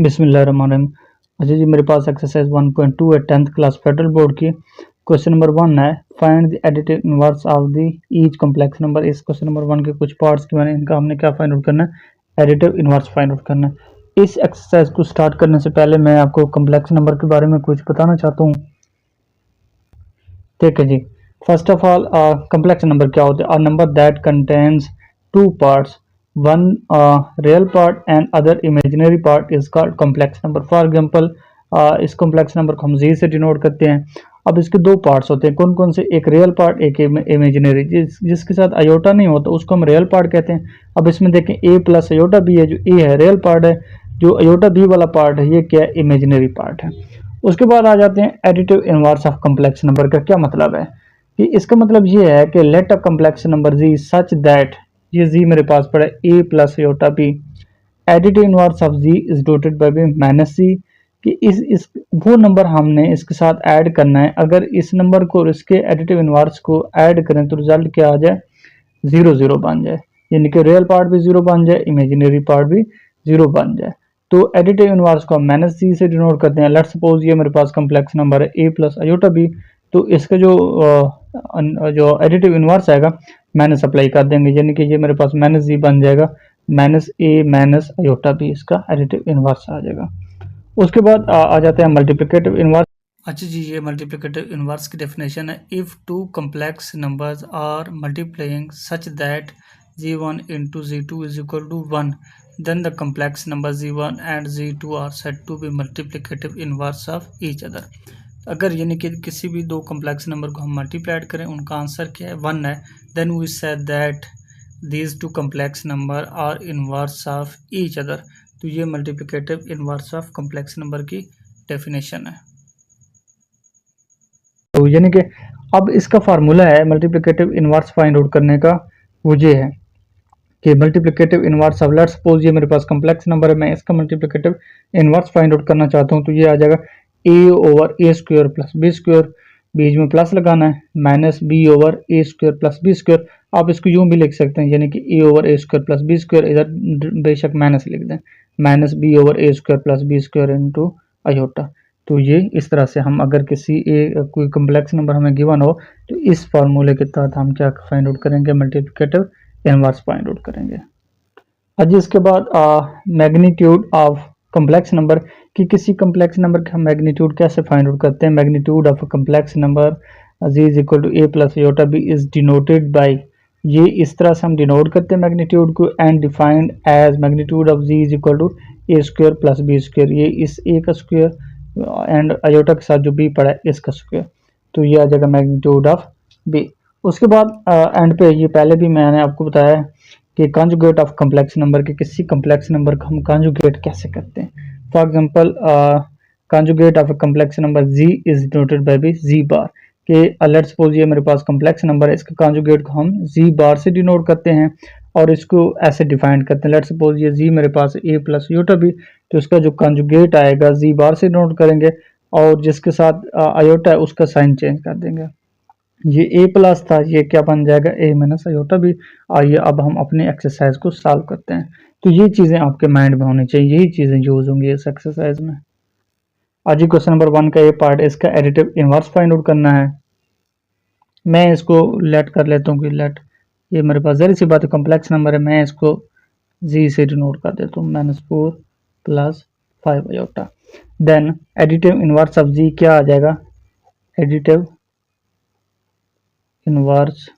बिस्मिल्लाहिर्रहमानिर्रहीम। अच्छा जी, मेरे पास एक्सरसाइज 1.2 है 10th क्लास फेडरल बोर्ड की। क्वेश्चन नंबर 1 है, find the additive inverse of the each complex number. इस क्वेश्चन नंबर 1 के कुछ पार्ट्स की मैंने इनका हमने क्या फाइंड आउट करना है, एडिटिव इनवर्स फाइंड आउट करना है। इस एक्सरसाइज को स्टार्ट करने से पहले मैं आपको कॉम्प्लेक्स नंबर के बारे में कुछ बताना चाहता हूँ। ठीक है ji, first of all complex number क्या होते हैं? A number that contains two parts, one real part and other imaginary part is called complex number. For example इस कॉम्प्लेक्स नंबर को हम जी से डिनोट करते हैं। अब इसके दो पार्ट्स होते हैं, कौन कौन से? एक रियल पार्ट, एक इमेजिनरी। जिसके साथ अयोटा नहीं होता उसको हम रियल पार्ट कहते हैं। अब इसमें देखें ए प्लस अयोटा बी है, जो ए है रियल पार्ट है, जो अयोटा बी वाला पार्ट है ये क्या है? इमेजिनरी पार्ट है। उसके बाद आ जाते हैं additive inverse of complex number का क्या मतलब है कि इसका मतलब ये है कि let a complex number z such that, ये जी मेरे पास पड़ा है a plus iota b, additive inverse of z is डोटेड बाय बी माइनस सी, कि इस वो नंबर हमने इसके साथ ऐड करना है। अगर इस नंबर को और इसके एडिटिव इनवर्स को ऐड करें तो रिजल्ट क्या आ जाए? 0 0 बन जाए, यानी कि रियल पार्ट भी 0 बन जाए, इमेजिनरी पार्ट भी 0 बन जाए। तो एडिटिव इनवर्स को हम माइनस सी से डिनोट करते हैं। लेट्स सपोज ये मेरे पास कॉम्प्लेक्स नंबर है ए प्लस अयोटा बी, तो इसका जो एडिटिव इनवर्स आएगा माइनस अप्लाई कर देंगे, यानी कि ये मेरे पास माइनस जी बन जाएगा, माइनस ए माइनस अयोटा बी इसका एडिटिव इनवर्स आ जाएगा। उसके बाद आ जाते हैं मल्टीप्लिकेटिव इनवर्स। अच्छा जी, ये मल्टीप्लिकेटिव इनवर्स की डेफिनेशन है, if two complex numbers are multiplying such that z1 into z2 is equal to 1, then the complex number z1 and z2 are said to be multiplicative inverse of each other। अगर यानी कि किसी भी दो complex number को हम multiplied करें, उनका आंसर क्या है? 1 है, then we said that these two complex number are inverse of each other। तो ये multiplicative inverse of complex number की डेफिनेशन है। तो यानी कि अब इसका फार्मूला है मल्टीप्लिकेटिव इनवर्स फाइंड आउट करने का, वो ये है कि multiplicative inverse of, let's suppose ये मेरे पास कॉम्प्लेक्स नंबर है, मैं इसका मल्टीप्लिकेटिव इनवर्स फाइंड आउट करना चाहता हूँ। तो ये आ जाएगा a over a square plus B square, बीच में प्लस लगाना है, minus b over a square plus B square. आप इसको यूं भी लिख सकते हैं, यानी कि a over a square plus B square, इधर बेशक माइनस लिख दें, minus b over a square plus B square into iota. तो ये इस तरह से हम अगर कोई कॉम्प्लेक्स नंबर हमें गिवन हो तो इस फार्मूले के तहत हम क्या फाइंड आउट करेंगे? मल्टीप्लिकेटिव इनवर्स फाइंड आउट करेंगे। आज इसके बाद मैग्नीट्यूड ऑफ कॉम्प्लेक्स नंबर, कि किसी कॉम्प्लेक्स नंबर का मैग्नीट्यूड कैसे फाइंड आउट करते हैं? Magnitude of a complex number z is equal to A plus iota b is denoted by, ये इस तरह से हम डिनोट करते हैं मैग्नीट्यूड को, and defined as magnitude of z is equal to a square plus B square, ये इस ए का स्क्वायर एंड अयोटा के साथ जो बी पड़ा है इसका स्क्वायर, तो ये आ जाएगा मैग्नीट्यूड ऑफ बी। उसके बाद एंड पे, ये पहले भी मैंने आपको बताया है कि कॉन्जुगेट ऑफ कॉम्प्लेक्स नंबर, के किसी कॉम्प्लेक्स नंबर को हम कॉन्जुगेट कैसे करते हैं। For example conjugate of a complex number z is denoted by b z bar, के लेट्स सपोज ये मेरे पास कॉम्प्लेक्स नंबर है, इसका कॉन्जुगेट को हम जी बार से डिनोट करते हैं और इसको ऐसे डिफाइन करते हैं। लेट्स सपोज ये जी मेरे पास ए प्लस योटा बी, तो इसका जो कॉन्जुगेट आएगा जी बार से डिनोट करेंगे, और जिसके साथ अयोटा है उसका साइन चेंज कर देंगे। ये ए प्लस था, ये क्या बन जाएगा? A minus iota B. आइए अब हम अपनी एक्सरसाइज को सॉल्व करते हैं। तो ये चीज़ें आपके माइंड में होनी चाहिए, यही चीज़ें यूज होंगी इस एक्सरसाइज में। आज ही क्वेश्चन नंबर 1 का ये पार्ट है, इसका एडिटिव इनवर्स फाइंड आउट करना है। मैं इसको लेट कर लेता हूँ कि लेट, ये मेरे पास जरी सी बात है, कॉम्प्लेक्स नंबर है, मैं इसको जी से डिनोट कर देता हूँ, -4 + 5 iota. Then additive inverse of z क्या आ जाएगा? Additive inverse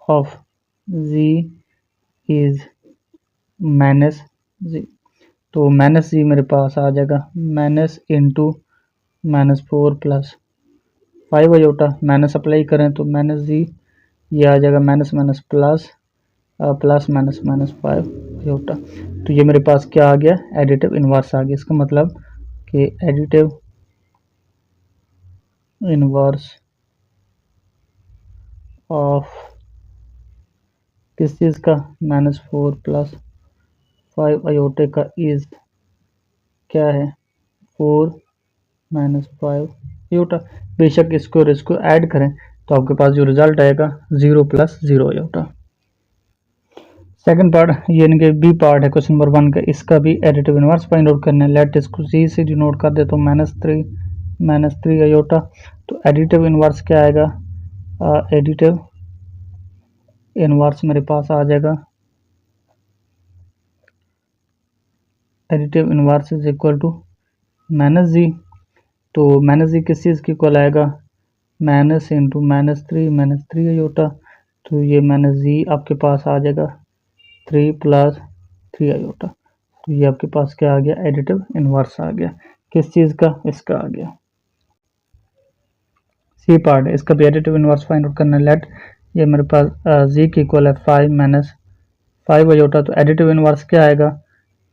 of z is -z, तो -z मेरे पास आ जाएगा minus into -4 + 5 iota, minus apply करें तो -z, ये आ जाएगा minus minus plus plus minus minus 5 iota. तो ये मेरे पास क्या आ गया? एडिटिव इनवर्स आ गया। इसका मतलब कि एडिटिव इनवर्स ऑफ किस चीज़ का? -4 + 5 अयोटे का इज क्या है? 4 - 5 अयोटा। बेशक इसको और इसको ऐड करें तो आपके पास जो रिजल्ट आएगा 0 + 0 अयोटा। सेकंड पार्ट यानी कि बी पार्ट है क्वेश्चन नंबर 1 का, इसका भी एडिटिव इनवर्स फाइंड आउट करना है। लेट इसको सी से डिनोट कर दे तो -3 अयोटा। तो एडिटिव इनवर्स क्या आएगा, एडिटिव इनवर्स मेरे पास आ जाएगा, additive inverse is equal to -z। तो -z किस चीज़ की इक्वल आएगा, माइनस इंटू -3 अयोटा। तो ये -z आपके पास आ जाएगा 3 + 3 अयोटा। तो ये आपके पास क्या आ गया, एडिटिव इनवर्स आ गया। किस चीज़ का, इसका आ गया। सी पार्ट है, इसका भी एडिटिव इनवर्स फाइंड आउट करना है। लेट ये मेरे पास z की इक्वल है 5 - 5 अयोटा। तो एडिटिव इनवर्स क्या आएगा,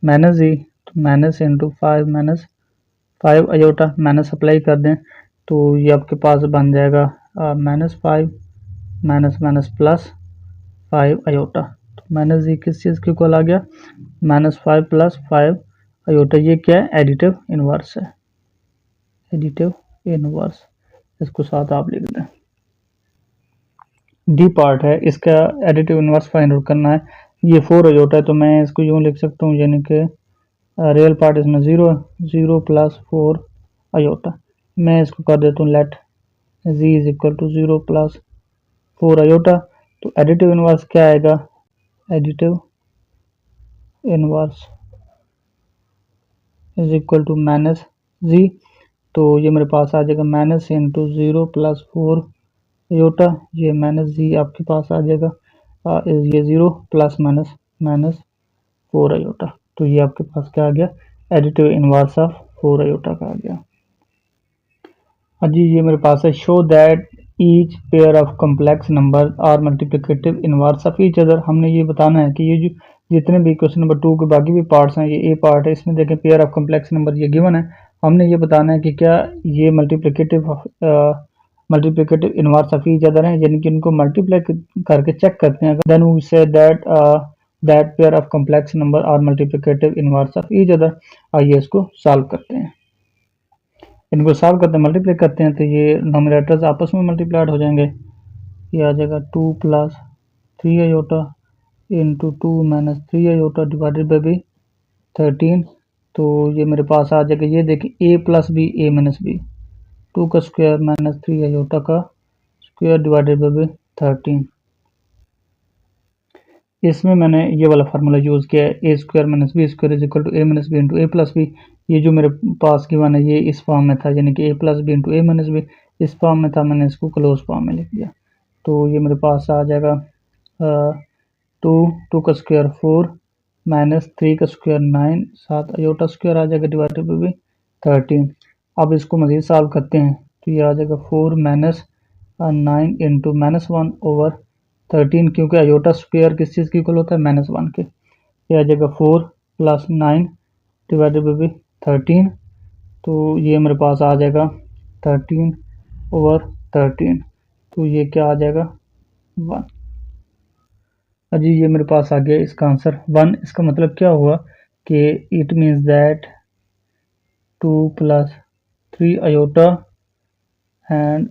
-z। तो minus into 5 iota, minus apply कर दें तो ये आपके पास बन जाएगा -5 माइनस +5 अयोटा। तो -z किस चीज़ की इक्वल आ गया, -5 + 5 अयोटा। ये क्या है, एडिटिव इनवर्स है, एडिटिव इनवर्स। इसको साथ आप लिख दें। डी पार्ट है, इसका एडिटिव इनवर्स फाइंड आउट करना है। ये 4 अयोटा है तो मैं इसको यूँ लिख सकता हूँ, यानी कि रियल पार्ट इसमें 0 + 4 अयोटा। मैं इसको कर देता हूँ let z is equal to 0 + 4 iota. तो एडिटिव इनवर्स क्या आएगा, additive inverse is equal to -z। तो ये मेरे पास आ जाएगा माइनस इंटू 0 + 4 अयोटा। ये -z आपके पास आ जाएगा, ये 0 ± -4 अयोटा। तो ये आपके पास क्या आ गया, एडिटिव इनवर्स ऑफ 4 अयोटा का आ गया। जी ये मेरे पास है, show that each pair of complex number are multiplicative inverse of each other. हमने ये बताना है कि ये जो जितने भी क्वेश्चन नंबर 2 के बाकी भी पार्ट्स हैं, ये ए पार्ट है, इसमें देखें पेयर ऑफ कम्प्लेक्स नंबर ये गिवन है। हमने ये बताना है कि क्या ये multiplicative inverse of each other है, यानी कि इनको मल्टीप्लाई करके चेक करते हैं। Then we say that pair of complex number are multiplicative inverse of each other. आइए इसको सॉल्व करते हैं। इनको सॉल्व करते हैं, मल्टीप्लाई करते हैं तो ये नोमिनेटर्स आपस में मल्टीप्लाइड हो जाएंगे। ये आ जाएगा 2 + 3 iota into 2 - 3 iota divided by 13। तो ये मेरे पास आ जाएगा, ये देखिए a + b a - b, 2 का स्क्वायर -3 अयोटा का स्क्वायर डिवाइडेड बाई 13। इसमें मैंने ये वाला फार्मूला यूज़ किया है, a² - b² is equal to a - b into a + b। ये जो मेरे पास गिवन है ये इस फॉर्म में था, यानी कि a + b into a - b इस फॉर्म में था, मैंने इसको क्लोज फॉर्म में लिख दिया। तो ये मेरे पास आ जाएगा 2 का स्क्वायर 4 -3 का स्क्वायर 9, 7 अयोटा स्क्वायर आ जाएगा डिवाइडेड बाई 13। अब इसको मज़ीद सॉल्व करते हैं तो ये आ जाएगा 4 - 9 इंटू -1 ओवर 13, क्योंकि अयोटा स्क्वायर किस चीज़ की इक्वल होता है, -1 के। ये आ जाएगा 4 + 9 डिवाइडेड बाई 13। तो ये मेरे पास आ जाएगा 13 ओवर 13। तो ये क्या आ जाएगा, 1। जी ये मेरे पास आ गया इसका आंसर 1। इसका मतलब क्या हुआ कि it means that 2 + 3 iota and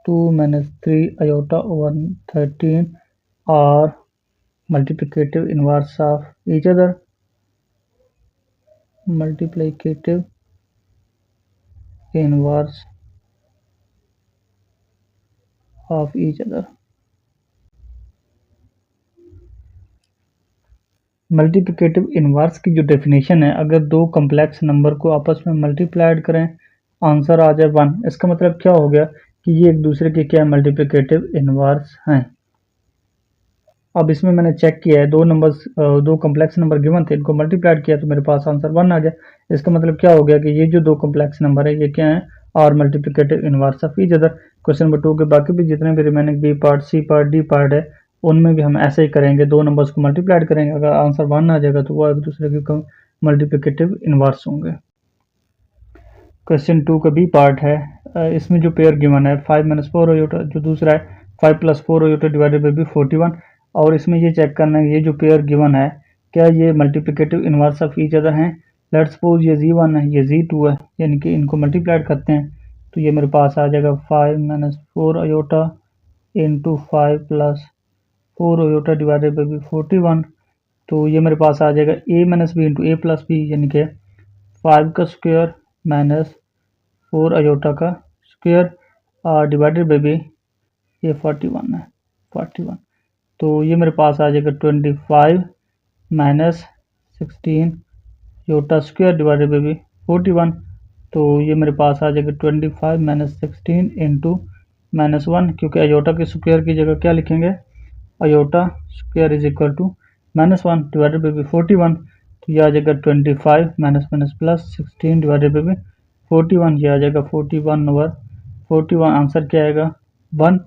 2 - 3 iota over 13 are multiplicative inverse of each other, multiplicative inverse of each other। Multiplicative inverse की जो डेफिनेशन है, अगर दो कम्प्लेक्स नंबर को आपस में मल्टीप्लाइड करें आंसर आ जाए 1, इसका मतलब क्या हो गया कि ये एक दूसरे के क्या मल्टीप्लिकेटिव इनवर्स हैं। अब इसमें मैंने चेक किया है, दो कम्प्लेक्स नंबर गिवन थे, इनको मल्टीप्लाइड किया तो मेरे पास आंसर 1 आ गया। इसका मतलब क्या हो गया कि ये जो दो कम्प्लेक्स नंबर है ये क्या है, are multiplicative inverse of each other. Question number 2 के बाकी भी जितने भी remaining B part, C part, D part है, उनमें भी हम ऐसे ही करेंगे, दो नंबर्स को मल्टीप्लाइड करेंगे, अगर आंसर 1 आ जाएगा तो वो एक दूसरे के मल्टीप्लिकेटिव इनवर्स होंगे। क्वेश्चन 2 का बी पार्ट है, इसमें जो पेयर गिवन है 5 - 4 अयोटा, जो दूसरा है 5 + 4 अयोटा डिवाइडेड बाई 41। और इसमें ये चेक करना है ये जो पेयर गिवन है क्या ये multiplicative inverse of each other हैं। लेट्स सपोज ये z1 है, ये z2 है, यानी कि इनको मल्टीप्लाइड करते हैं तो ये मेरे पास आ जाएगा 5 - 4 iota into 5 + 4 iota divided by b 41। तो ये मेरे पास आ जाएगा a minus b into a plus b, यानी कि 5 का स्क्वायर माइनस 4 अयोटा का स्क्वायर डिवाइडेड बाई बी, ये 41 है, 41। तो ये मेरे पास आ जाएगा 25 minus 16 iota square divided by b 41। तो ये मेरे पास आ जाएगा 25 माइनस 16 इंटू -1, क्योंकि अयोटा के स्क्वायर की जगह क्या लिखेंगे, iota square is equal to -1 divided by 41। तो ये आ जाएगा 25 minus minus plus 16 divided by 41, ये आ जाएगा 41 ओवर 41। आंसर क्या आएगा 1।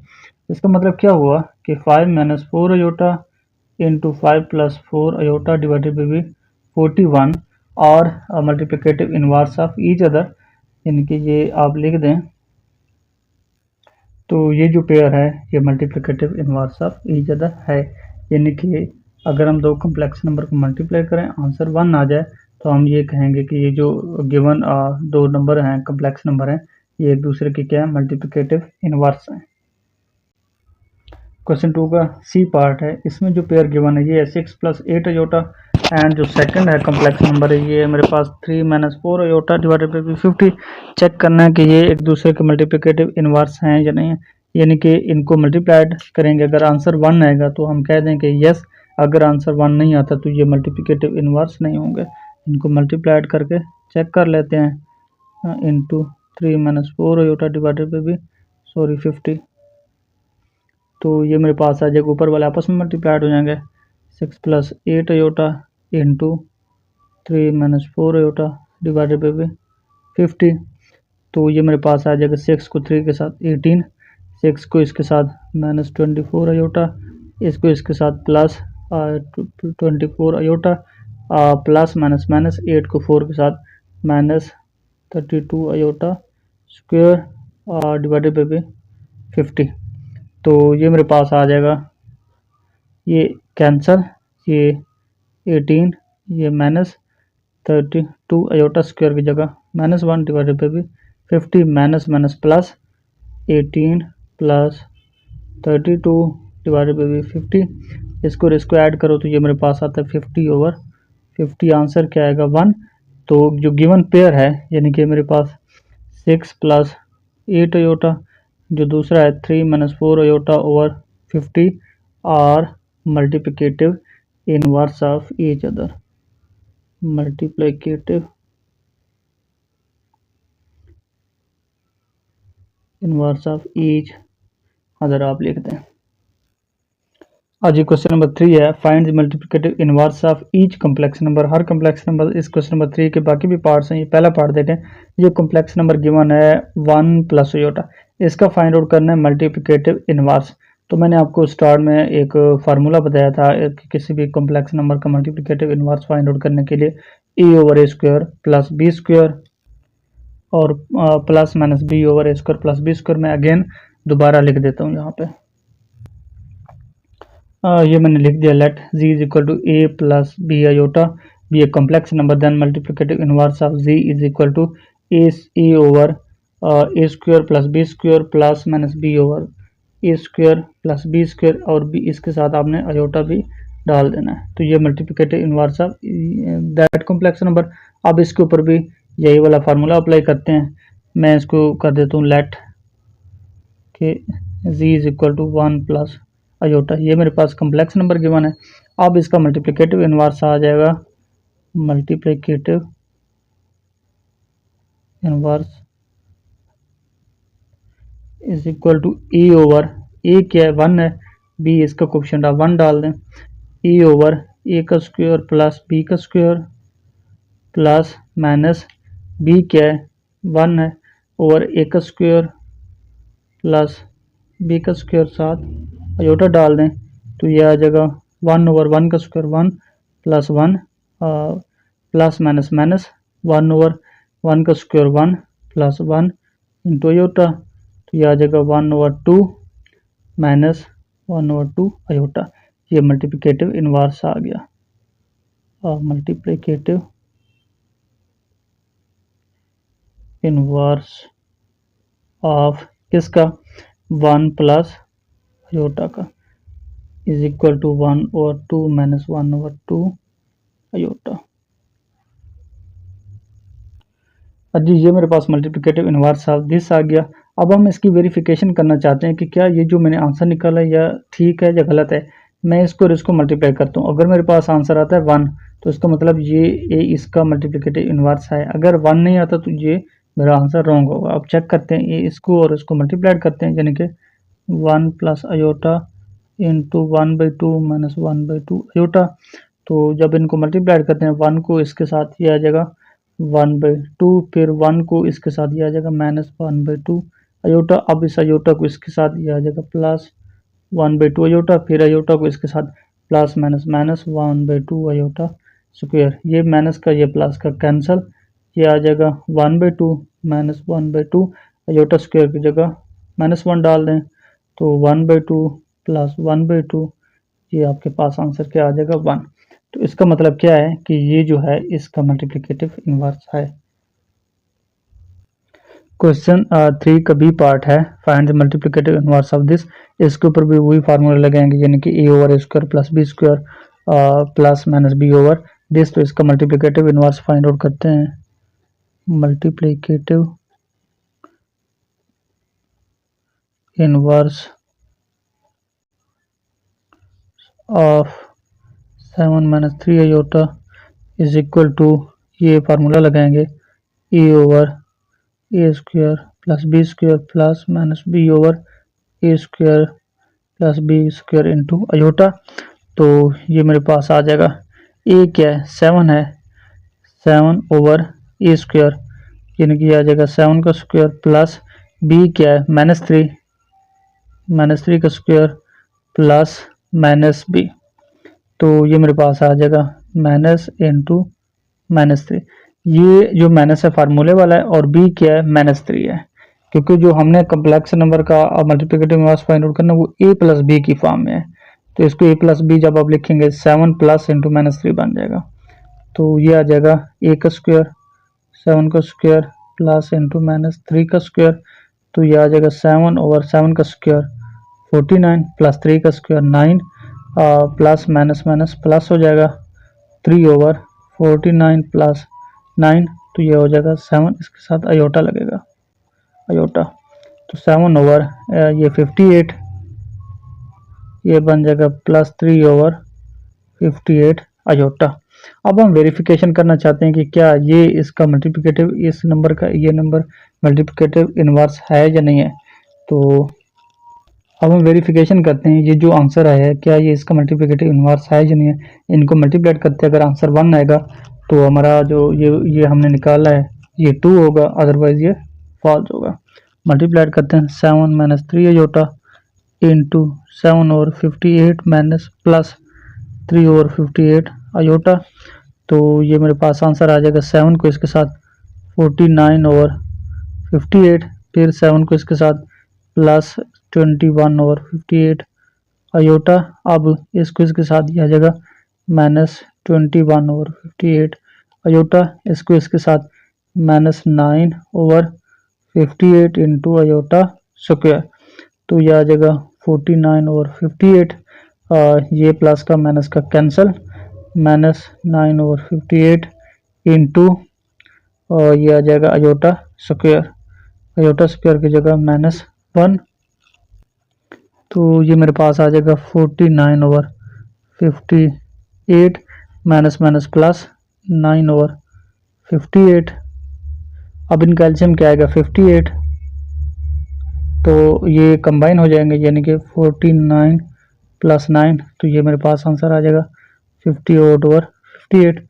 इसका मतलब क्या हुआ कि 5 minus 4 iota into 5 plus 4 iota divided by 41 और multiplicative inverse of each other, यानी कि ये आप लिख दें। तो ये जो पेयर है ये multiplicative inverse of each other है, यानी कि अगर हम दो कम्प्लेक्स नंबर को मल्टीप्लाई करें आंसर 1 आ जाए तो हम ये कहेंगे कि ये जो गिवन दो नंबर हैं, कम्प्लेक्स नंबर हैं, ये एक दूसरे के क्या है, मल्टीप्लिकेटिव इनवर्स हैं। क्वेश्चन 2 का सी पार्ट है, इसमें जो पेयर गिवन है ये है 6 प्लस 8 अयोटा, एंड जो सेकंड है कम्प्लेक्स नंबर है ये मेरे पास 3 minus 4 iota divided by 50। Check करना है कि ये एक दूसरे के मल्टीप्लिकेटिव इनवर्स हैं या नहीं है, यानी कि इनको मल्टीप्लाइड करेंगे। अगर आंसर 1 आएगा तो हम कह दें कि यस, अगर आंसर 1 नहीं आता तो ये मल्टीप्लिकेटिव इनवर्स नहीं होंगे। इनको मल्टीप्लाइड करके चेक कर लेते हैं। Into 3 minus 4 iota divided by 50। तो ये मेरे पास आ जाएगा, ऊपर वाले आपस में मल्टीप्लाइड हो जाएंगे। 6 plus 8 iota into 3 minus 4 iota divided by 50। तो ये मेरे पास आ जाएगा 6 को 3 के साथ 18, 6 को इसके साथ माइनस 24 अयोटा, इसको इसके साथ plus 24 iota, plus minus minus 8 को 4 के साथ minus 32 iota square divided by 50। तो ये मेरे पास आ जाएगा, ये कैंसल, ये 18, ये माइनस 32 अयोटा स्क्वायर की जगह -1 divided by 50, minus minus plus 18 plus 32 divided by 50। इसको ऐड करो तो ये मेरे पास आता है 50 ओवर 50। आंसर क्या आएगा 1। तो जो गिवन पेयर है, यानी कि मेरे पास 6 प्लस 8 अयोटा, जो दूसरा है 3 माइनस 4 अयोटा ओवर 50 और multiplicative inverse of each other, multiplicative inverse of each other आप लिख दें। आज ये क्वेश्चन नंबर 3 है, find the multiplicative inverse of each complex number. Her complex number, इस क्वेश्चन नंबर 3 के बाकी भी पार्ट्स हैं, ये पहला पार्ट देखें। ये कम्प्लेक्स नंबर गिवन है 1 प्लस अयोटा, इसका फाइंड आउट करना है मल्टीप्लिकेटिव इनवर्स। तो मैंने आपको स्टार्ट में एक फार्मूला बताया था कि किसी भी कम्प्लेक्स नंबर का मल्टीप्लिकेटिव इनवर्स फाइंड आउट करने के लिए ए over a square plus B square और plus minus b over a square plus B square. मैं अगेन दोबारा लिख देता हूँ यहाँ पे। ये मैंने लिख दिया, let z is equal to A plus b iota be a complex number, then multiplicative inverse of z is equal to a over a square plus B square plus minus b over a square plus B square, और b इसके साथ आपने aorta भी डाल देना है। तो ये multiplicative inverse of that complex number. अब इसके ऊपर भी यही वाला फार्मूला अप्लाई करते हैं। मैं इसको कर देता हूँ लेट के z is equal to 1 plus iota, ये मेरे पास कम्प्लेक्स नंबर गिवन है। अब इसका मल्टीप्लिकेटिव इनवर्स आ जाएगा, multiplicative inverse is equal to a over a क्या है 1 है, बी इसका कोफिशिएंट आप 1 डाल दें, ए ओवर ए का स्क्वायर प्लस बी का स्क्वायर प्लस माइनस बी क्या है 1 है ओवर ए का स्क्वायर प्लस बी का स्क्वायर साथ अयोटा डाल दें। तो ये आ जाएगा 1 ओवर 1 का square 1 plus 1 plus minus minus 1 over 1 का स्क्वायर 1 प्लस 1 इंटू अयोटा। तो ये आ जाएगा 1 ओवर 2 माइनस 1 ओवर 2 अयोटा। ये मल्टीप्लिकेटिव इनवर्स आ गया, मल्टीप्लिकेटिव इनवर्स ऑफ किसका 1 प्लस अयोटा का। Is equal to 1/2 minus 1/2 iota. जी ये मेरे पास मल्टीप्लिकेटिव इनवर्स ऑफ दिस आ गया। अब हम इसकी वेरिफिकेशन करना चाहते हैं कि क्या ये जो मैंने आंसर निकाला या ठीक है या गलत है। मैं इसको और इसको मल्टीप्लाई करता हूँ। अगर मेरे पास आंसर आता है 1 तो इसका मतलब ये इसका मल्टीप्लिकेटिव इनवर्स है। अगर 1 नहीं आता तो ये मेरा आंसर रॉन्ग होगा। अब चेक करते हैं, ये इसको और इसको मल्टीप्लाई करते हैं, यानी कि 1 plus iota into 1/2 minus 1/2 iota. तो जब इनको मल्टीप्लाई करते हैं 1 को इसके साथ ये आ जाएगा 1/2, फिर 1 को इसके साथ ये आ जाएगा माइनस 1/2 आयोटा। अब इस आयोटा को इसके साथ ये आ जाएगा प्लस 1/2 आयोटा, फिर आयोटा को इसके साथ plus minus minus 1/2 iota square. ये माइनस का ये प्लस का कैंसिल, ये आ जाएगा 1/2 माइनस 1/2 आयोटा स्क्वायर की जगह -1 डाल दें तो 1/2 प्लस 1/2, ये आपके पास आंसर क्या आ जाएगा 1। तो इसका मतलब क्या है कि ये जो है इसका मल्टीप्लिकेटिव इनवर्स है। क्वेश्चन 3 का बी पार्ट है, find the multiplicative inverse of this. इसके ऊपर भी वही फार्मूला लगाएंगे, यानी कि a over a square plus B square plus minus b over this. तो इसका मल्टीप्लिकेटिव इनवर्स फाइंड आउट करते हैं। Multiplicative inverse of 7 minus 3 iota is equal to, ये फार्मूला लगाएंगे, a over a square plus B square plus minus b over a square plus B square into iota. तो ये मेरे पास आ जाएगा, ए क्या है 7 है, 7 ओवर ए स्क्वायर यानी कि आ जाएगा 7 का स्क्वायर प्लस बी क्या है -3 का स्क्वायर प्लस माइनस बी। तो ये मेरे पास आ जाएगा माइनस इंटू -3। ये जो माइनस है फार्मूले वाला है और बी क्या है -3 है, क्योंकि जो हमने कम्प्लेक्स नंबर का मल्टीप्लिकेटिव इनवर्स फाइंड आउट करना वो ए प्लस बी की फॉर्म में है। तो इसको ए प्लस बी जब आप लिखेंगे 7 प्लस इंटू -3 बन जाएगा। तो ये आ जाएगा ए का स्क्वायर 7 का स्क्वायर प्लस इंटू -3 का स्क्वायर। तो ये आ जाएगा 7 ओवर 7 का स्क्वायर 49 प्लस 3 का square 9 plus minus minus plus हो जाएगा 3 ओवर 49 प्लस 9। तो ये हो जाएगा 7, इसके साथ आयोटा लगेगा आयोटा। तो 7 ओवर ये 58, ये बन जाएगा प्लस 3 ओवर 58 आयोटा। अब हम वेरिफिकेशन करना चाहते हैं कि क्या ये इसका मल्टीप्लिकेटिव, इस नंबर का ये नंबर मल्टीप्लिकेटिव इनवर्स है या नहीं है। तो अब हम वेरिफिकेशन करते हैं, ये जो आंसर आया है क्या ये इसका मल्टीप्लिकेटिव इनवर्स है या नहीं है। इनको मल्टीप्लाई करते हैं, अगर आंसर 1 आएगा तो हमारा जो ये हमने निकाला है ये 2 होगा, अदरवाइज ये फॉल्स होगा। मल्टीप्लाई करते हैं 7 minus 3 iota into 7 over 58 minus plus 3 over 58 iota. तो ये मेरे पास आंसर आ जाएगा 7 को इसके साथ 49 ओवर 58, फिर 7 को इसके साथ प्लस 21 ओवर 58 आयोटा। अब इसको इसके साथ दिया जाएगा -21 ओवर 58 आयोटा, इसको इसके साथ -9 ओवर 58 इंटू आयोटा स्क्वायर। तो यह आ जाएगा 49 ओवर 58, ये प्लस का माइनस का कैंसिल, -9 ओवर 58 इंटू ये आ जाएगा आयोटा स्क्वायर की जगह -1। तो ये मेरे पास आ जाएगा 49 over 58 minus minus plus 9 over 58। अब इनका एलसीएम क्या आएगा 58, तो ये कंबाइन हो जाएंगे यानी कि 49 प्लस 9। तो ये मेरे पास आंसर आ जाएगा 58 ओवर 58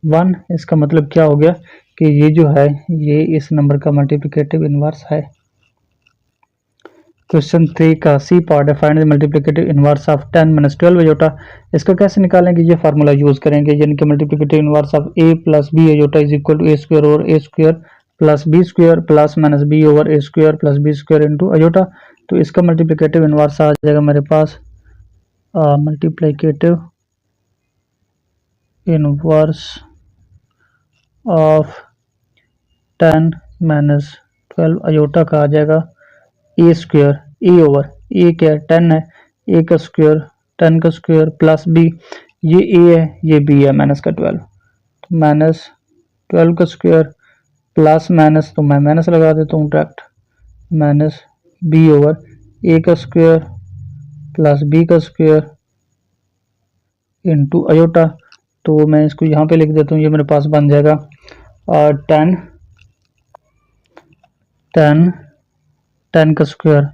1। इसका मतलब क्या हो गया कि ये जो है ये इस नंबर का मल्टीप्लिकेटिव इनवर्स है। क्वेश्चन 3 का सी पार्ट है, find the multiplicative inverse of 10 minus 12 iota. इसका कैसे निकालेंगे, ये फार्मूला यूज करेंगे, यानी कि multiplicative inverse of a plus b iota is equal to a square over a square plus B square plus minus b over a square plus B square into iota. तो इसका multiplicative inverse आ जाएगा मेरे पास multiplicative inverse of 10 minus 12 iota का आ जाएगा A square, A over a क्या है 10 है, ए का स्क्वायर 10 का स्क्वायर प्लस बी, ये ए है ये बी है, माइनस का 12, तो माइनस 12 का स्क्वायर प्लस माइनस, तो मैं माइनस लगा देता हूँ डायरेक्ट, माइनस बी ओवर ए का स्क्वायर प्लस बी का स्क्वायर इंटू अयोटा। तो मैं इसको यहाँ पे लिख देता हूँ, ये मेरे पास बन जाएगा 10 का स्क्वायर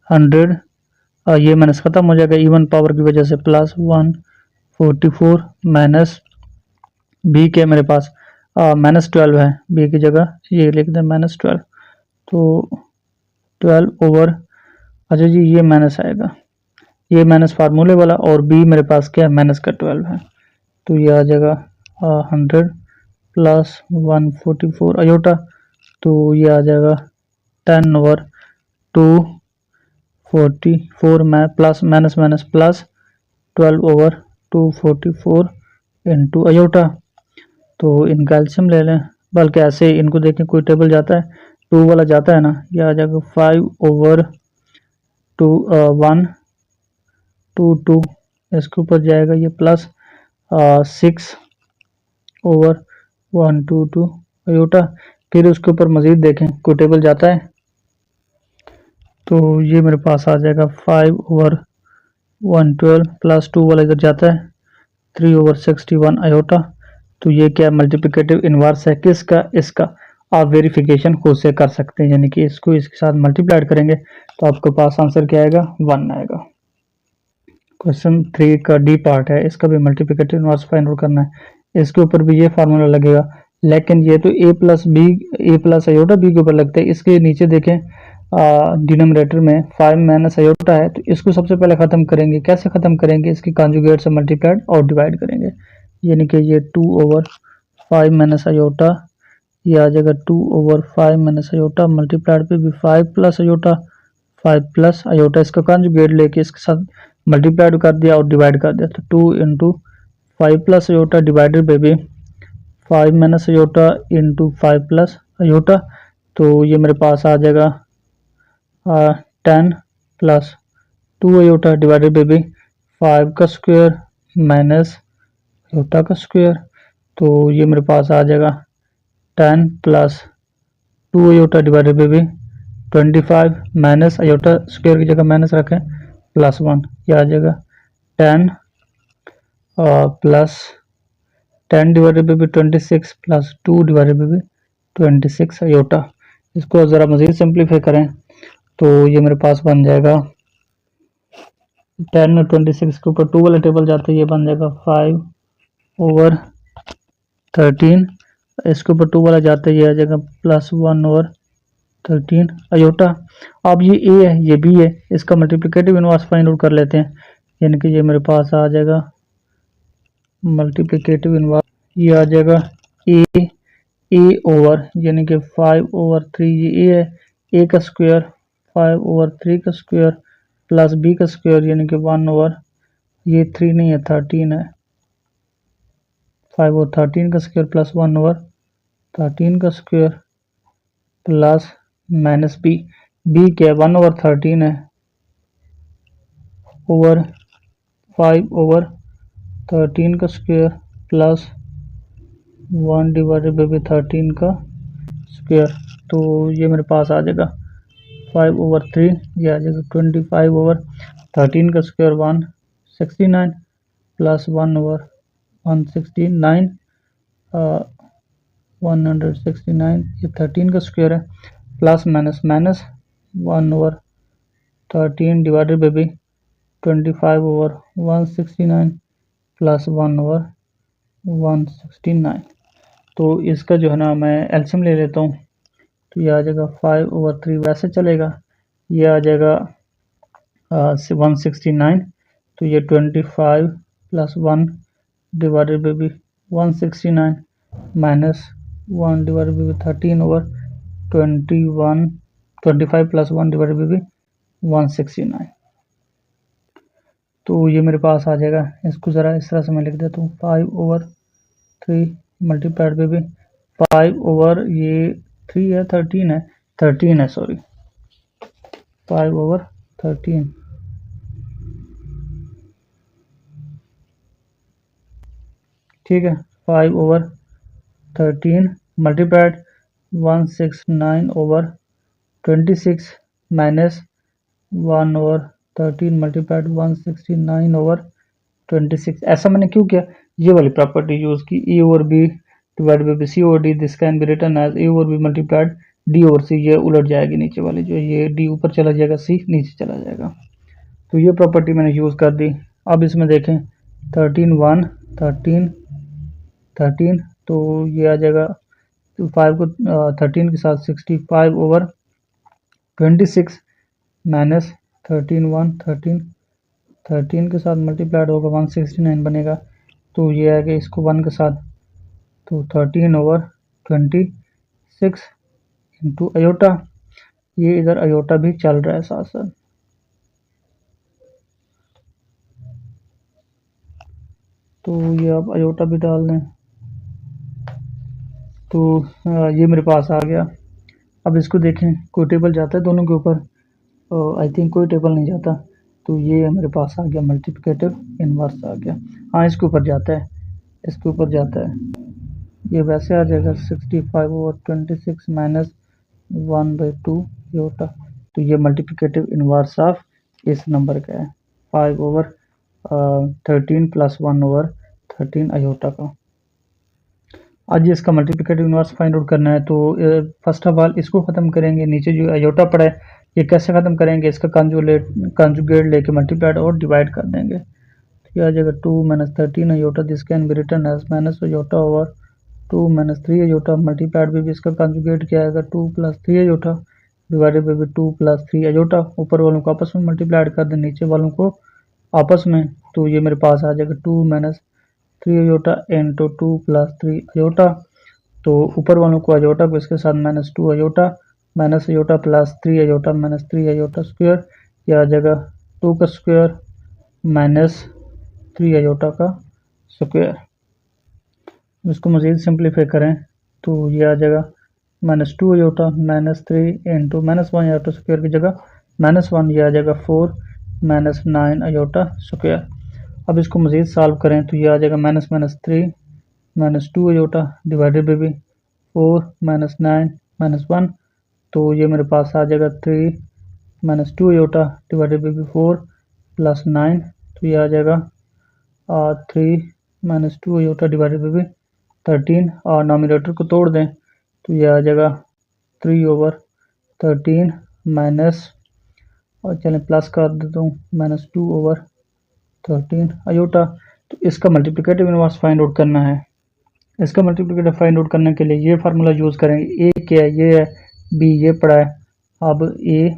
100, ये माइनस ख़त्म हो जाएगा इवन पावर की वजह से, प्लस 144 माइनस बी के मेरे पास माइनस 12 है, बी की जगह ये लिख दें माइनस 12, तो 12 ओवर, अच्छा जी ये माइनस आएगा, ये माइनस फार्मूले वाला, और बी मेरे पास क्या है माइनस का 12 है, तो ये आ जाएगा 100 प्लस 144 अयोटा, तो ये आ जाएगा 10 ओवर 244 में plus minus minus plus 12 over 244 into iota. तो इनका एलसीएम ले लें, बल्कि ऐसे इनको देखें कोई टेबल जाता है, 2 वाला जाता है ना, ये आ जाएगा 5 ओवर 1 2 2, इसके ऊपर जाएगा ये प्लस 6 ओवर 1 2 2 अयोटा। फिर उसके ऊपर मज़ीद देखें कोई टेबल जाता है, तो ये मेरे पास आ जाएगा 5 ओवर 112 प्लस 2 वाला इधर जाता है 3 ओवर 61 अयोटा। तो ये क्या मल्टीप्लिकेटिव इन्वर्स है किसका, इसका। आप वेरिफिकेशन खुद से कर सकते हैं, यानी कि इसको इसके साथ मल्टीप्लाइड करेंगे तो आपके पास आंसर क्या आएगा 1 आएगा। क्वेश्चन 3 का डी पार्ट है, इसका भी मल्टीप्लिकेटिव इन्वर्स फाइंड आउट करना है, इसके ऊपर भी ये फार्मूला लगेगा, लेकिन ये तो ए प्लस अयोटा बी के ऊपर लगता है। इसके नीचे देखें डिनोमिनेटर में 5 माइनस अयोटा है, तो इसको सबसे पहले ख़त्म करेंगे। कैसे ख़त्म करेंगे, इसकी कॉन्जुगेट से मल्टीप्लाइड और डिवाइड करेंगे, यानी कि ये 2 ओवर 5 माइनस अयोटा, ये आ जाएगा 2 ओवर 5 माइनस अयोटा, मल्टीप्लाइड पे भी 5 प्लस अयोटा, 5 प्लस अयोटा, इसका कॉन्जुगेट लेके इसके साथ मल्टीप्लाइड कर दिया और डिवाइड कर दिया, तो 2 into 5 plus iota divided by भी 5 minus iota into 5 plus iota. तो ये मेरे पास आ जाएगा 10 प्लस 2 अयोटा डिवाइडेड बाई भी 5 का स्क्वायर माइनस अयोटा का स्क्वायर। तो ये मेरे पास आ जाएगा 10 प्लस 2 अयोटा डिवाइडेड बाई भी 25 माइनस अयोटा स्क्वायर की जगह माइनस रखें प्लस 1, ये आ जाएगा 10 plus 10 divided by 26 plus 2 divided by 26 iota. इसको ज़रा मज़ीद सिंप्लीफाई करें तो ये मेरे पास बन जाएगा 10 और 26 के ऊपर 2 वाला टेबल जाता है, ये बन जाएगा 5 ओवर 13, इसके ऊपर 2 वाला जाता है, ये आ जाएगा प्लस 1 ओवर 13 अयोटा। अब ये ए है ये बी है, इसका मल्टीप्लिकेटिव इनवर्स फाइंड आउट कर लेते हैं, यानी कि ये मेरे पास आ जाएगा मल्टीप्लिकेटिव इनवर्स, ये आ जाएगा ए ओवर यानी कि 5 ओवर 3, ये ए है, ए का स्क्वायर 5 ओवर 3 का स्क्वायर प्लस बी का स्क्वायर यानी कि 1 ओवर, ये 3 नहीं है 13 है, 5 और 13 का स्क्वायर प्लस 1 ओवर 13 का square plus minus b, b क्या है 1 ओवर 13 है ओवर 5 ओवर 13 का स्क्वायर प्लस 1 डिवाइडेड बाई 13 का स्क्वायर। तो ये मेरे पास आ जाएगा 5 ओवर 3, ये आ जाएगा 25 ओवर 13 का स्क्वायर 169 प्लस 1 ओवर 169 169, ये 13 का स्क्वायर है plus minus minus 1 over 13 divided by 25 over 169 plus 1 over 169। तो इसका जो है ना मैं एलसीएम ले लेता हूँ, तो ये आ जाएगा 5 ओवर 3 वैसे चलेगा, ये आ जाएगा 169, तो ये 25 plus 1 divided by 169 minus 1 divided by 13 over 25 plus 1 divided by 169। तो ये मेरे पास आ जाएगा, इसको ज़रा इस तरह से मैं लिख देता हूँ 5 ओवर 3 मल्टीप्लाइड बाई 5 ओवर ये 3 है 13 है सॉरी 5 ओवर 13 ठीक है, 5/13 मल्टीप्लाइड 169/26 माइनस 1/13 मल्टीप्लाइड 169/26। ऐसा मैंने क्यों किया, ये वाली प्रॉपर्टी यूज़ की, a over b divide by c over d, this can be written as a over b multiplied d over c. ये उलट जाएगी नीचे वाली, जो ये डी ऊपर चला जाएगा, सी नीचे चला जाएगा। तो ये प्रॉपर्टी मैंने यूज़ कर दी। अब इसमें देखें 13 13 13, तो ये आ जाएगा, तो 5 को 13 के साथ 65/26 माइनस 13 के साथ मल्टीप्लाइड होगा 169 बनेगा। तो ये आएगा इसको 1 के साथ, तो 13/26 इंटू अयोटा, ये इधर अयोटा भी चल रहा है साथ साथ। तो ये अब अयोटा भी डाल दें, तो ये मेरे पास आ गया। अब इसको देखें, कोई टेबल जाता है दोनों के ऊपर, आई थिंक कोई टेबल नहीं जाता। तो ये मेरे पास आ गया मल्टीप्लिकेटिव इन्वर्स आ गया। हाँ, इसके ऊपर जाता है, इसके ऊपर जाता है, ये वैसे आ जाएगा 65/26 माइनस 1/2 अयोटा। तो ये मल्टीप्लिकेटिव इन्वर्स ऑफ इस नंबर का है, 5/13 प्लस 1/13 अयोटा का। आज इसका मल्टीप्लिकेटिव इन्वर्स फाइंड आउट करना है। तो फर्स्ट ऑफ ऑल इसको ख़त्म करेंगे, नीचे जो अयोटा पड़ा है ये कैसे ख़त्म करेंगे, इसका कंजुगेट लेके मल्टीप्लाइड और डिवाइड कर देंगे। तो ये आ जाएगा 2 - 13 iota, this can be written as minus iota over 2 - 3 iota, multiplied भी इसका कंजुगेट क्या आएगा 2 + 3 अयोटा डिवाइडेड बाई 2 + 3 अयोटा। ऊपर वालों को आपस में मल्टीप्लाइड कर दें, नीचे वालों को आपस में। तो ये मेरे पास आ जाएगा 2 - 3 अयोटा इंटू 2 + 3 अयोटा। तो ऊपर वालों को अयोटा को इसके साथ -2 iota minus iota plus 3 iota minus 3 iota square, यह आ जाएगा 2 का स्क्वायर माइनस 3 अयोटा का स्क्वायर। इसको मज़ीद सिंप्लीफाई करें तो ये आ जाएगा -2 अयोटा -3 इंटू -1 अयोटा स्क्वायर की जगह -1, ये आ जाएगा 4 - 9 अयोटा स्क्वायर। अब इसको मज़ीद सॉल्व करें तो ये आ जाएगा -3 -2 अयोटा डिवाइडेड बाई 4 - 9 -1। तो ये मेरे पास आ जाएगा 3 - 2 अयोटा डिवाइडेड बाई 4 + 9। तो ये आ जाएगा 3 - 2 अयोटा डिवाइडेड बाई 13, और नॉमिनेटर को तोड़ दें तो ये आ जाएगा 3/13 माइनस, और चलें प्लस कर देता हूँ, -2/13 अयोटा। तो इसका मल्टीप्लिकेटिव इन्वर्स फाइंड आउट करना है। इसका मल्टीप्लिकेटिव फाइंड आउट करने के लिए ये फार्मूला यूज़ करेंगे। ए क्या है, ये है, बी ये पड़ा है। अब ए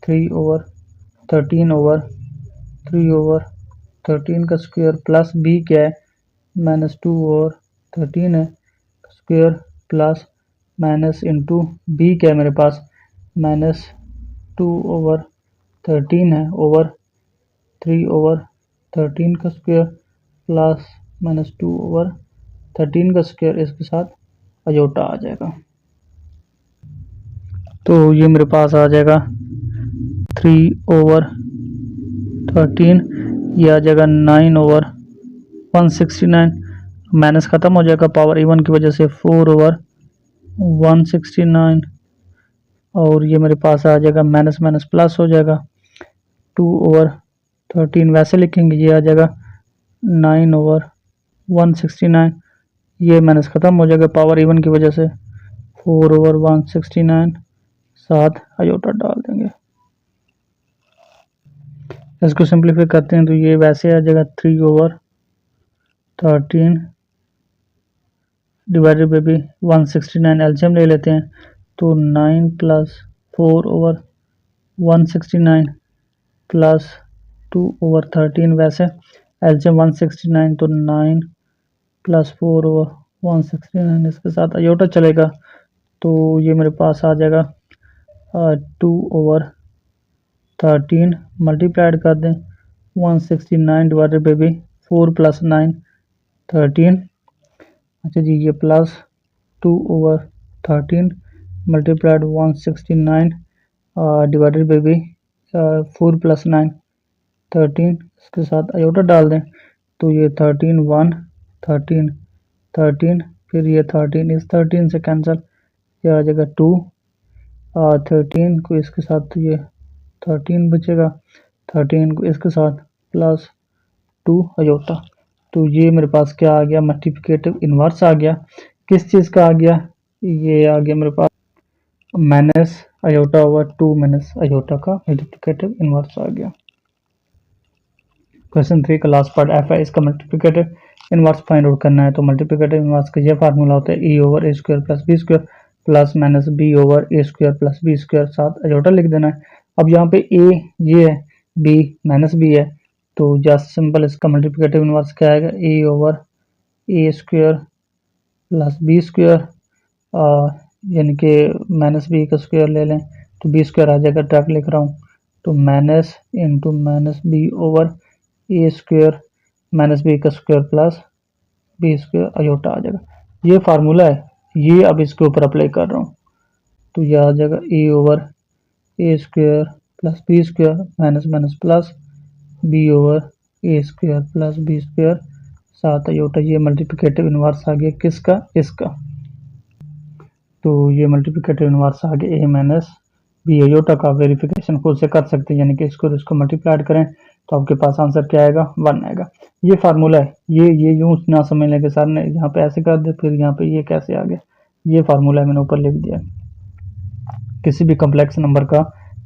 3/13 का स्क्वायर प्लस बी क्या है -2/13 है square plus minus into b क्या है मेरे पास -2/13 है ओवर 3/13 का स्क्वायर प्लस -2/13 का स्क्वायर, इसके साथ अयोटा आ जाएगा। तो ये मेरे पास आ जाएगा 3/13, ये आ जाएगा 9/169, माइनस ख़त्म हो जाएगा पावर इवन की वजह से 4/169, और ये मेरे पास आ जाएगा माइनस माइनस प्लस हो जाएगा 2/13, वैसे लिखेंगे ये आ जाएगा 9/169, ये माइनस ख़त्म हो जाएगा पावर इवन की वजह से 4/169, साथ अयोटा डाल देंगे। इसको सिंप्लीफाई करते हैं तो ये वैसे आ जाएगा 3/13 डिवाइडेड बाई 169, एलसीएम ले लेते हैं तो 9 + 4/169 प्लस 2/13, वैसे एलसीएम 169 तो 9 + 4/169, इसके साथ अयोटा चलेगा। तो ये मेरे पास आ जाएगा 2/13 मल्टीप्लाइड कर दें 169 डिवाइडेड बाई 4 + 9 13। अच्छा जी, ये प्लस 2/13 मल्टीप्लाइड 169 डिवाइडेड बाई 4 + 9 13, इसके साथ अयोटा डाल दें तो ये 13/1 13 13, फिर ये 13 इस 13 से कैंसिल, ये आ जाएगा 2 13 को इसके साथ, तो ये 13 बचेगा, 13 को इसके साथ प्लस 2 अयोटा। तो ये मेरे पास क्या आ गया, मल्टीप्लिकेटिव इन्वर्स आ गया। किस चीज़ का आ गया, ये आ गया मेरे पास minus iota over 2 minus iota का मल्टीप्लिकेटिव इन्वर्स आ गया। क्वेश्चन 3 का लास्ट पार्ट एफ है, इसका मल्टीप्लिकेटिव इन्वर्स फाइंड आउट करना है। तो मल्टीप्लिकेटिव इन्वर्स का ये फार्मूला होता है e over a square plus B square plus minus b over a square plus B square, साथ अयोटा लिख देना है। अब यहाँ पे ए ये है, बी माइनस बी है, तो जस्ट सिंपल इसका मल्टीप्लिकेटिव इन्वर्स क्या आएगा, ए over a square plus B square, यानी कि माइनस बी का स्क्वायर ले लें तो बी स्क्वायर आ जाएगा, डायरेक्ट लिख रहा हूँ, तो minus into minus b over a square minus B का square plus B square iota आ जाएगा। ये फार्मूला है, ये अब इसके ऊपर अप्लाई कर रहा हूँ, तो ये आ जाएगा a over a square plus B square minus minus plus b over a square plus B square साथ अयोटा। ये मल्टीप्लिकेटिव इन्वर्स आ गया किसका, इसका। तो ये मल्टीप्लिकेटिव इन्वर्स आ गया ए माइनस बी अयोटा का। वेरिफिकेशन खुद से कर सकते हैं, यानी कि इसको मल्टीप्लाइड करें तो आपके पास आंसर क्या आएगा, 1 आएगा। ये फार्मूला है, ये यूं ना समझ लें कि सर ने यहाँ पे ऐसे कर दे फिर यहाँ पे ये कैसे आ गया, ये फार्मूला है, मैंने ऊपर लिख दिया। किसी भी कम्प्लेक्स नंबर का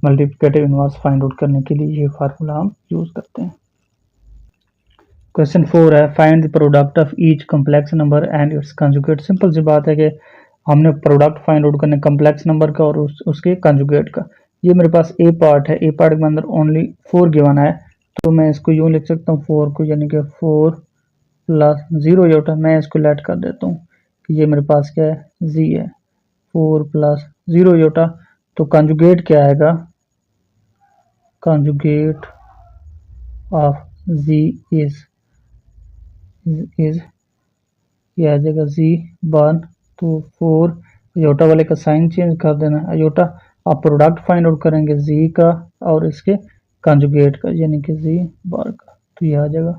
मल्टीप्लिकेटिव इन्वर्स फाइंड आउट करने के लिए ये फार्मूला हम यूज करते हैं। क्वेश्चन 4 है, find the product of each complex number and its conjugate. Simple सी बात है कि हमने प्रोडक्ट फाइंड आउट करना कम्प्लेक्स नंबर का और उसके कंजुगेट का। ये मेरे पास ए पार्ट है, ए पार्ट के अंदर ओनली 4 गिवन है, तो मैं इसको यूँ लिख सकता हूँ 4 को, यानी कि 4 प्लस 0 अयोटा। मैं इसको लेट कर देता हूँ कि ये मेरे पास क्या है, जी है, 4 प्लस 0 अयोटा। तो कंजुगेट क्या आएगा, कंजुगेट ऑफ जी इज ये आ जाएगा जी वन। तो 4 अयोटा वाले का साइन चेंज कर देना, अयोटा। आप प्रोडक्ट फाइंड आउट करेंगे जी का और इसके कंजुगेट का, यानी कि जी बार का। तो ये आ जाएगा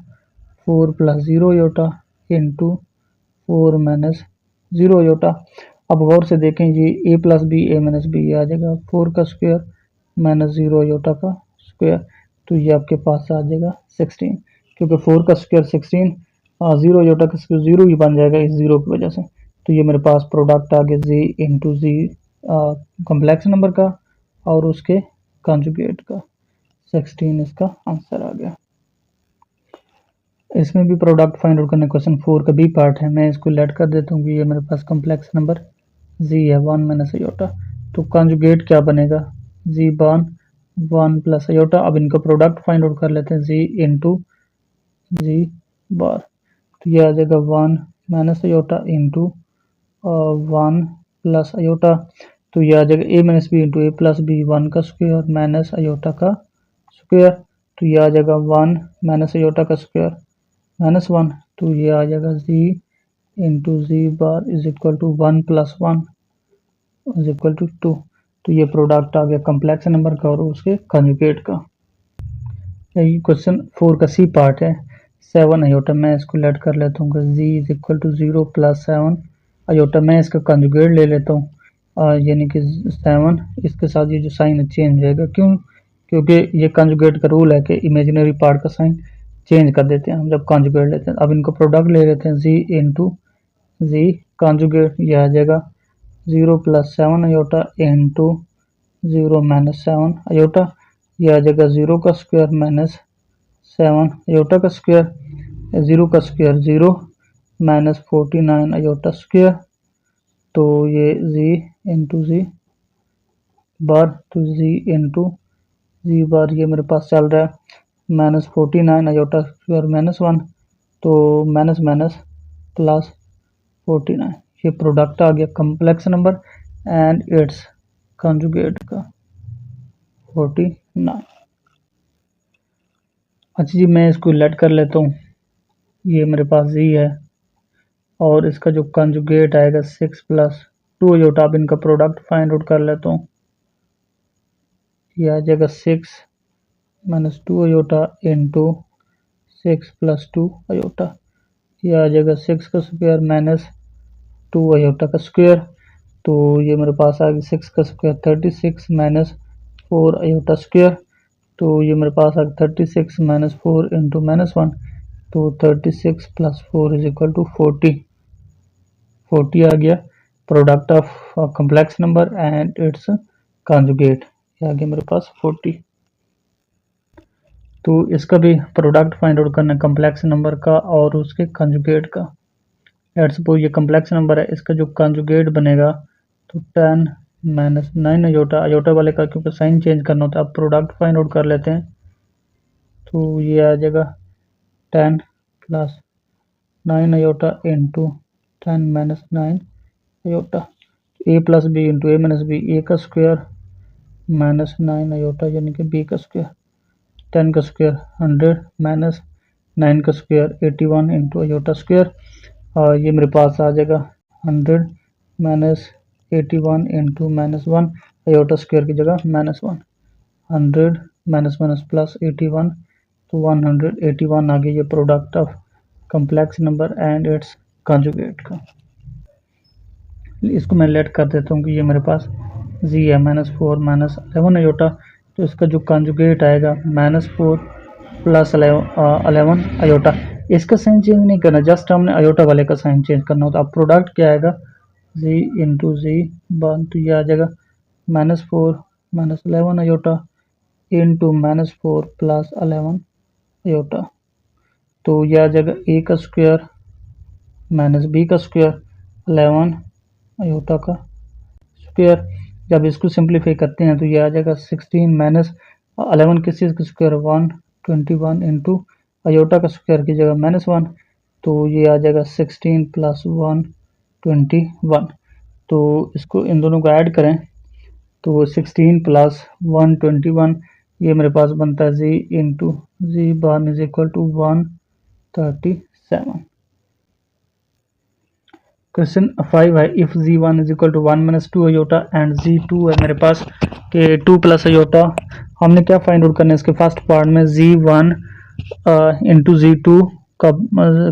4 plus 0 iota into 4 minus 0 iota. अब गौर से देखें, ये a plus b a minus b आ जाएगा 4 का स्क्वायर माइनस 0 अयोटा का स्क्वायर, तो ये आपके पास आ जाएगा 16, क्योंकि 4 का स्क्वायर 16, 0 अयोटा का स्क्वायर 0 ही बन जाएगा इस 0 की वजह से। तो ये मेरे पास प्रोडक्ट आ गया जी इंटू जी कम्प्लेक्स नंबर का और उसके कंजुगेट का, 16 इसका आंसर आ गया। इसमें भी प्रोडक्ट फाइंड आउट करने, क्वेश्चन 4 का बी पार्ट है, मैं इसको लेट कर देता हूँ कि ये मेरे पास कम्प्लेक्स नंबर जी है 1 माइनस अयोटा। तो कंजुगेट क्या बनेगा, जी बान 1 प्लस अयोटा। अब इनका प्रोडक्ट फाइंड आउट कर लेते हैं, जी इंटू जी बार, तो ये आ जाएगा 1 minus iota into 1 plus iota. तो ये आ जाएगा a minus b into a plus b, 1 का स्क्वायर माइनस अयोटा का स्क्वायर। तो ये आ जाएगा 1 माइनस अयोटा का स्क्वायर माइनस 1, तो ये आ जाएगा z into z bar is equal to 1 plus 1 is equal to 2। तो ये प्रोडक्ट आ गया कम्प्लेक्स नंबर का और उसके कंजुगेट का। यही क्वेश्चन 4 का सी पार्ट है, 7 अयोटा। मैं इसको लेट कर लेता हूँ z is equal to 0 plus 7 iota. मैं इसका कंजुगेट ले लेता हूँ, यानी कि 7, इसके साथ ये जो साइन है चेंज हो जाएगा। क्यों, क्योंकि ये कंजुगेट का रूल है कि इमेजिनरी पार्ट का साइन चेंज कर देते हैं हम जब कंजुगेट लेते हैं। अब इनको प्रोडक्ट ले लेते हैं, जी इंटू जी कंजुगेट, ये आ जाएगा 0 plus 7 iota into 0 minus 7 iota. ये आ जाएगा 0 का स्क्वायर माइनस 7 अयोटा का स्क्वायर, 0 का स्क्वायर 0 माइनस 49 अयोटा स्क्वायर। तो ये जी इंटू जी बार, तो जी इंटू जी बार ये मेरे पास चल रहा है माइनस 49 अयोटा स्क्वायर माइनस 1, तो माइनस माइनस प्लस 49। ये प्रोडक्ट आ गया complex number and its conjugate का 49। अच्छा जी, मैं इसको लेट कर लेता हूँ, ये मेरे पास जी है और इसका जो कंजुगेट आएगा 6 प्लस 2 अयोटा। अब इनका प्रोडक्ट फाइंड आउट कर लेता हूँ, ये आ जाएगा 6 minus 2 iota into 6 plus 2 iota. ये आ जाएगा 6 का स्क्वायर माइनस 2 अयोटा का स्क्वायर। तो ये मेरे पास आ गया 6 का स्क्वायर 36 माइनस 4 अयोटा स्क्वायर। तो ये मेरे पास आ गया 36 माइनस 4 इंटू माइनस 1। तो 36 प्लस 4 इज इक्वल टू 40 आ गया। Product of complex number and it's conjugate, ये आ गया मेरे पास 40। तो इसका भी प्रोडक्ट फाइंड आउट करना है कॉम्प्लेक्स नंबर का और उसके कॉन्जुगेट का। लेट्स सपोज ये कॉम्प्लेक्स नंबर है, इसका जो कॉन्जुगेट बनेगा तो 10 माइनस 9 अयोटा, अयोटा वाले का क्योंकि साइन चेंज करना होता है। अब प्रोडक्ट फाइंड आउट कर लेते हैं। तो ये आ जाएगा 10 plus 9 iota into 10 minus 9 iota, a plus b into a minus b, a का स्क्वायर माइनस 9 अयोटा यानी कि बी का स्क्वायर। 10 का स्क्वायर 100 माइनस 9 का स्क्वायर 81 इंटू अयोटा स्क्वायर। और ये मेरे पास आ जाएगा 100 minus 81 into minus 1 iota square की जगह माइनस 1। 100 माइनस माइनस प्लस 81 तो 181 आ गया ये product of complex number and it's conjugate का। इसको मैं लेट कर देता हूँ कि ये मेरे पास जी है माइनस 4 माइनस 11 अयोटा। तो इसका जो कॉन्जुगेट आएगा माइनस 4 प्लस 11 अयोटा। इसका साइन चेंज नहीं करना, जस्ट हमने अयोटा वाले का साइन चेंज करना होता। अब प्रोडक्ट क्या आएगा जी इंटू जी वन, तो ये आ जाएगा minus 4 minus 11 iota into minus 4 plus 11 iota. तो ये आ जाएगा ए का स्क्वायर माइनस बी का स्क्वायर 11 अयोटा का स्क्वायर। जब इसको सिंप्लीफाई करते हैं तो ये आ जाएगा 16 माइनस 11 किस चीज़ का स्क्वायर 121 इंटू अयोटा का स्क्वायर की जगह माइनस 1। तो ये आ जाएगा 16 प्लस 121। तो इसको इन दोनों को ऐड करें तो 16 प्लस 121 ये मेरे पास बनता है z into z one is equal to 137। Question 5 है, if z1 is equal to 1 minus 2 iota and z2 है मेरे पास के 2 प्लस अयोटा। हमने क्या फाइंड आउट करना है इसके फर्स्ट पार्ट में z1 इंटू z2 का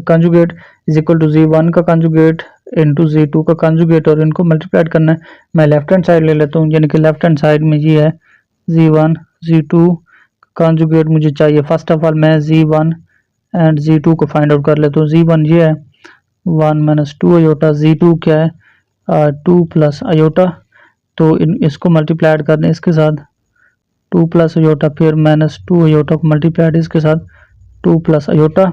conjugate is equal to z1 का कंजुगेट इंटू z2 का कंजुगेट और इनको मल्टीप्लाइड करना है। मैं लेफ्ट हैंड साइड ले लेता हूँ, यानी कि लेफ्ट हैंड साइड में ये है z1 z2 कंजुगेट मुझे चाहिए। फर्स्ट ऑफ ऑल मैं z1 एंड z2 को फाइंड आउट कर लेता हूँ। z1 ये है 1 माइनस 2 अयोटा, z2 क्या है 2 प्लस अयोटा। तो इसको मल्टीप्लाइड कर दें इसके साथ 2 प्लस अयोटा, फिर माइनस 2 अयोटा को मल्टीप्लाइड इसके साथ 2 प्लस अयोटा।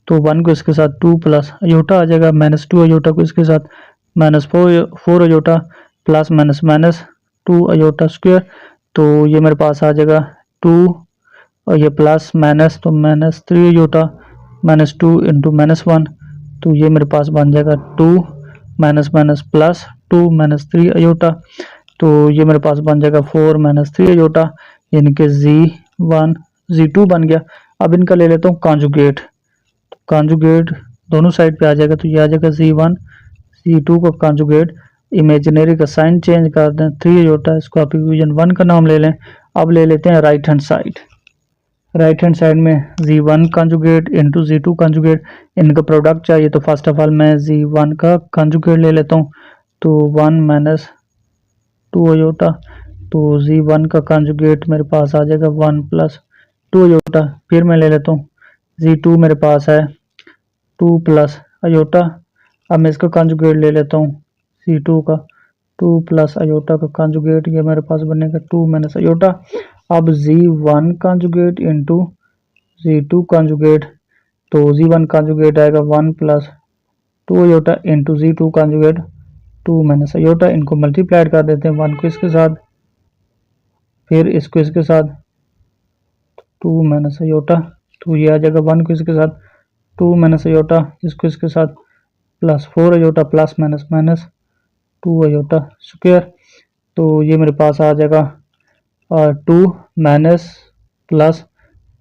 तो 1 को इसके साथ 2 प्लस अयोटा आ जाएगा, माइनस 2 अयोटा को इसके साथ minus 4 iota plus minus minus 2 iota square. तो ये मेरे पास आ जाएगा 2 और ये प्लस माइनस तो minus 3 iota minus 2 into minus 1। तो ये मेरे पास बन जाएगा 2 minus minus plus 2 minus 3 iota. तो ये मेरे पास बन जाएगा 4 माइनस 3 अयोटा, यानी कि z1 z2 बन गया। अब इनका ले लेता हूँ कॉन्जुगेट, तो कॉन्जुगेट दोनों साइड पे आ जाएगा। तो ये आ जाएगा z1 z2 का कॉन्जुगेट, इमेजिनरी का साइन चेंज कर दें 3 अयोटा, इसको आप इक्वेशन 1 का नाम ले लें। अब ले लेते हैं right hand side. Right hand side में z1 conjugate into z2 conjugate, इनका प्रोडक्ट चाहिए। तो फर्स्ट ऑफ ऑल मैं z1 का कंजुगेट ले लेता हूँ, तो 1 माइनस 2 अयोटा। तो z1 का कंजुगेट मेरे पास आ जाएगा 1 प्लस 2 अयोटा। फिर मैं ले लेता हूँ z2 मेरे पास है 2 प्लस अयोटा। अब मैं इसका कंजुगेट ले लेता हूँ z2 का 2 प्लस अयोटा का कंजुगेट, ये मेरे पास बनेगा 2 माइनस अयोटा। अब z1 conjugate into z2 conjugate, तो z1 कंजुगेट आएगा 1 plus 2 iota into z2 conjugate 2 minus iota. इनको मल्टीप्लाइड कर देते हैं, 1 को इसके साथ फिर इसको इसके साथ 2 माइनस अयोटा। तो ये आ जाएगा 1 को इसके साथ 2 माइनस अयोटा, इसको इसके साथ plus 4 iota plus minus minus 2 iota square. तो ये मेरे पास आ जाएगा 2 minus plus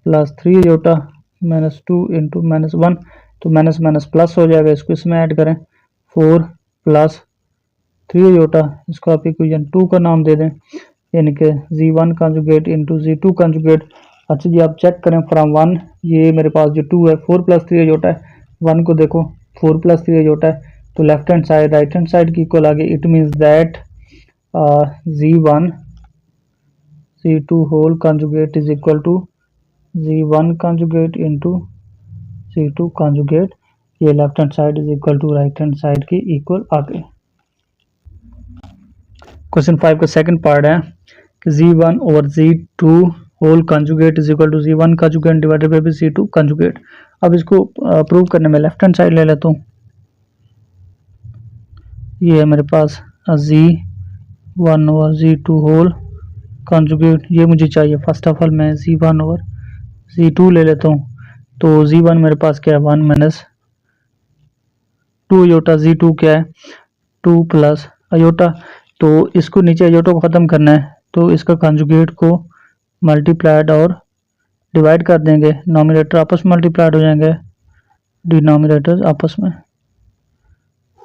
plus 3 iota minus 2 into minus 1। तो माइनस माइनस प्लस हो जाएगा, इसको इसमें ऐड करें 4 प्लस 3 अयोटा, इसको आप इक्वेशन 2 का नाम दे दें, यानी कि z1 conjugate into z2 conjugate. अच्छा जी आप चेक करें फ्रॉम 1, ये मेरे पास जो 2 है 4 प्लस 3 अयोटा है, 1 को देखो 4 प्लस 3 अयोटा है, तो left hand side right hand side की इक्वल आ गई। It means that Z1 Z2 whole conjugate is equal to Z1 conjugate into Z2 conjugate. ये left hand side is equal to right hand side की equal आ गई। Question 5 का second part है कि Z1 over Z2 whole conjugate is equal to Z1 conjugate divided by Z2 conjugate. अब इसको prove करने में लेफ्ट हैंड साइड ले लेता हूँ। ये है मेरे पास Z1 over Z2 whole conjugate, ये मुझे चाहिए। फर्स्ट ऑफ ऑल मैं Z1 ओवर Z2 ले लेता हूँ, तो Z1 मेरे पास क्या है 1 माइनस 2 अयोटा, Z2 क्या है 2 प्लस अयोटा। तो इसको नीचे अयोटा को ख़त्म करना है, तो इसका कंजुगेट को मल्टीप्लाइड और डिवाइड कर देंगे, नॉमिनेटर आपस में मल्टीप्लाइड हो जाएंगे, डिनोमिनेटर आपस में।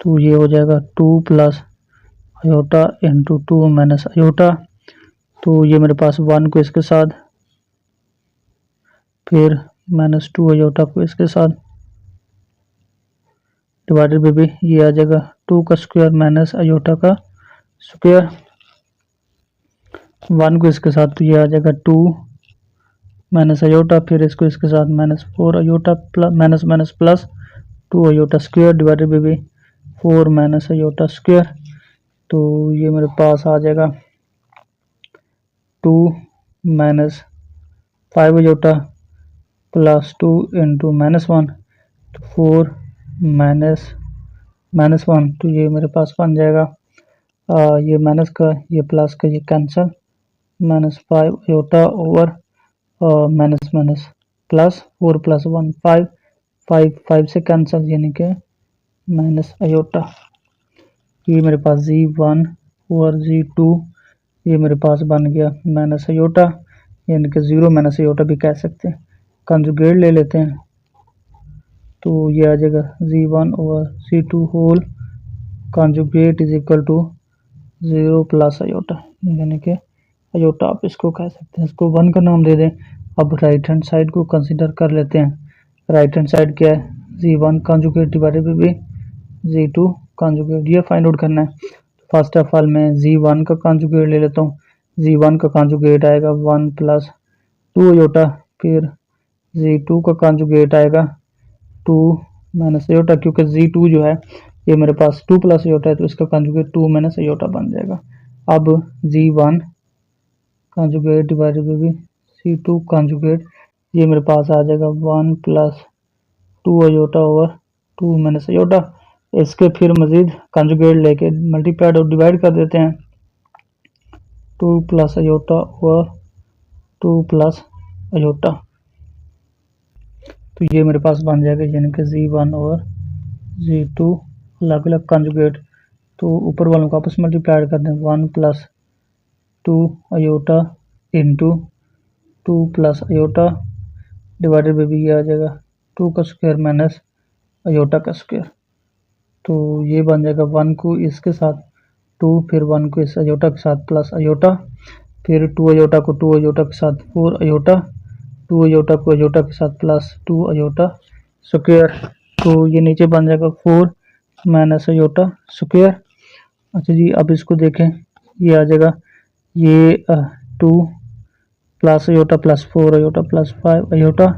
तो ये हो जाएगा 2 plus iota into 2 minus iota. तो ये मेरे पास 1 को इसके साथ, फिर माइनस 2 अयोटा को इसके साथ डिवाइडेड बाय भी ये आ जाएगा 2 का स्क्वायर माइनस अयोटा का स्क्वायर। 1 को इसके साथ, तो ये आ जाएगा 2 माइनस अयोटा, फिर इसको इसके साथ minus 4 iota plus minus minus plus 2 iota square divided by भी 4 माइनस अयोटा स्क्वायर। तो ये मेरे पास आ जाएगा 2 minus 5 iota plus 2 into minus 1, तो 4 माइनस माइनस 1, तो ये मेरे पास बन जाएगा ये माइनस का ये प्लस का ये cancel, minus 5 iota over minus minus plus 4 plus 1 5 5 5 से कैंसिल, यानी कि माइनस अयोटा। ये मेरे पास Z1 ओवर Z2 ये मेरे पास बन गया माइनस अयोटा, यानी कि 0 माइनस अयोटा भी कह सकते हैं। कंजुगेट ले लेते हैं, तो ये आ जाएगा Z1 over Z2 whole conjugate is equal to 0 plus iota, यानी कि अयोटा आप इसको कह सकते हैं। इसको 1 का नाम दे दें। अब राइट हैंड साइड को कंसीडर कर लेते हैं। राइट हैंड साइड क्या है Z1 conjugate divided by Z2 conjugate, ये फाइंड आउट करना है। फर्स्ट ऑफ ऑल मैं Z1 का कंजुगेट ले लेता हूँ। Z1 का कंजुगेट आएगा 1 प्लस 2 अयोटा, फिर Z2 का कंजुगेट आएगा 2 माइनस अयोटा, क्योंकि Z2 जो है ये मेरे पास 2 प्लस अयोटा है, तो इसका कंजुगेट 2 माइनस अयोटा बन जाएगा। अब Z1 conjugate divided by Z2 conjugate, ये मेरे पास आ जाएगा 1 plus 2 iota over 2 minus iota. इसके फिर मज़ीद कंजुगेट लेके मल्टीप्लाइड और डिवाइड कर देते हैं, 2 plus aorta over 2 plus iota, तो ये मेरे पास बन जाएगा, यानी कि Z1 ओवर Z2 अलग अलग कंजुगेट। तो ऊपर वालों को आपस में मल्टीप्लाइड कर दें, 1 plus 2 iota into 2 plus iota divided by ये आ जाएगा 2 का स्क्वायर माइनस अयोटा का स्क्वायर। तो ये बन जाएगा 1 को इसके साथ 2, फिर 1 को इस अयोटा के साथ प्लस अयोटा, फिर 2 अयोटा को 2 अयोटा के साथ 4 अयोटा, 2 अयोटा को अयोटा के साथ प्लस 2 अयोटा स्क्वायर। तो ये नीचे बन जाएगा 4 माइनस अयोटा स्क्वायर। अच्छा जी, अब इसको देखें, ये आ जाएगा ये 2 plus iota plus 4 iota plus 5 iota,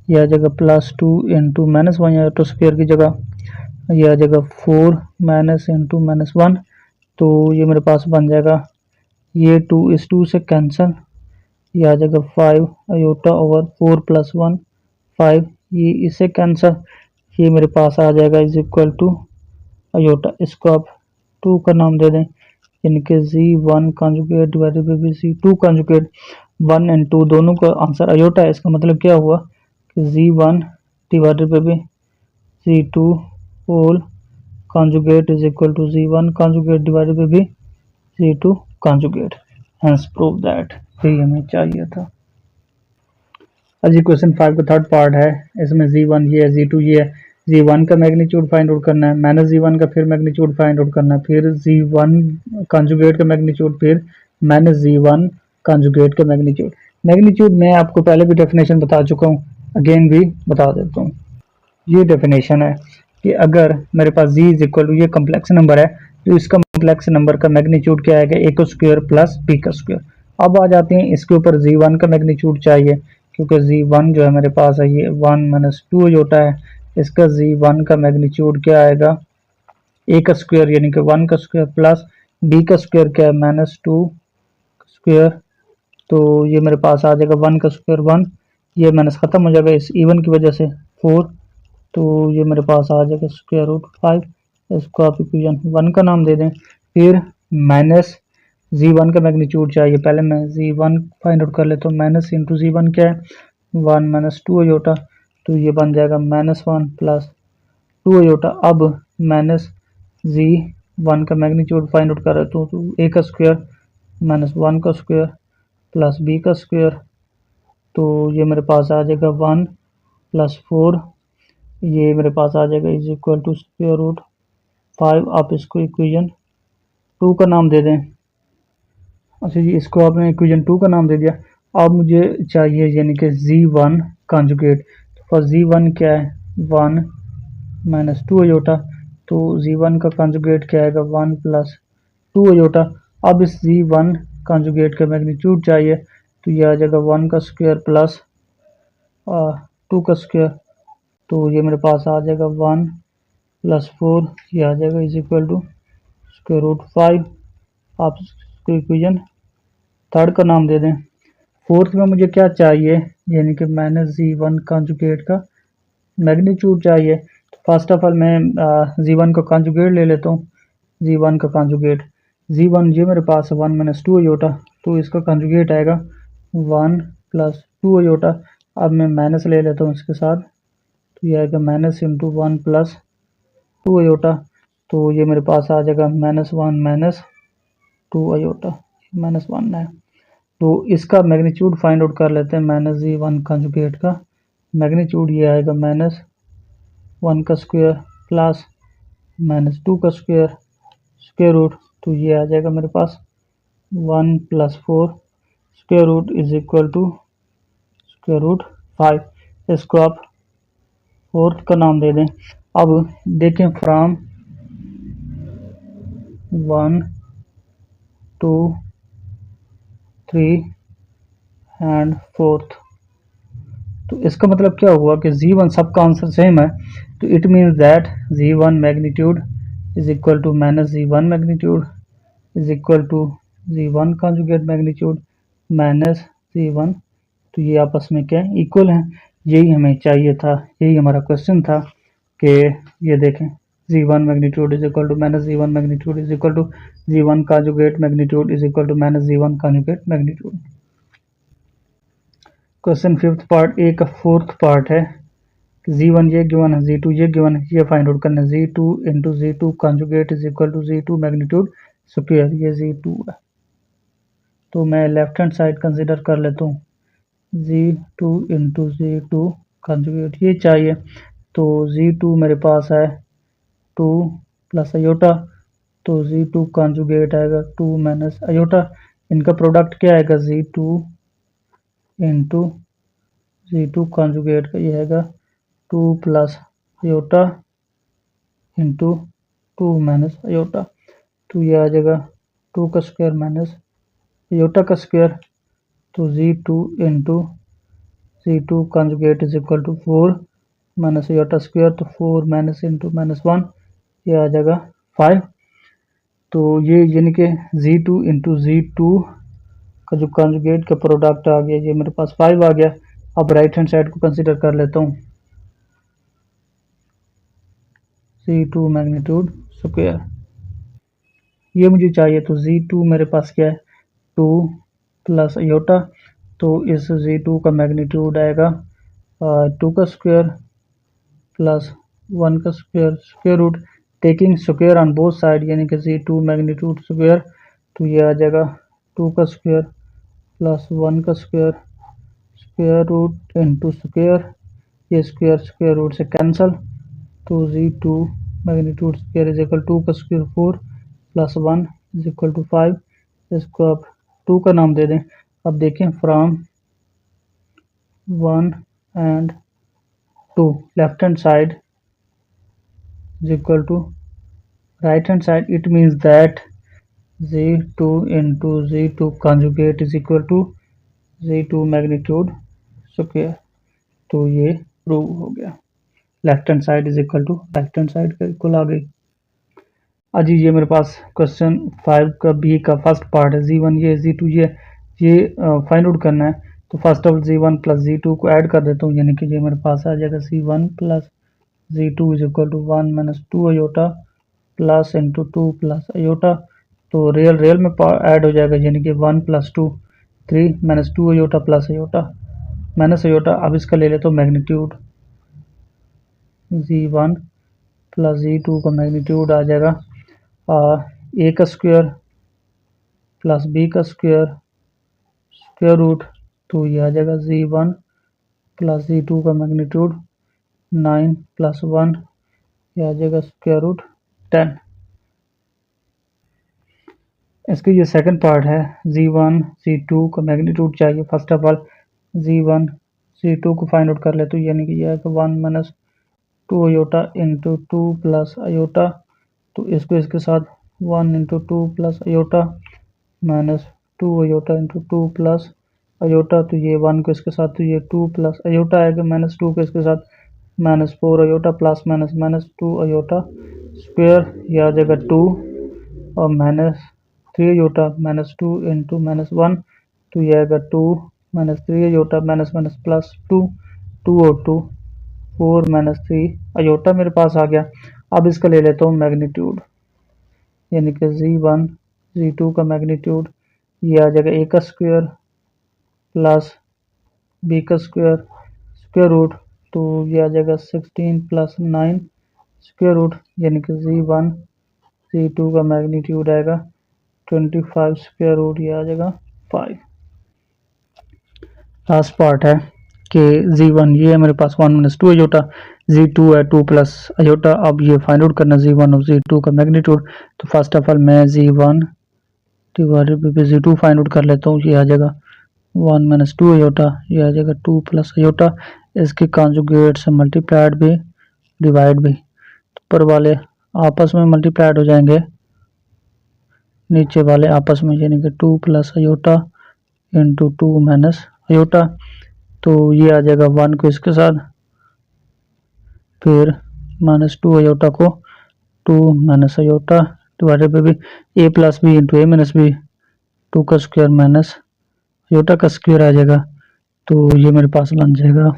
ये आ जाएगा plus 2 into minus 1 iota square की जगह ये आ जाएगा 4 माइनस इंटू माइनस 1। तो ये मेरे पास बन जाएगा ये 2 इस 2 से कैंसिल, ये आ जाएगा 5 अयोटा ओवर 4 प्लस 1 5, ये इससे कैंसिल, ये मेरे पास आ जाएगा इज इक्वल टू अयोटा। इसको आप 2 का नाम दे दें, यानी कि Z1 conjugate divided by Z2 conjugate. 1 and 2 दोनों का आंसर अयोटा है। इसका मतलब क्या हुआ कि Z1 divided by Z2 whole conjugate is equal to Z1 conjugate divided by Z2 conjugate, hence prove that। यही हमें चाहिए था। अजी क्वेश्चन 5 का थर्ड पार्ट है, इसमें Z1 ये है, Z2 ये है। Z1 का मैग्नीट्यूड फाइंड आउट करना है, माइनस Z1 का फिर मैग्नीट्यूड फाइंड आउट करना है, फिर Z1 कंजुगेट का मैग्नीट्यूड, फिर माइनस Z1 कंजुगेट का मैग्नीट्यूड। मैग्नीट्यूड मैं आपको पहले भी डेफिनेशन बता चुका हूँ, अगेन भी बता देता हूँ। ये डेफिनेशन है कि अगर मेरे पास z इज इक्वल टू ये कम्प्लेक्स नंबर है तो इसका कम्प्लेक्स नंबर का मैग्नीट्यूड क्या आएगा, a का स्क्वायर प्लस b का स्क्वायर। अब आ जाते हैं इसके ऊपर z1 का मैग्नीट्यूड चाहिए, क्योंकि z1 जो है मेरे पास है ये 1 माइनस 2 होता है। इसका z1 का मैग्नीट्यूड क्या आएगा, a का स्क्वायर यानी कि 1 का स्क्वायर प्लस b का स्क्वायर क्या है माइनस 2 स्क्वायर। तो ये मेरे पास आ जाएगा 1 का स्क्वायर 1, ये माइनस ख़त्म हो जाएगा इस इवन की वजह से 4। तो ये मेरे पास आ जाएगा स्क्वायर रूट 5। इसको आप इक्वेशन 1 का नाम दे दें। फिर माइनस z1 का मैग्नीट्यूड चाहिए, पहले मैं z1 फाइंड आउट कर लेता हूँ। माइनस इंटू z1 क्या है, 1 माइनस 2 अयोटा, तो ये बन जाएगा माइनस 1 प्लस 2 अयोटा। अब माइनस z1 का मैग्नीट्यूड फाइंड आउट कर रहे तो a का स्क्वायर माइनस 1 का स्क्वायर प्लस b का स्क्वायर, तो ये मेरे पास आ जाएगा 1 प्लस 4, ये मेरे पास आ जाएगा is equal to square root 5। आप इसको इक्वेशन 2 का नाम दे दें। अच्छा जी, इसको आपने इक्वेशन 2 का नाम दे दिया। अब मुझे चाहिए यानी कि z1 कॉन्जुगेट। तो फर्स्ट z1 क्या है, 1 माइनस 2 अयोटा, तो z1 का कॉन्जुगेट क्या आएगा, 1 प्लस 2 अयोटा। अब इस z1 कॉन्जुगेट का मैग्नीट्यूड चाहिए, तो ये आ जाएगा 1 का स्क्वायर प्लस 2 का स्क्वायर, तो ये मेरे पास आ जाएगा 1 प्लस 4, ये आ जाएगा is equal to square root 5। आप इसको इक्वेशन 3 का नाम दे दें। फोर्थ में मुझे क्या चाहिए, यानी कि माइनस z1 कॉन्जुगेट का मैग्नीट्यूड चाहिए। तो फर्स्ट ऑफ ऑल मैं z1 का कॉन्जुगेट ले लेता हूँ। z1 का कॉन्जुगेट, z1 ये मेरे पास है 1 माइनस 2 अयोटा, तो इसका कॉन्जुगेट आएगा 1 प्लस 2 अयोटा। अब मैं माइनस ले लेता हूँ इसके साथ, तो ये आएगा माइनस इंटू 1 प्लस 2 अयोटा, तो ये मेरे पास आ जाएगा माइनस 1 माइनस 2 अयोटा, माइनस 1 है। तो इसका मैग्नीट्यूड फाइंड आउट कर लेते हैं। माइनस z1 कॉन्जुगेट का मैग्नीट्यूड ये आएगा माइनस 1 का स्क्वायर प्लस माइनस 2 का स्क्वायर स्क्वायर रूट, तो ये आ जाएगा मेरे पास 1 plus 4 square root is equal to square root 5। इसको आप फोर्थ का नाम दे दें। अब देखें फ्रॉम 1 2 3 एंड फोर्थ, तो इसका मतलब क्या हुआ कि z1 सबका आंसर सेम है, तो it means that z1 magnitude is equal to minus z1 magnitude is equal to z1 conjugate magnitude minus z1। तो ये आपस में क्या है, इक्वल हैं। यही हमें चाहिए था, यही हमारा क्वेश्चन था कि ये देखें z1 magnitude is equal to minus z1 magnitude is equal to z1 conjugate magnitude is equal to minus z1 conjugate magnitude. Question fifth part A का फोर्थ पार्ट है कि z1 ये गिवन है, z2 ये गिवन है, ये find out करना है। z2 into z2 conjugate is equal to z2 magnitude square, ये z2 है। तो मैं लेफ्ट हैंड साइड कंसिडर कर लेता हूँ, z2 इंटू z2 कॉन्जुगेट ये चाहिए। तो z2 मेरे पास है 2 प्लस अयोटा, तो z2 कॉन्जुगेट आएगा 2 माइनस अयोटा। इनका प्रोडक्ट क्या आएगा, z2 इंटू z2 कॉन्जुगेट का ये आएगा 2 plus iota into 2 minus iota, तो ये आ जाएगा 2 का स्क्वायर माइनस अयोटा का स्क्वायर। तो z2 into z2 conjugate is equal to 4 minus iota square, तो 4 माइनस इंटू माइनस 1, ये आ जाएगा 5। तो ये यानी कि z2 इंटू z2 का जो कॉन्जुगेट का प्रोडक्ट आ गया, ये मेरे पास 5 आ गया। अब राइट हैंड साइड को कंसीडर कर लेता हूँ, z2 मैग्नीट्यूड स्क्वायर ये मुझे चाहिए। तो z2 मेरे पास क्या है, 2 प्लस अयोटा, तो इस z2 का मैग्नीट्यूड आएगा 2 का स्क्वायर प्लस 1 का square square root, taking square on both side यानी कि z2 मैग्नीट्यूड स्क्वायर, तो ये आ जाएगा 2 का स्क्वायर प्लस 1 का square square root into square, ये स्क्वायर स्क्वायर रूट से कैंसल, तो z2 magnitude square is equal 2 का square 4 plus 1 is equal to 5। इसको आप 2 का नाम दे दें। अब देखें from 1 and two left hand side is equal to right hand side, it means that z2 into z2 conjugate is equal to z2 magnitude square. तो ये प्रूव हो गया, left hand side is equal to right hand side का equal आ गई। अजी ये मेरे पास क्वेश्चन 5 का बी का फर्स्ट पार्ट है, z1 ये z2 ये फाइंड आउट करना है। तो first of z1 plus z2 को ऐड कर देता हूँ, यानी कि ये मेरे पास आ जाएगा c1 plus z2 is equal to 1 minus 2 iota plus into 2 plus iota. तो रियल में ऐड हो जाएगा, यानी कि 1 plus 2 3 minus 2 iota plus iota minus iota. अब इसका ले लेते हो मैग्नीट्यूड, z1 प्लस z2 का मैग्नीट्यूड आ जाएगा a का स्क्वायर प्लस b का स्क्वायर स्क्वायर रूट। तो ये आ जाएगा z1 प्लस z2 का मैग्नीट्यूड 9 प्लस 1, ये आ जाएगा स्क्वायर रूट 10। इसके ये सेकंड पार्ट है, z1 z2 का मैग्नीट्यूड चाहिए। First of all z1 z2 को फाइंड आउट कर ले, तो यानी कि यह है कि 1 minus 2 iota into 2 plus iota. तो इसको इसके साथ 1 into 2 plus iota minus 2 iota into 2 plus iota. तो ये 1 को इसके साथ, तो ये 2 प्लस अयोटा आएगा, माइनस 2 को इसके साथ minus 4 iota plus minus minus 2 iota square, ये आ जाएगा 2 और minus 3 iota minus 2 into minus 1। तो ये आएगा 2 minus 3 iota minus minus plus 2 2 और 2 4 माइनस 3 अयोटा मेरे पास आ गया। अब इसका ले लेता हूँ मैग्नीट्यूड, यानी कि z1 z2 का मैग्नीट्यूड ये आ जाएगा a का स्क्वायर प्लस b का स्क्वायर स्क्वायर रूट। तो ये आ जाएगा 16 प्लस 9 स्क्वायर रूट, यानी कि z1 z2 का मैग्नीट्यूड आएगा 25 स्क्वायर रूट, ये आ जाएगा 5। लास्ट पार्ट है कि z1 ये है मेरे पास 1 माइनस 2 अयोटा, z2 है 2 प्लस अयोटा। अब ये फाइंड आउट करना z1 और z2 का मैग्नीट्यूड। तो फर्स्ट ऑफ ऑल मैं z1 divided by z2 find out कर लेता हूँ, ये आ जाएगा 1 माइनस 2 अयोटा, ये आ जाएगा 2 प्लस अयोटा। इसके कॉन्जुगेट से मल्टीप्लाइड भी डिवाइड भी, ऊपर वाले आपस में मल्टीप्लाइड हो जाएंगे, नीचे वाले आपस में, यानी कि 2 plus iota into 2 minus iota. तो ये आ जाएगा 1 को इसके साथ, फिर माइनस 2 अयोटा को 2 minus iota divided by a plus b into a minus b, 2 का स्क्वायर माइनस अयोटा का स्क्वायर आ जाएगा। तो ये मेरे पास बन जाएगा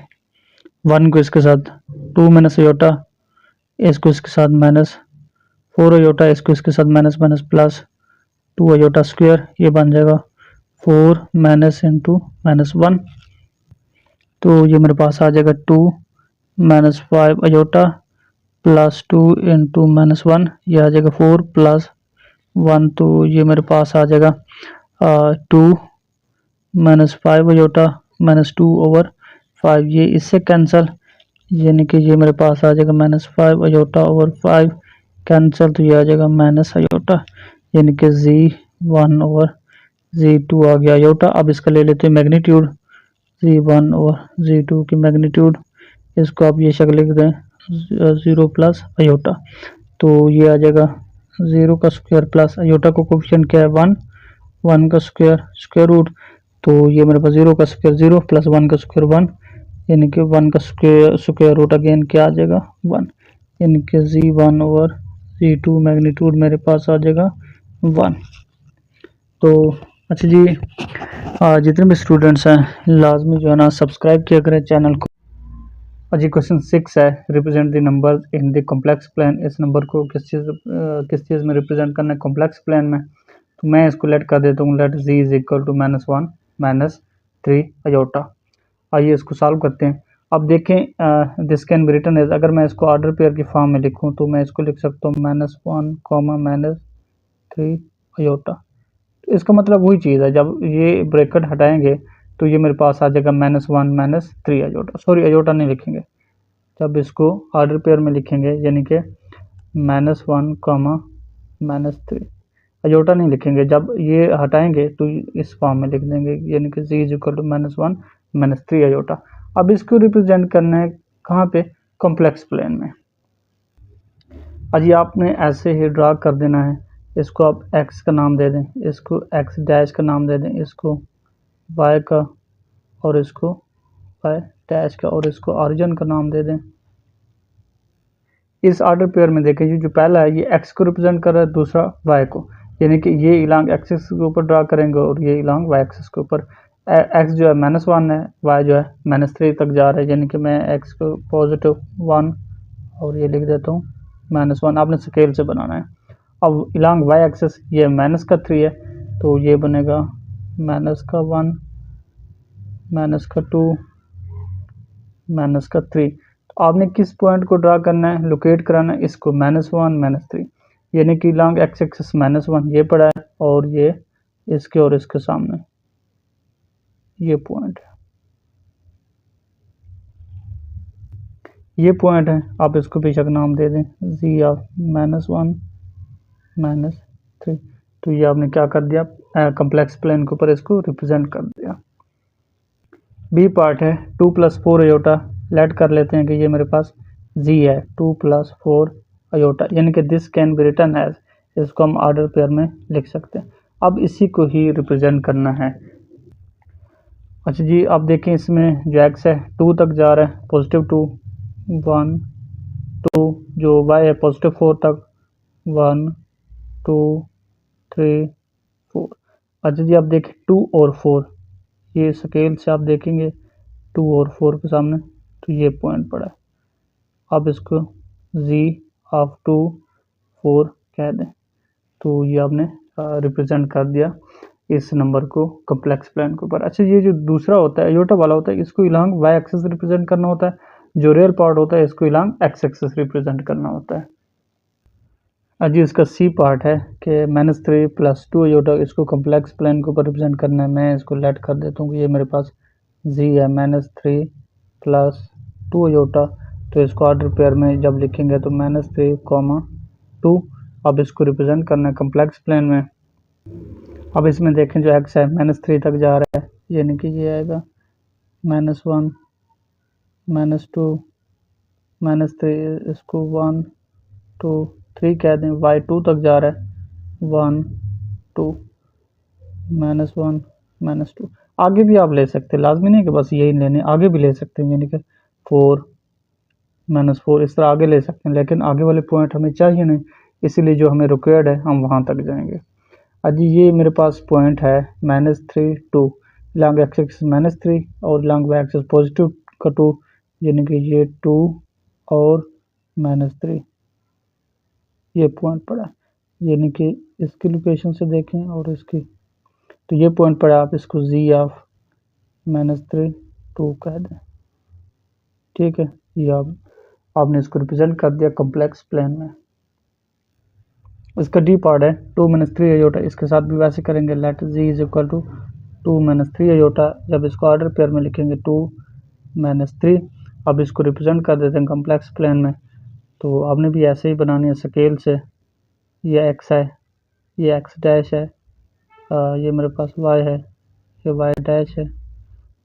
1 को इसके साथ 2 माइनस अयोटा, इसको इसके साथ माइनस 4 अयोटा, इसको इसके साथ minus minus plus 2 iota square, ये बन जाएगा 4 माइनस इंटू माइनस 1। तो ये मेरे पास आ जाएगा 2 minus 5 iota plus 2 into minus 1, ये आ जाएगा 4 प्लस 1। तो ये मेरे पास आ जाएगा 2 माइनस 5 अयोटा माइनस 2 ओवर 5, ये इससे कैंसिल, यानी कि ये मेरे पास आ जाएगा माइनस 5 अयोटा ओवर 5 कैंसिल। तो ये आ जाएगा माइनस अयोटा, यानी कि z1 ओवर z2 आ गया अयोटा। अब इसका ले लेते हैं मैग्नीट्यूड, z1 ओवर z2 की मैग्नीट्यूड, इसको आप ये शक्ल लिख दें 0 प्लस अयोटा। तो ये आ जाएगा 0 का स्क्वायर प्लस अयोटा को कोफिशिएंट क्या है 1, 1 का स्क्वायर स्क्वायर रूट। तो ये मेरे पास 0 का स्क्वायर 0 प्लस 1 का स्क्वायर 1, यानी कि 1 का स्क्वायर रूट अगेन क्या आ जाएगा 1, यानी कि z1 ओवर z2 मैग्नीट्यूड मेरे पास आ जाएगा 1। तो अच्छा जी, जितने भी स्टूडेंट्स हैं लाजमी जो है ना सब्सक्राइब किया करें चैनल को। जी क्वेश्चन 6 है, represent the number in the complex plane. इस नंबर को किस चीज़ में रिप्रेजेंट करना है, कॉम्प्लेक्स प्लेन में। तो मैं इसको लेट कर देता हूँ, let z is equal to -1 minus 3 iota. आइए इसको सॉल्व करते हैं। अब देखें this can be written as, अगर मैं इसको ऑर्डर पेयर की फॉर्म में लिखूं तो मैं इसको लिख सकता हूँ -1 -3 अयोटा। इसका मतलब वही चीज़ है, जब ये ब्रैकेट हटाएंगे तो ये मेरे पास आ जाएगा -1 -3 अयोटा। सॉरी अयोटा नहीं लिखेंगे, जब इसको ऑर्डर पेयर में लिखेंगे यानी कि -1 -3 अयोटा नहीं लिखेंगे, जब ये हटाएंगे तो इस फॉर्म में लिख देंगे, यानी कि z is equal to -1 -3 iota. अब इसको रिप्रेजेंट करना है कहाँ पे, कॉम्प्लेक्स प्लेन में। अजी आपने ऐसे ही ड्रा कर देना है, इसको आप x का नाम दे दें, इसको x डैश का नाम दे दें, इसको y का और इसको y डैश का और इसको ऑरिजिन का नाम दे दें। इस ऑर्डर पेयर में देखें, जो पहला है ये x को रिप्रेजेंट कर रहा है, दूसरा y को, यानी कि ये इलांग एक्सिस के ऊपर ड्रा करेंगे और ये इलांग y एक्सिस के ऊपर। x जो है -1 है, y जो है -3 तक जा रहा है, यानी कि मैं x को +1 और ये लिख देता हूँ -1। आपने स्केल से बनाना है। अब इलांग y एक्सिस ये -3 है, तो ये बनेगा -1 -2 -3। तो आपने किस पॉइंट को ड्रा करना है, लोकेट कराना है इसको, -1 -3, यानी कि लॉन्ग एक्स एक्सिस -1 ये पड़ा है और ये इसके और इसके सामने ये पॉइंट है, ये पॉइंट है। आप इसको बेशक नाम दे दें z ऑफ -1 -3। तो ये आपने क्या कर दिया, कॉम्प्लेक्स प्लेन के ऊपर इसको रिप्रेजेंट कर दिया। बी पार्ट है 2 + 4 अयोटा। लेट कर लेते हैं कि ये मेरे पास z है 2 + 4 अयोटा, यानी कि this can be written as, इसको हम ऑर्डर पेयर में लिख सकते हैं। अब इसी को ही रिप्रेजेंट करना है। अच्छा जी, आप देखें इसमें जो x है 2 तक जा रहा है, +2 1 2, जो y है +4 तक 1 2 3 4। अच्छा जी, आप देखें 2 और 4, ये स्केल से आप देखेंगे 2 और 4 के सामने, तो ये पॉइंट पड़ा है। आप इसको z ऑफ 2 4 कह दें, तो ये आपने रिप्रेजेंट कर दिया इस नंबर को कॉम्प्लेक्स प्लेन के ऊपर। अच्छा, ये जो दूसरा होता है अयोटा वाला होता है, इसको इलांग y एक्सिस रिप्रेजेंट करना होता है, जो रियल पार्ट होता है इसको इलांग x एक्सिस रिप्रेजेंट करना होता है। अजी इसका सी पार्ट है कि -3 + 2 अयोटा, इसको कॉम्प्लेक्स प्लेन के ऊपर रिप्रेजेंट करना है। मैं इसको लेट कर देता हूँ कि ये मेरे पास z है -3 + 2 अयोटा, तो इसको ऑर्डर पेयर में जब लिखेंगे तो -3, 2। अब इसको रिप्रेजेंट करना है कॉम्प्लेक्स प्लेन में। अब इसमें देखें जो x है -3 तक जा रहा है, यानी कि ये आएगा -1 -2 -3, इसको 1 2 3 कह दें। y 2 तक जा रहा है 1 2 -1 -2। आगे भी आप ले सकते हैं, लाजमी नहीं कि बस यही लेने, आगे भी ले सकते हैं, यानी कि 4 -4 इस तरह आगे ले सकते हैं, लेकिन आगे वाले पॉइंट हमें चाहिए नहीं, इसीलिए जो हमें रिक्वायर्ड है हम वहाँ तक जाएंगे। अजी ये मेरे पास पॉइंट है -3 2, लॉन्ग एक्स एक्सिस -3 और लॉन्ग वाई एक्सिस +2 का 2, यानी कि ये 2 और -3 ये पॉइंट पड़ा, यानी कि इसकी लोकेशन से देखें और इसकी, तो ये पॉइंट पड़ा। आप इसको z ऑफ -3 2 कह दें, ठीक है। ये आपने इसको रिप्रेजेंट कर दिया कॉम्प्लेक्स प्लेन में। इसका डी पार्ट है 2 - 3 अयोटा, इसके साथ भी वैसे करेंगे, लेट z = 2 - 3 अयोटा। जब इसको ऑर्डर पेयर में लिखेंगे 2 - 3। अब इसको रिप्रेजेंट कर देते हैं कॉम्प्लेक्स प्लेन में, तो आपने भी ऐसे ही बनानी है स्केल से। ये x है, ये x डैश है, ये मेरे पास y है, ये y डैश है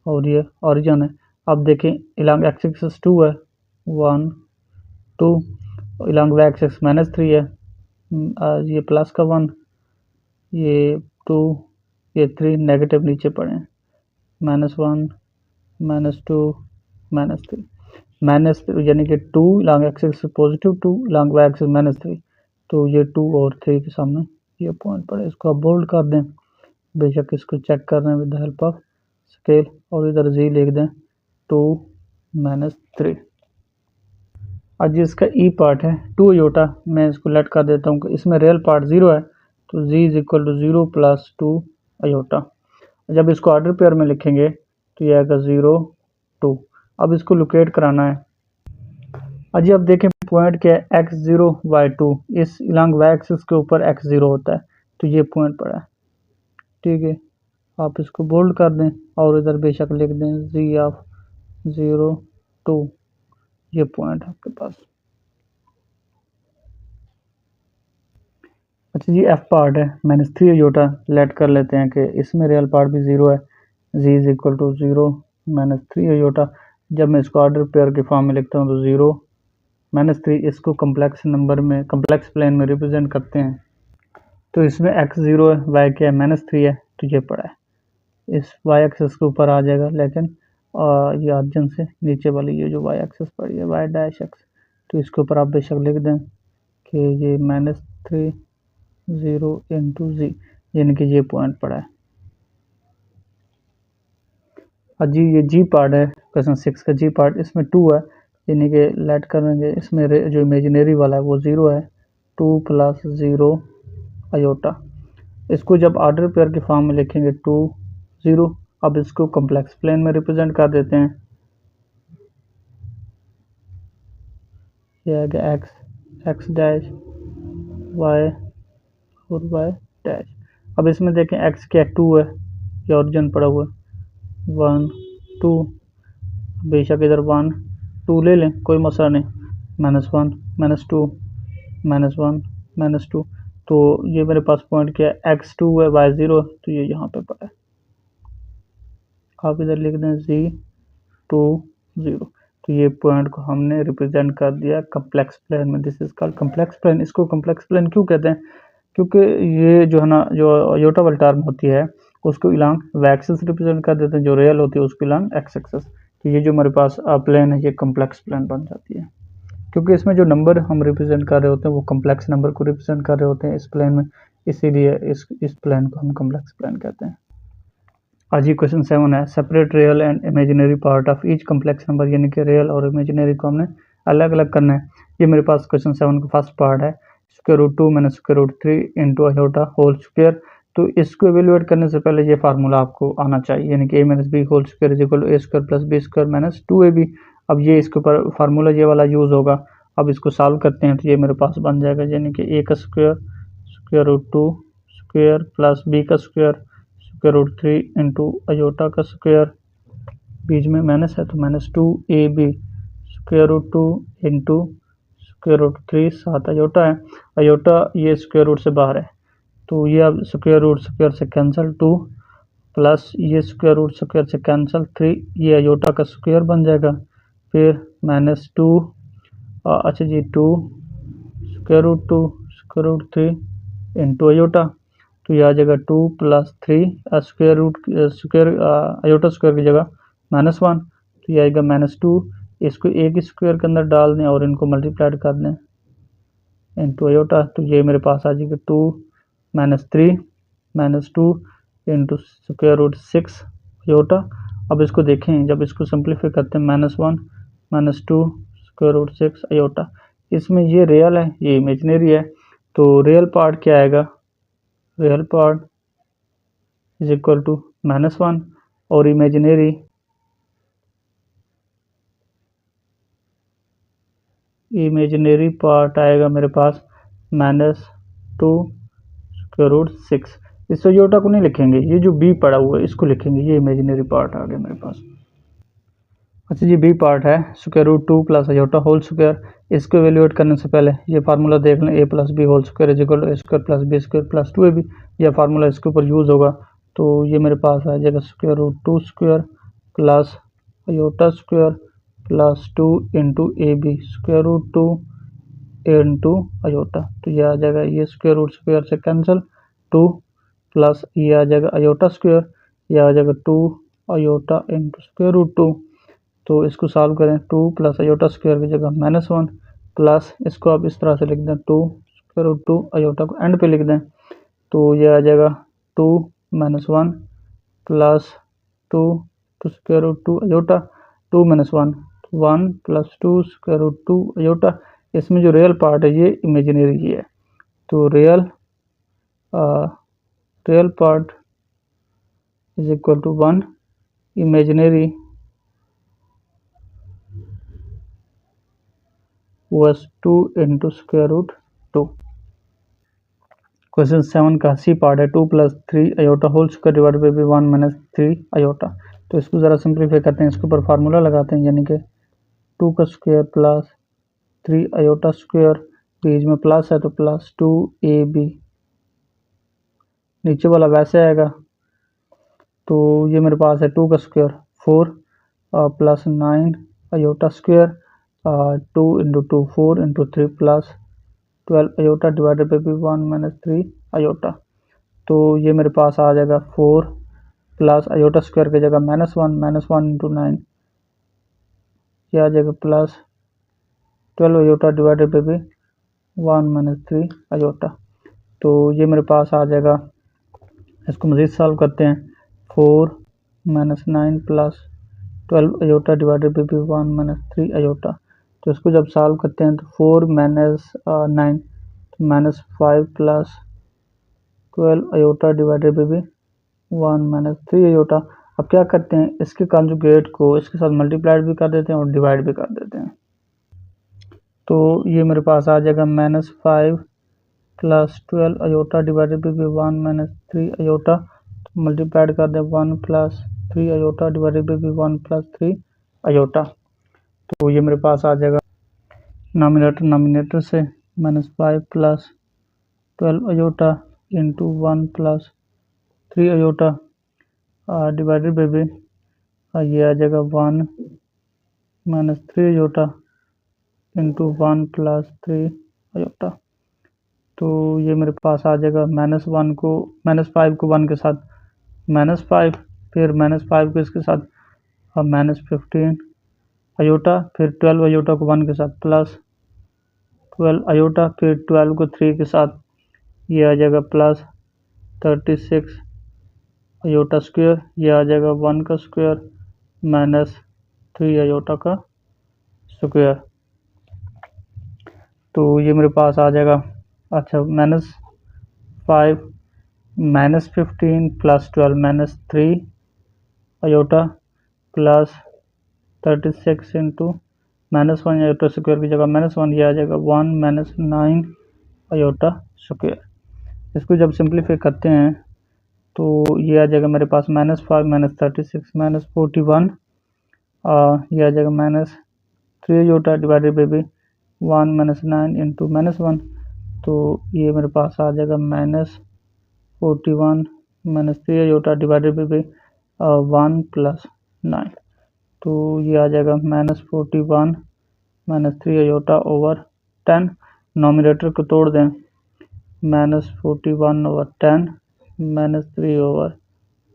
और ये ओरिजिन है। अब देखें इलांग x एक्सिस 2 है 1 2, इलांग y एक्सिस -3 है, ये प्लस का 1, ये 2, ये 3 नेगेटिव नीचे पड़े हैं, -1 -2 -3 यानी कि 2 long axis +2 long Y axis -3, तो ये 2 और 3 के सामने ये पॉइंट पड़े। इसको आप बोल्ड कर दें, बेशक इसको चेक कर रहे हैं with the help of scale, और इधर z लिख दें 2 -3। आज इसका ई पार्ट है 2 अयोटा, मैं इसको लेट कर देता हूँ कि इसमें रियल पार्ट 0 है, तो z = 0 + 2 अयोटा। जब इसको ऑर्डर पेयर में लिखेंगे तो यह आएगा 0 2। अब इसको लोकेट कराना है। अजी अब देखें पॉइंट क्या है, x0 y2, इस इलांग y एक्सिस के ऊपर x0 होता है, तो ये पॉइंट पड़ा है, ठीक है। आप इसको बोल्ड कर दें और इधर बेशक लिख दें z ऑफ 0 2, ये पॉइंट है आपके पास। अच्छा जी, एफ पार्ट है -3 अयोटा, लेट कर लेते हैं कि इसमें रियल पार्ट भी 0 है, z = 0 -3 अयोटा। जब मैं इसको ऑर्डर पेयर के फॉर्म में लिखता हूँ तो 0 -3 इसको कम्प्लेक्स नंबर में कम्प्लेक्स प्लेन में रिप्रेजेंट करते हैं। तो इसमें x 0 है, y क्या है -3 है, तो ये पड़ा है इस y एक्सिस के ऊपर आ जाएगा, लेकिन ये ऑरिजिन से नीचे वाली ये जो y एक्सिस पड़ी है y डैश एक्स, तो इसके ऊपर आप बेशक लिख दें कि ये -3 0 इंटू जी, यानी कि ये पॉइंट पड़ा है। और जी ये जी पार्ट है क्वेश्चन 6 का, जी पार्ट इसमें 2 है, यानी कि लेट करेंगे इसमें जो इमेजिनरी वाला है वो 0 है, 2 प्लस 0 अयोटा। इसको जब ऑर्डर पेयर के फॉर्म में लिखेंगे 2 0, अब इसको कॉम्प्लेक्स प्लेन में रिप्रेजेंट कर देते हैं। यह है कि एक्स डैश वाई और वाई डैश। अब इसमें देखें एक्स क्या 2 है, ये ओरिजिन पड़ा हुआ है 1 2, बेशक इधर 1 2 ले लें कोई मसला नहीं, -1 -2 -1 -2, तो ये मेरे पास पॉइंट क्या है x2 है y 0, तो ये यहाँ पे पड़ा है। आप इधर लिख दें z2 0, तो ये पॉइंट को हमने रिप्रेजेंट कर दिया कम्प्लेक्स प्लेन में। This is called complex plane. इसको कम्प्लेक्स प्लेन क्यों कहते हैं? क्योंकि ये जो है ना, जो अयोटा वाली टर्म होती है उसको इलांग y एक्सिस रिप्रेजेंट कर देते हैं, जो रियल होती है उसको इलांग x एक्सिस। तो ये जो हमारे पास प्लेन है ये कम्प्लेक्स प्लेन बन जाती है, क्योंकि इसमें जो नंबर हम रिप्रेजेंट कर रहे होते हैं वो कम्प्लेक्स नंबर को रिप्रेजेंट कर रहे होते हैं इस प्लेन में, इसीलिए इस प्लेन को हम कम्प्लेक्स प्लेन कहते हैं। आज ही क्वेश्चन 7 है, separate real and imaginary part of each complex number, यानी कि रियल और इमेजिनरी को हमने अलग अलग करना है। ये मेरे पास क्वेश्चन 7 का फर्स्ट पार्ट है, √2 - √3 इंटू अयोटा होल स्क्वायर। तो इसको एवेल्यूएट करने से पहले ये फार्मूला आपको आना चाहिए, यानी कि a - b whole square is equal to a² + b² - 2ab। अब ये इसके ऊपर फार्मूला ये वाला यूज़ होगा। अब इसको सॉल्व करते हैं तो ये मेरे पास बन जाएगा, यानी कि a का स्क्वायर √2 स्क्वायर प्लस b का स्क्वायर √3 इंटू अयोटा का स्क्वायर, बीच में माइनस है तो -2ab √2 इंटू √3 7 अयोटा है। अयोटा ये स्क्वायर रूट से बाहर है, तो ये अब स्क्वायर रूट स्क्वायर से कैंसिल 2 प्लस ये स्क्वायर रूट स्क्वायर से कैंसिल 3, ये अयोटा का स्क्वायर बन जाएगा। फिर -2 अच्छा जी 2 √3 इंटू अयोटा, तो ये आ जाएगा 2 + 3 square root square iota square की जगह -1, तो ये आएगा -2। इसको एक ही स्क्वायर के अंदर डाल दें और इनको मल्टीप्लाइड कर दें इंटू अयोटा, तो ये मेरे पास आ जाएगा 2 - 3 -2 इंटू स्क्वायर रूट 6 अयोटा। अब इसको देखें, जब इसको सिंप्लीफाई करते हैं -1 -2 स्क्वायर रूट 6 अयोटा, इसमें ये रियल है ये इमेजिनरी है, तो रियल पार्ट क्या आएगा, real part is equal to -1 और इमेजिनरी पार्ट आएगा मेरे पास -2 स्क्वायर रूट 6। इस अयोटा को नहीं लिखेंगे, ये जो बी पड़ा हुआ है इसको लिखेंगे, ये इमेजिनरी पार्ट आ गया मेरे पास। अच्छा जी बी पार्ट है √2 प्लस अयोटा होल स्क्वायर। इसको एवेल्यूएट करने से पहले ये फार्मूला देख लें, a + b whole square is equal to a² + b² + 2ab। यह फार्मूला इसके ऊपर यूज़ होगा, तो ये मेरे पास आ जाएगा √2 square plus iota square plus 2 into ab √2 into iota, तो यह आ जाएगा ये स्क्वायर रूट स्क्वायर से कैंसिल 2 प्लस ये आ जाएगा अयोटा स्क्वायर, यह आ जाएगा 2 अयोटा इंटू स्क्वायर रूट 2। तो इसको सॉल्व करें, 2 प्लस अयोटा स्क्वायर की जगह -1 प्लस इसको आप इस तरह से लिख दें 2 स्क्वायर रूट 2 अयोटा को एंड पे लिख दें, तो ये आ जाएगा 2 - 1 plus 2 square root 2 iota 2 - 1 1 plus 2 square root 2 iota. इसमें जो रियल पार्ट है ये इमेजिनरी ही है, तो real part is equal to 1, imaginary was 2 into square root 2। Question 7 का सी पार्ट है 2 + 3 iota whole square divided by 1 - 3 iota. तो इसको ज़रा सिंप्लीफाई करते हैं, इसके ऊपर फार्मूला लगाते हैं, यानी कि 2 का स्क्वायर प्लस 3 अयोटा स्क्वायर, बीच में प्लस है तो प्लस 2ab, नीचे वाला वैसे आएगा, तो ये मेरे पास है 2 का square 4 plus 9 iota square, 2 into 2 4 into 3 plus 12 iota divided by भी 1 माइनस 3 अयोटा। तो ये मेरे पास आ जाएगा 4 प्लस अयोटा स्क्वायर की जगह -1 इंटू 9, ये आ जाएगा प्लस 12 अयोटा डिवाइडेड बाई भी 1 माइनस 3 अयोटा। तो ये मेरे पास आ जाएगा, इसको मज़ीद सॉल्व करते हैं। 4 minus 9 plus 12 iota divided by भी 1 माइनस 3 अयोटा। तो इसको जब सॉल्व करते हैं तो 4 minus 9 minus 5 plus 12 iota divided by भी 1 माइनस 3 अयोटा। अब क्या करते हैं, इसके कॉन्जुगेट को इसके साथ मल्टीप्लाइड भी कर देते हैं और डिवाइड भी कर देते हैं। तो ये मेरे पास आ जाएगा -5 plus 12 iota divided by 1 minus 3 iota. तो मल्टीप्लाइड कर दें 1 plus 3 iota divided by 1 plus 3 iota. तो ये मेरे पास आ जाएगा नॉमिनेटर से -5 plus 12 iota into 1 plus 3 iota divided by भी ये आ जाएगा 1 minus 3 iota into 1 plus 3 iota. तो ये मेरे पास आ जाएगा -5 को 1 के साथ -5, फिर -5 को इसके साथ -15 अयोटा, फिर 12 अयोटा को 1 के साथ प्लस 12 अयोटा, फिर 12 को 3 के साथ ये आ जाएगा प्लस 36 अयोटा स्क्वायर, ये आ जाएगा 1 का स्क्वायर माइनस 3 अयोटा का स्क्वायर। तो ये मेरे पास आ जाएगा, अच्छा -5 -15 plus 12 minus 3 iota plus 36 into -1 iota square की जगह -1, ये आ जाएगा 1 माइनस 9 अयोटा स्क्वायर। इसको जब सिंप्लीफाई करते हैं तो ये आ जाएगा मेरे पास -5 माइनस 36 माइनस 41, ये आ जाएगा -3 iota divided by 1 minus 9 into -1। तो ये मेरे पास आ जाएगा -41 minus 3 iota divided by 1 plus 9। तो ये आ जाएगा -41 माइनस 3 अयोटा ओवर 10। नॉमिनेटर को तोड़ दें, -41 ओवर 10 माइनस 3 ओवर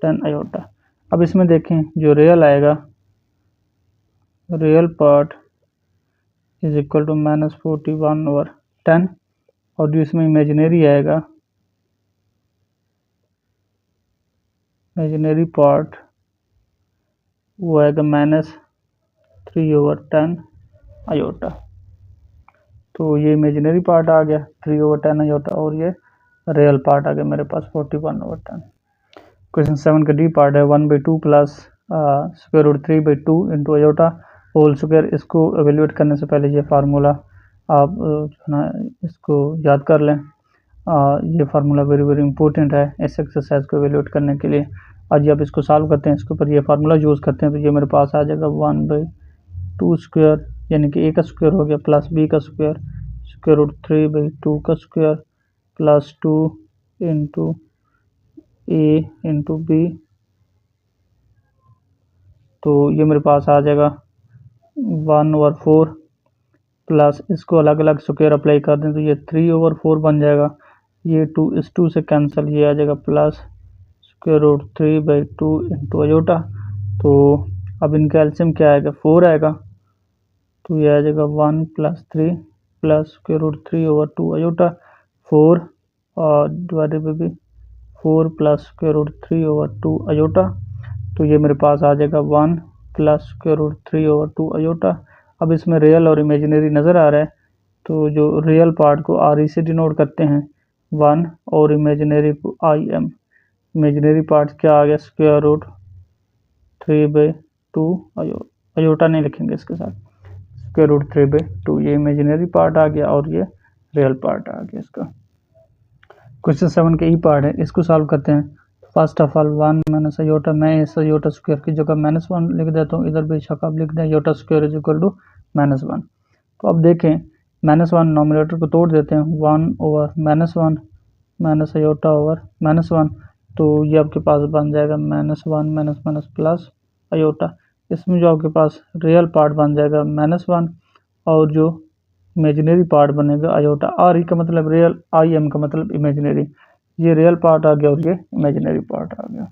10 अयोटा। अब इसमें देखें जो रियल आएगा, real part is equal to -41 over 10, और जो इसमें इमेजिनरी आएगा, इमेजिनरी पार्ट वो आएगा -3 ओवर 10 अयोटा। तो ये इमेजिनरी पार्ट आ गया 3 ओवर 10 अयोटा, और ये रियल पार्ट आ गया मेरे पास 41 ओवर 10। क्वेश्चन 7 का डी पार्ट है 1/2 plus square root 3/2 into iota whole square. इसको एवेल्यूएट करने से पहले ये फार्मूला आप ना इसको याद कर लें। ये फार्मूला वेरी वेरी इंपॉर्टेंट है इस एक्सरसाइज को एवेल्यूएट करने के लिए। आज जब इसको सॉल्व करते हैं, इसके ऊपर ये फार्मूला यूज़ करते हैं, तो ये मेरे पास आ जाएगा 1/2 स्क्वायर, यानी कि ए का स्क्वायर हो गया प्लस बी का स्क्वायर, स्क्वायर रूट 3/2 का स्क्वायर प्लस 2 इंटू ए इंटू बी। तो ये मेरे पास आ जाएगा 1/4 प्लस इसको अलग अलग स्क्वायर अप्लाई कर दें तो ये 3/4 बन जाएगा। ये 2 इस 2 से कैंसिल, ये आ जाएगा plus square root 3/2 into iota. तो अब इनका एलसीएम क्या आएगा, 4 आएगा। तो ये आ जाएगा 1 plus 3 plus square root 3/2 iota 4 और divided by 4 plus square root 3/2 iota. तो ये मेरे पास आ जाएगा 1 प्लस स्क्वायर रूट 3/2 अयोटा। अब इसमें रियल और इमेजिनरी नज़र आ रहा है, तो जो रियल पार्ट को आर ई से डिनोट करते हैं 1 और इमेजिनरी को आई एम। इमेजिनरी पार्ट क्या आ गया, स्क्वायर रूट 3/2 अयोटा नहीं लिखेंगे इसके साथ, स्क्वायर रूट 3/2। ये इमेजिनरी पार्ट आ गया और ये रियल पार्ट आ गया इसका। क्वेश्चन 7 के ई पार्ट है, इसको सॉल्व करते हैं। First of all 1 minus aorta, मैं इस अयोटा स्क्वायर की जगह -1 लिख देता हूँ, इधर बेशक आप लिख दें iota square is equal to -1। तो अब देखें -1 नॉमिनेटर को तोड़ देते हैं, 1 ओवर -1 माइनस अयोटा ओवर -1। तो ये आपके पास बन जाएगा -1 माइनस माइनस प्लस अयोटा। इसमें जो आपके पास रियल पार्ट बन जाएगा -1 और जो इमेजिनरी पार्ट बनेगा आयोटा। आर ई का मतलब रियल, आई एम का मतलब इमेजिनरी। ये रियल पार्ट आ गया और ये इमेजिनरी पार्ट आ गया।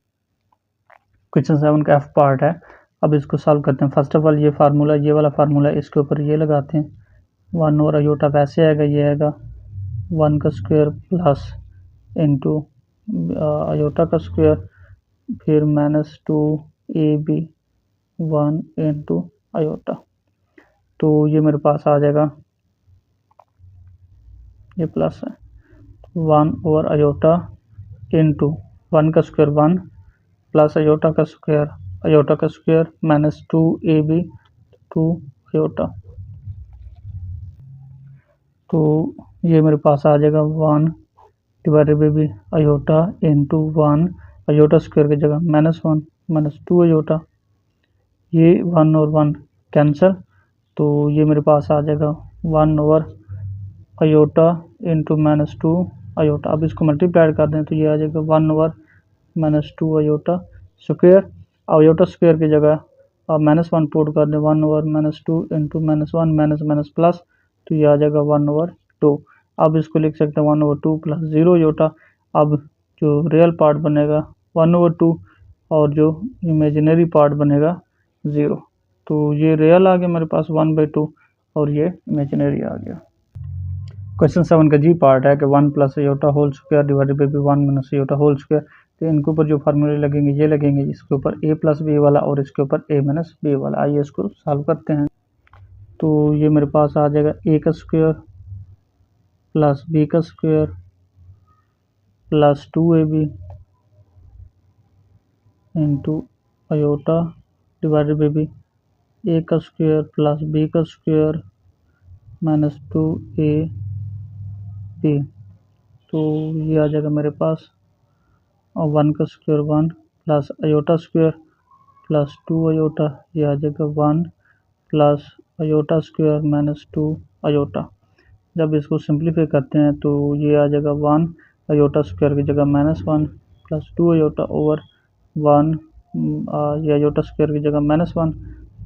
क्वेश्चन 7 का एफ पार्ट है। अब इसको सॉल्व करते हैं। फर्स्ट ऑफ ऑल ये फार्मूला, ये वाला फार्मूला, इसके ऊपर ये लगाते हैं 1 और आयोटा वैसे आएगा, ये आएगा 1 का स्क्वायर प्लस इंटू आयोटा का स्क्वायर, फिर -2ab 1 इंटू आयोटा। तो ये मेरे पास आ जाएगा, ये प्लस है 1 ओवर आयोटा इंटू 1 का स्क्वायर 1 प्लस आयोटा का स्क्वायर -2ab 2 आयोटा। तो ये मेरे पास आ जाएगा 1 divided by iota into 1 iota square की जगह -1 -2 आयोटा। ये 1 और 1 कैंसिल, तो ये मेरे पास आ जाएगा 1 ओवर आयोटा इंटू -2 आयोटा। अब इसको मल्टीप्लाई कर दें तो ये आ जाएगा 1 over -2 iota square. Iota square की जगह आप -1 पुट कर दें, 1 ओवर -2 इंटू -1 माइनस प्लस, तो ये आ जाएगा 1 ओवर 2। अब इसको लिख सकते हैं 1 ओवर 2 प्लस 0 आयोटा। अब जो रियल पार्ट बनेगा 1 ओवर 2 और जो इमेजिनरी पार्ट बनेगा 0। तो ये रियल आ गया मेरे पास 1/2 और ये इमेजिनरी आ गया। क्वेश्चन 7 का जी पार्ट है कि 1 plus iota whole square divided by 1 minus iota whole square. तो इनके ऊपर जो फार्मूले लगेंगे ये लगेंगे, इसके ऊपर a प्लस बी वाला और इसके ऊपर a माइनस बी वाला। आइए इसको सॉल्व करते हैं। तो ये मेरे पास आ जाएगा a का स्क्वायर प्लस b का square plus 2ab into iota divided by a का स्क्वायर प्लस b का स्क्वायर -2ab। तो ये आ जाएगा मेरे पास 1 का square 1 plus iota square plus 2 iota, ये आ जाएगा 1 प्लस आयोटा स्क्वायर -2 आयोटा। जब इसको सिंप्लीफाई करते हैं तो ये आ जाएगा 1 आयोटा स्क्वायर की जगह -1 प्लस 2 आयोटा ओवर 1, ये आयोटा स्क्वायर की जगह -1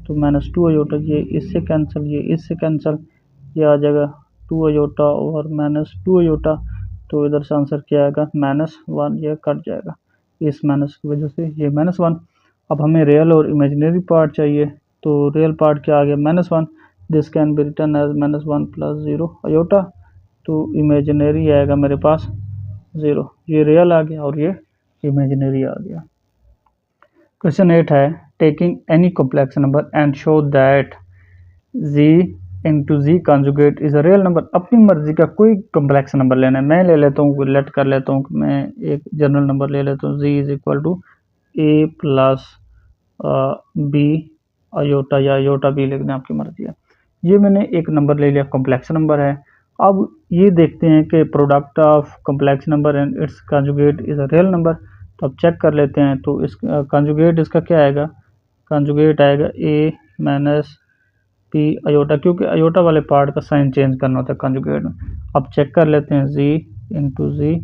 तो -2 आयोटा, ये इससे कैंसिल, ये इससे कैंसिल, ये आ जाएगा 2 आयोटा ओवर -2 आयोटा। तो इधर से आंसर क्या आएगा -1, ये कट जाएगा इस माइनस की वजह से, ये -1। अब हमें रियल और इमेजिनरी पार्ट चाहिए। तो रियल पार्ट क्या आ गया -1, this can be written as -1 plus 0 iota. तो इमेजिनरी आएगा मेरे पास 0। ये रियल आ गया और ये इमेजिनरी आ गया। क्वेश्चन 8 है, taking any complex number and show that z into z conjugate is a real number. अपनी मर्जी का कोई कॉम्प्लेक्स नंबर लेना है। मैं ले लेता हूँ, लेट कर लेता हूँ, मैं एक जनरल नंबर ले लेता हूँ, z is equal to a plus b iota या आयोटा बी लिख दें, आपकी मर्जी है। ये मैंने एक नंबर ले लिया, कॉम्प्लेक्स नंबर है। अब ये देखते हैं कि product of complex number and it's conjugate is a real number. तो अब चेक कर लेते हैं। तो इस कॉन्जुगेट इसका क्या आएगा, कॉन्जुगेट आएगा a माइनस p आयोटा, क्योंकि आयोटा वाले पार्ट का साइन चेंज करना होता है कॉन्जुगेट में। अब चेक कर लेते हैं z इंटू जी।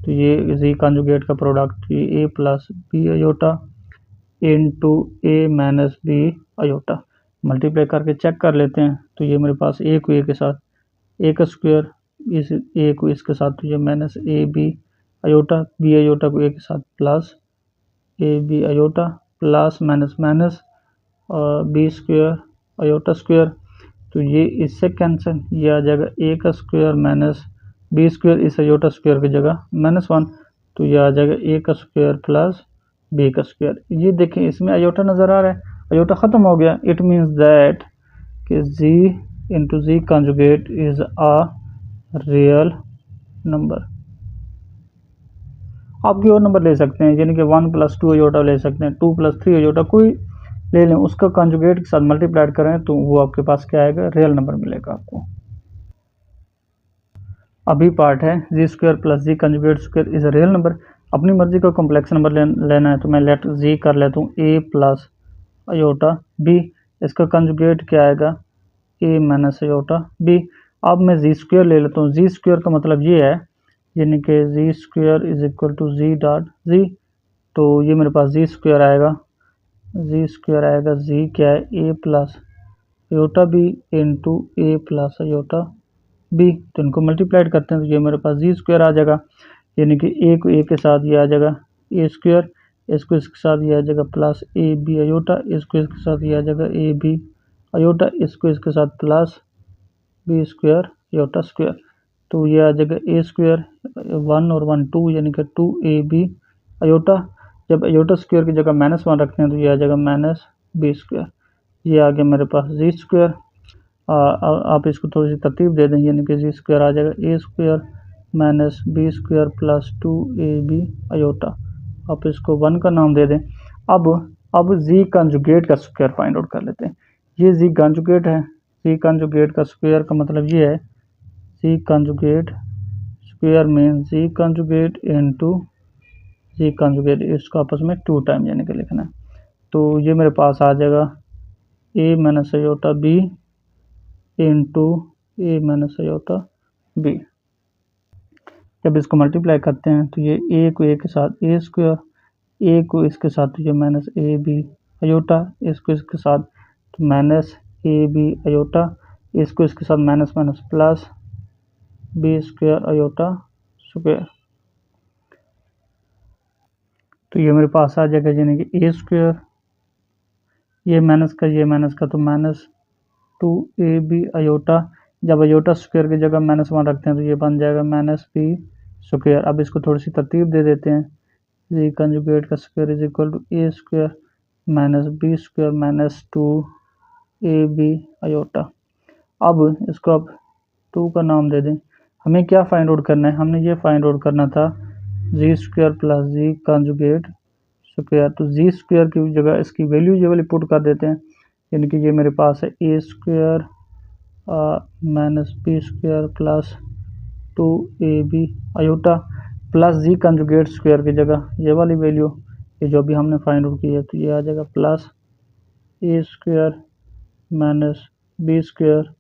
तो ये z कॉन्जुगेट का प्रोडक्ट ये a plus b iota into a minus b iota. Multiply करके चेक कर लेते हैं। तो ये मेरे पास a को a के साथ, a का स्क्वायर इस a को इसके साथ, तो ये minus a b iota, b iota को a के साथ plus a b iota plus minus minus b square iota square. तो ये इससे कैंसिल, ये आ जाएगा a का स्क्वायर माइनस b स्क्वायर, इस आयोटा स्क्वायर की जगह -1, तो ये आ जाएगा a का स्क्वायर प्लस b का स्क्वायर। ये देखें इसमें आयोटा नज़र आ रहा है, आयोटा ख़त्म हो गया। इट मीन्स दैट कि z into z conjugate is a real number. आप कोई और नंबर ले सकते हैं, यानी कि 1 प्लस 2 आयोटा ले सकते हैं, 2 प्लस 3 आयोटा कोई ले लें, उसका कॉन्जुगेट के साथ मल्टीप्लाई करें तो वो आपके पास क्या आएगा, रियल नंबर मिलेगा आपको। अभी पार्ट है जी square plus Z conjugate square is a real number. अपनी मर्जी का कॉम्प्लेक्स नंबर लेना है, तो मैं लेट जी कर लेता हूँ a प्लस आयोटा b। इसका कॉन्जुगेट क्या आएगा, a माइनस आयोटा b। अब मैं जी स्क्वायर ले लेता हूँ। जी स्क्वायर का मतलब ये है, यानी कि Z square is equal to Z dot Z. तो ये मेरे पास जी स्क्वायर आएगा जी स्क्वायर आएगा, जी क्या है a plus iota B into a plus iota B. तो इनको मल्टीप्लाइड करते हैं तो ये मेरे पास जी स्क्वायर आ जाएगा, यानी कि ए को ए के साथ ये आ जाएगा ए स्क्वायर, इसको इसके साथ ये आ जाएगा प्लस ए बी अयोटा, इसको इसके साथ ये आ जाएगा ए बी अयोटा, इसको इसके साथ plus B square iota square. तो ये आ जाएगा ए स्क्वायर 1 और 1 2, यानी कि 2ab अयोटा। जब अयोटा स्क्वायर की जगह -1 रखते हैं तो ये आ जाएगा माइनस बी स्क्वायर। ये आ गया मेरे पास जी स्क्वायर। आप इसको थोड़ी सी तरतीब दे दें, यानी कि जी स्क्वायर आ जाएगा A square minus B square plus 2ab iota. आप इसको 1 का नाम दे दें। अब जी कंजुगेट का स्क्वायर फाइंड आउट कर लेते हैं। ये जी कंजुगेट है, जी कंजुगेट का स्क्वायर का मतलब ये है जी कंजुगेट स्क्वायर मीन जी कंजुगेट इनटू जी कंजुगेट, इसको आपस में 2 टाइम यानी कि लिखना है। तो ये मेरे पास आ जाएगा a minus iota B into a minus iota B. जब इसको मल्टीप्लाई करते हैं तो ये ए को ए के साथ ए स्क्वायर, ए को इसके साथ तो ये माइनस ए बी अयोटा, इसको इसके साथ तो माइनस ए बी अयोटा, इसको इसके साथ minus minus plus B square iota square. तो ये मेरे पास आ जाएगा यानी कि ए स्क्वायर, ये माइनस का तो माइनस 2ab अयोटा। जब अयोटा स्क्वायर की जगह -1 रखते हैं तो ये बन जाएगा माइनस बी स्क्वायर। अब इसको थोड़ी सी तरतीब दे देते हैं, जी कंजुगेट का square is equal to a square minus B square minus 2ab iota. अब इसको अब 2 का नाम दे दें। हमें क्या फाइंड आउट करना है, हमने ये फाइंड आउट करना था जी square plus Z conjugate square. तो जी स्क्वायर की जगह इसकी वैल्यू ये वाली पुट कर देते हैं, यानी कि ये मेरे पास है A square minus B square plus 2ab iota plus Z conjugate square की जगह ये वाली वैल्यू, ये जो भी हमने फाइंड आउट की है, तो ये आ जाएगा plus A square minus B square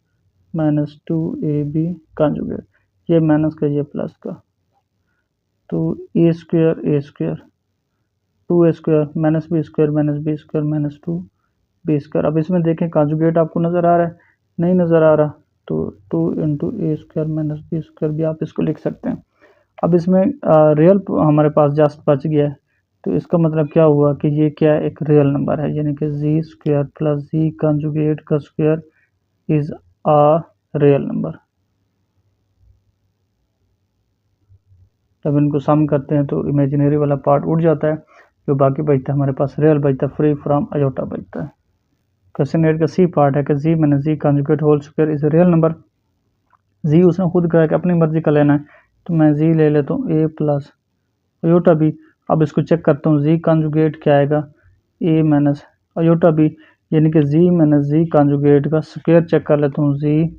minus 2ab conjugate, ये माइनस का ये प्लस का, तो A square 2a square minus B square minus 2b square. अब इसमें देखें कंजुगेट आपको नज़र आ रहा है, नहीं नज़र आ रहा, तो 2 इंटू ए स्क्वायर माइनस बी स्क्वायर भी आप इसको लिख सकते हैं। अब इसमें रियल हमारे पास जस्ट बच गया है, तो इसका मतलब क्या हुआ कि ये क्या है, एक रियल नंबर है, यानी कि Z square plus Z conjugate का square is a real number. जब इनको सम करते हैं तो इमेजिनरी वाला पार्ट उड़ जाता है, जो बाकी बचता है हमारे पास रियल बचता है, फ्री फ्रॉम अयोटा बचता है। क्वेश्चन 8 का सी पार्ट है कि Z minus ji conjugate whole square is real number. जी उसने खुद कहा कि अपनी मर्जी का लेना है, तो मैं जी ले लेता हूँ ए प्लस अयोटा बी। अब इसको चेक करता हूँ, जी कंजुगेट क्या आएगा, ए माइनस अयोटा बी, यानी कि जी माइनस जी कंजुगेट का स्क्वायर चेक कर लेता हूँ, जी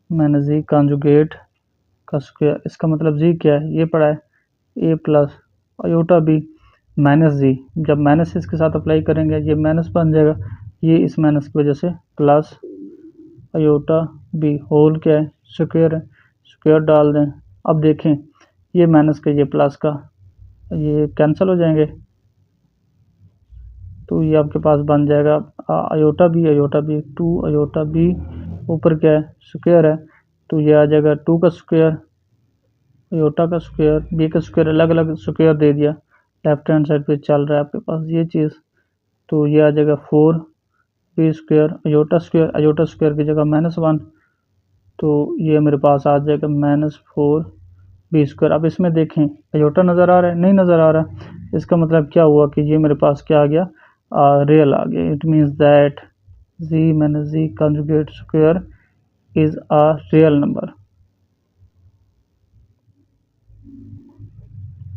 माइनस जी कंजुगेट का स्क्वायर। इसका मतलब जी क्या है, ये पड़ा है a plus iota B minus जी, जब माइनस इसके साथ अप्लाई करेंगे ये माइनस बन जाएगा, ये इस माइनस की वजह से प्लस अयोटा बी होल क्या है स्क्वायर है, स्क्वायर डाल दें। अब देखें ये माइनस का ये प्लस का ये कैंसिल हो जाएंगे, तो ये आपके पास बन जाएगा अयोटा बी 2 अयोटा बी, ऊपर क्या है स्क्वायर है, तो ये आ जाएगा 2 का स्क्वायर अयोटा का स्क्वायर बी का स्क्वायर, अलग अलग स्क्वायर दे दिया, लेफ्ट हैंड साइड पे चल रहा है आपके पास ये चीज़, तो ये आ जाएगा 4 बी स्क्वायर अयोटा स्क्वायर की जगह -1, तो ये मेरे पास आ जाएगा -4 बी स्क्वायर। अब इसमें देखें अयोटा नज़र आ रहा है, नहीं नज़र आ रहा, इसका मतलब क्या हुआ कि ये मेरे पास क्या आ गया, रियल आ गया। It means that z minus ji conjugate square is a real number,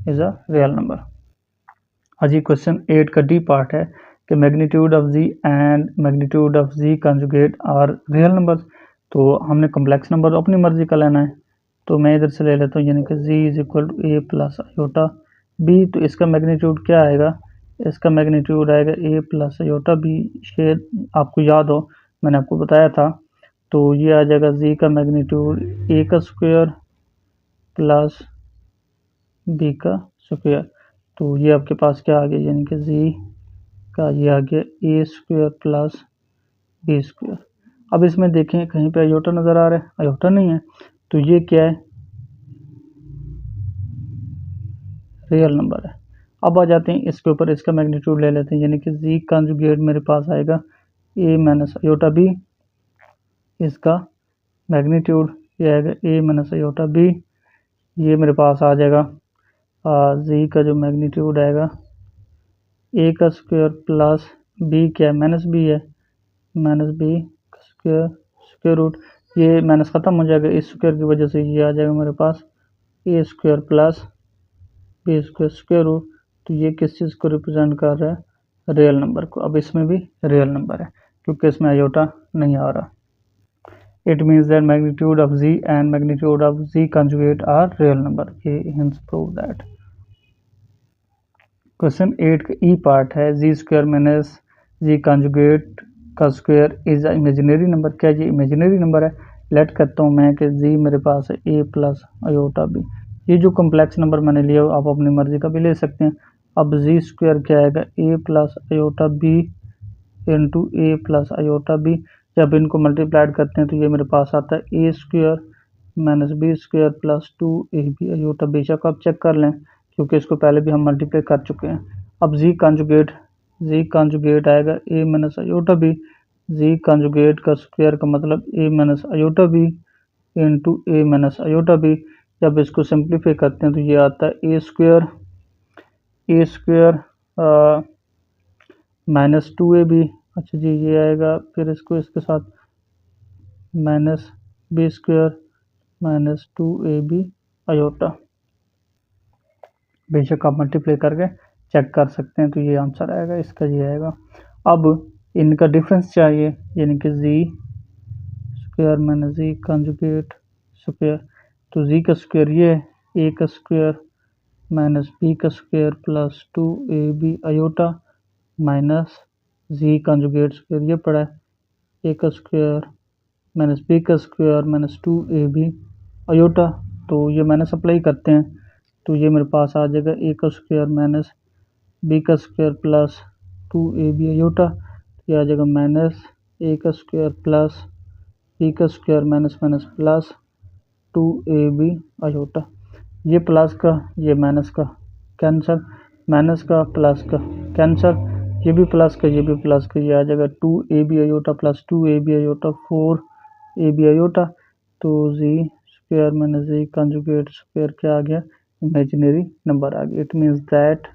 is a real number. हाँ जी, क्वेश्चन 8 का डी पार्ट है कि magnitude of z and magnitude of z conjugate are real numbers. तो हमने complex number अपनी मर्जी का लेना है, तो मैं इधर से ले लेता हूँ, यानी कि Z is equal to A plus iota B. तो इसका मैग्नीट्यूड क्या आएगा, इसका मैग्नीट्यूड आएगा ए प्लस अयोटा बी। शायद आपको याद हो मैंने आपको बताया था, तो ये आ जाएगा जी का मैग्नीट्यूड ए का स्क्वायर प्लस बी का स्क्वायर। तो ये आपके पास क्या आ गया, यानी कि जी का ये आ गया ए स्क्वायर प्लस बी स्क्वायर। अब इसमें देखें कहीं पे आयोटा नज़र आ रहा है, आयोटा नहीं है, तो ये क्या है, रियल नंबर है। अब आ जाते हैं इसके ऊपर, इसका मैग्नीट्यूड ले लेते हैं, यानी कि जी कंजुगेट मेरे पास आएगा ए माइनस आयोटा बी, इसका मैग्नीट्यूड ये आएगा ए माइनस आयोटा बी, ये मेरे पास आ जाएगा जी का जो मैग्नीट्यूड आएगा ए का स्क्वायर प्लस बी क्या है, माइनस बी है, minus B square square root, ये माइनस ख़त्म हो जाएगा इस स्क्वायर की वजह से, ये आ जाएगा मेरे पास A square plus B square square root. तो ये किस चीज़ को रिप्रेजेंट कर रहा है, रियल नंबर को। अब इसमें भी रियल नंबर है क्योंकि इसमें आयोटा नहीं आ रहा। It means that magnitude of z and magnitude of z conjugate are real number. ये हिंस प्रूव दैट। क्वेश्चन 8 का ई पार्ट है, जी स्क्वायर माइनस जी कंजुगेट का square is a imaginary number. क्या ये इमेजिनरी नंबर है? लेट करता हूँ मैं कि जी मेरे पास है ए प्लस आयोटा बी। ये जो कॉम्प्लेक्स नंबर मैंने लिया आप अपनी मर्जी का भी ले सकते हैं। अब जी स्क्वायर क्या आएगा, ए plus iota B into a plus iota B. जब इनको मल्टीप्लाइड करते हैं तो ये मेरे पास आता है A square minus B square plus 2ab iota. बेशक आप चेक कर लें क्योंकि इसको पहले भी हम मल्टीप्लाई कर चुके हैं। अब जी कंजुगेट आएगा ए माइनस आयोटा बी, जी कंजुगेट का स्क्वायर का मतलब ए minus iota B into a minus iota B. जब इसको सिंप्लीफाई करते हैं तो ये आता है ए स्क्वायर माइनस 2ab। अच्छा जी, ये आएगा, फिर इसको इसके साथ minus B square minus 2ab iota. बेशक आप मल्टीप्लाई करके चेक कर सकते हैं, तो ये आंसर आएगा इसका, ये आएगा। अब इनका डिफरेंस चाहिए, यानी कि जी स्क्वायर माइनस जी कंजुगेट स्क्वायर। तो जी का स्क्वायर ये है, ए का स्क्वायर माइनस बी का square plus 2ab iota minus जी कंजुगेट स्क्वायर ये पड़ा है, ए का स्क्वायर माइनस बी का स्क्वायर माइनस 2ab आयोटा। तो ये माइनस अप्लाई करते हैं तो ये मेरे पास आ जाएगा ए का स्क्वायर माइनस बी का स्क्वायर प्लस 2ab आयोटा। ये आ जाएगा माइनस ए का स्क्वायर प्लस बी का square minus minus plus 2ab iota. ये प्लस का ये माइनस का कैंसर, माइनस का प्लस का कैंसर, ये भी प्लस का ये भी प्लस का, ये आ जाएगा 2ab iota plus 2ab iota 4ab iota. तो जी स्क्वायर माइनस जी कंजुगेट स्क्वायर क्या आ गया, इमेजिनरी नंबर आ गया। It means that